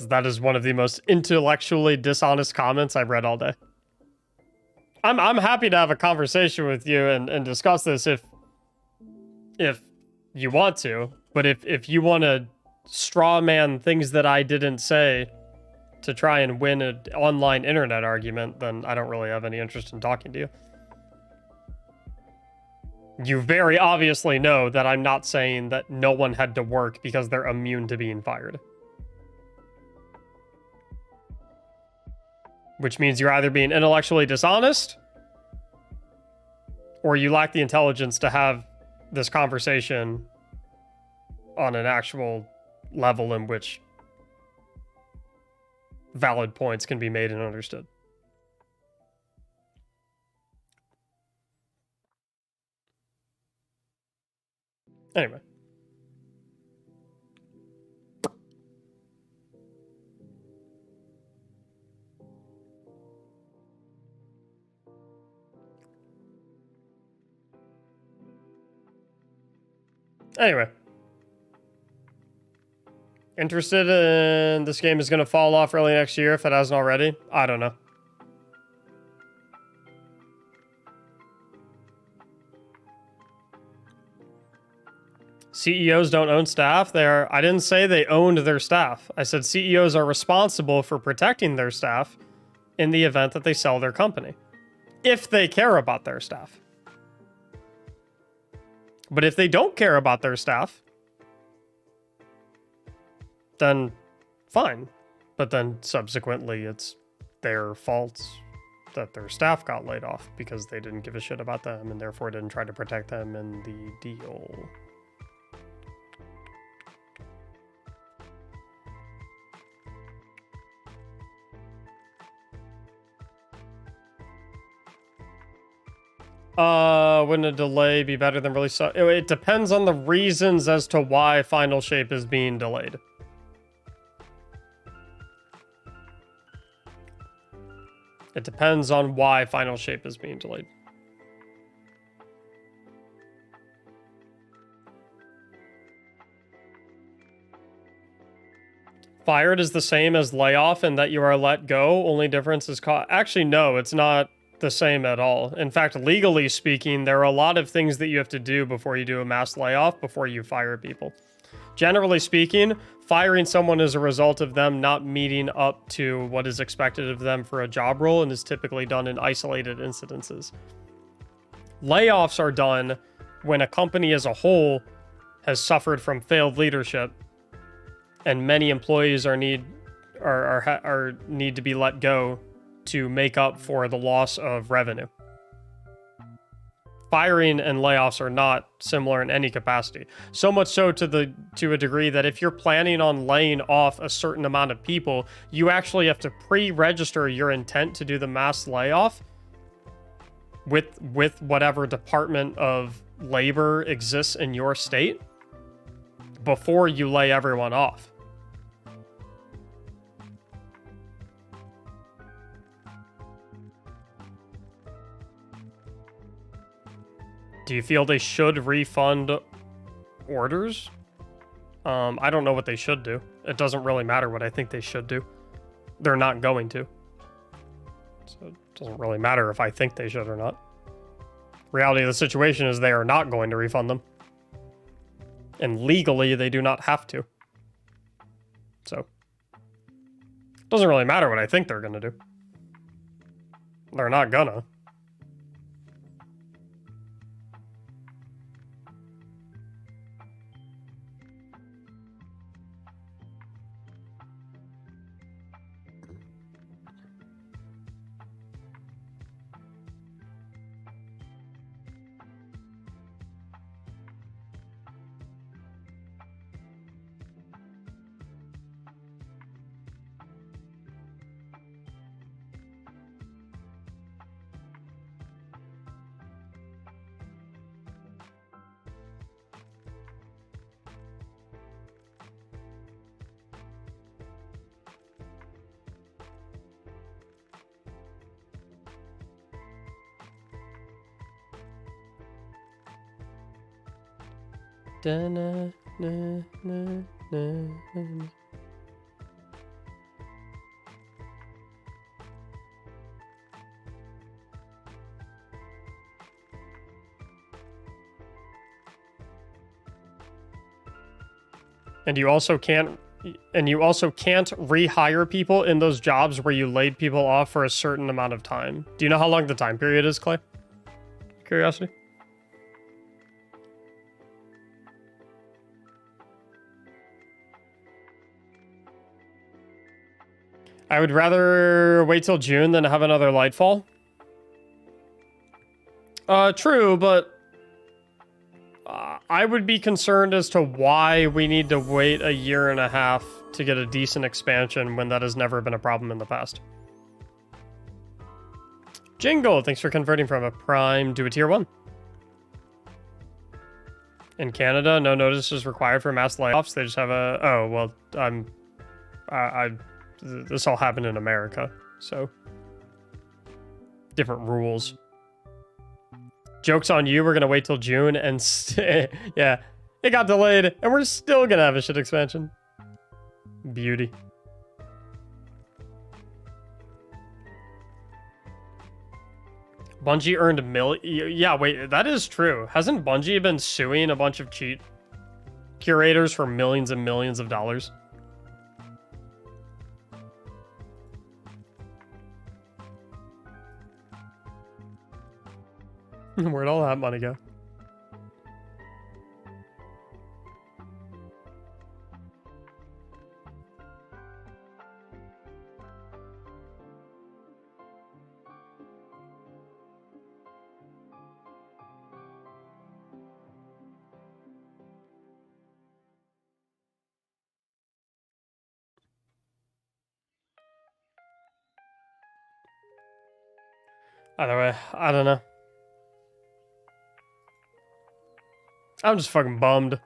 That is one of the most intellectually dishonest comments I've read all day. I'm happy to have a conversation with you and discuss this if you want to, but if you want to straw man things that I didn't say to try and win an online internet argument, then I don't really have any interest in talking to you. You very obviously know that I'm not saying that no one had to work because they're immune to being fired. Which means you're either being intellectually dishonest or you lack the intelligence to have this conversation on an actual level in which valid points can be made and understood. Anyway. Anyway. Interested in this game is going to fall off early next year if it hasn't already? I don't know. CEOs don't own staff. I didn't say they owned their staff. I said CEOs are responsible for protecting their staff in the event that they sell their company. If they care about their staff. But if they don't care about their staff, then fine. But then subsequently it's their fault that their staff got laid off because they didn't give a shit about them and therefore didn't try to protect them in the deal. Wouldn't a delay be better than release? It depends on the reasons as to why Final Shape is being delayed. It depends on why Final Shape is being delayed. Fired is the same as layoff in that you are let go. Only difference is actually, no, it's not the same at all. In fact, legally speaking, there are a lot of things that you have to do before you do a mass layoff, before you fire people. Generally speaking, firing someone is a result of them not meeting up to what is expected of them for a job role and is typically done in isolated incidences. Layoffs are done when a company as a whole has suffered from failed leadership and many employees need to be let go to make up for the loss of revenue. Firing and layoffs are not similar in any capacity. So much so to a degree that if you're planning on laying off a certain amount of people, you actually have to pre-register your intent to do the mass layoff with whatever Department of Labor exists in your state before you lay everyone off. Do you feel they should refund orders? I don't know what they should do. It doesn't really matter what I think they should do. They're not going to. So it doesn't really matter if I think they should or not. Reality of the situation is they are not going to refund them. And legally, they do not have to. So it doesn't really matter what I think they're going to do. They're not gonna. And you also can't rehire people in those jobs where you laid people off for a certain amount of time. Do you know how long the time period is, Clay? Curiosity. I would rather wait till June than have another Lightfall. True, but I would be concerned as to why we need to wait a year and a half to get a decent expansion when that has never been a problem in the past. Jingle, thanks for converting from a Prime to a Tier 1. In Canada, no notice is required for mass layoffs. They just have a... Oh, well, this all happened in America, so... Different rules. Joke's on you, we're gonna wait till June and yeah, it got delayed and we're still gonna have a shit expansion. Beauty. Bungie earned yeah, wait, that is true. Hasn't Bungie been suing a bunch of cheat curators for millions and millions of dollars? Where'd all that money go? Either way, I don't know. I'm just fucking bummed.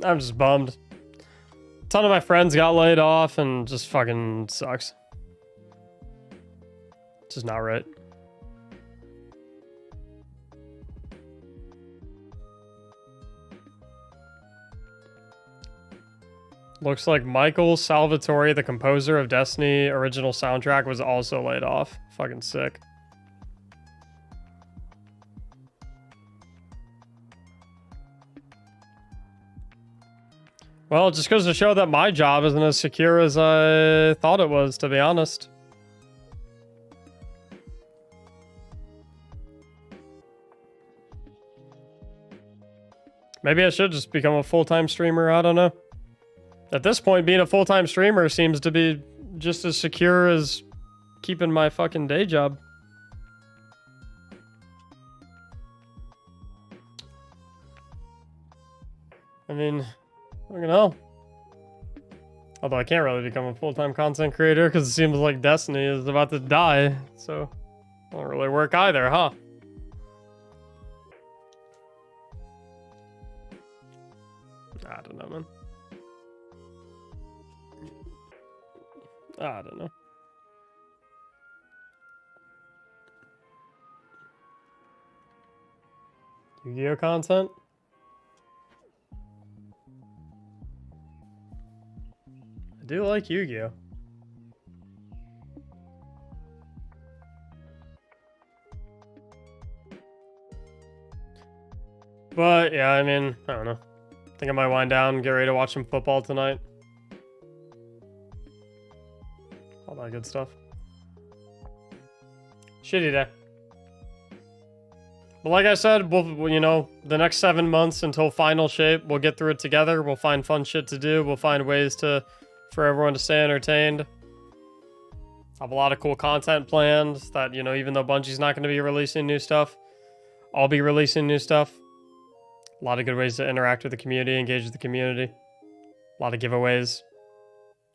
I'm just bummed. A ton of my friends got laid off and just fucking sucks. It's just not right. Looks like Michael Salvatore, the composer of Destiny original soundtrack, was also laid off. Fucking sick. Well, it just goes to show that my job isn't as secure as I thought it was, to be honest. Maybe I should just become a full-time streamer, I don't know. At this point, being a full-time streamer seems to be just as secure as keeping my fucking day job. I mean, fucking hell. Although I can't really become a full-time content creator because it seems like Destiny is about to die. So, it won't really work either, huh? I don't know, man. I don't know. Yu-Gi-Oh content? I do like Yu-Gi-Oh. But yeah, I mean, I don't know. I think I might wind down and get ready to watch some football tonight. All that good stuff. Shitty day. But like I said, we'll, you know, the next 7 months until final shape, we'll get through it together. We'll find fun shit to do. We'll find ways for everyone to stay entertained. I have a lot of cool content planned that, you know, even though Bungie's not going to be releasing new stuff, I'll be releasing new stuff. A lot of good ways to interact with the community, engage with the community. A lot of giveaways.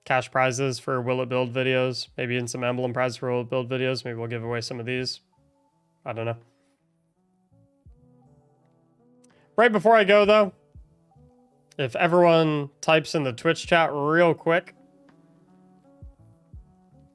Cash prizes for Will It Build videos. Maybe in some emblem prizes for Will It Build videos. Maybe we'll give away some of these. I don't know. Right before I go, though, if everyone types in the Twitch chat real quick,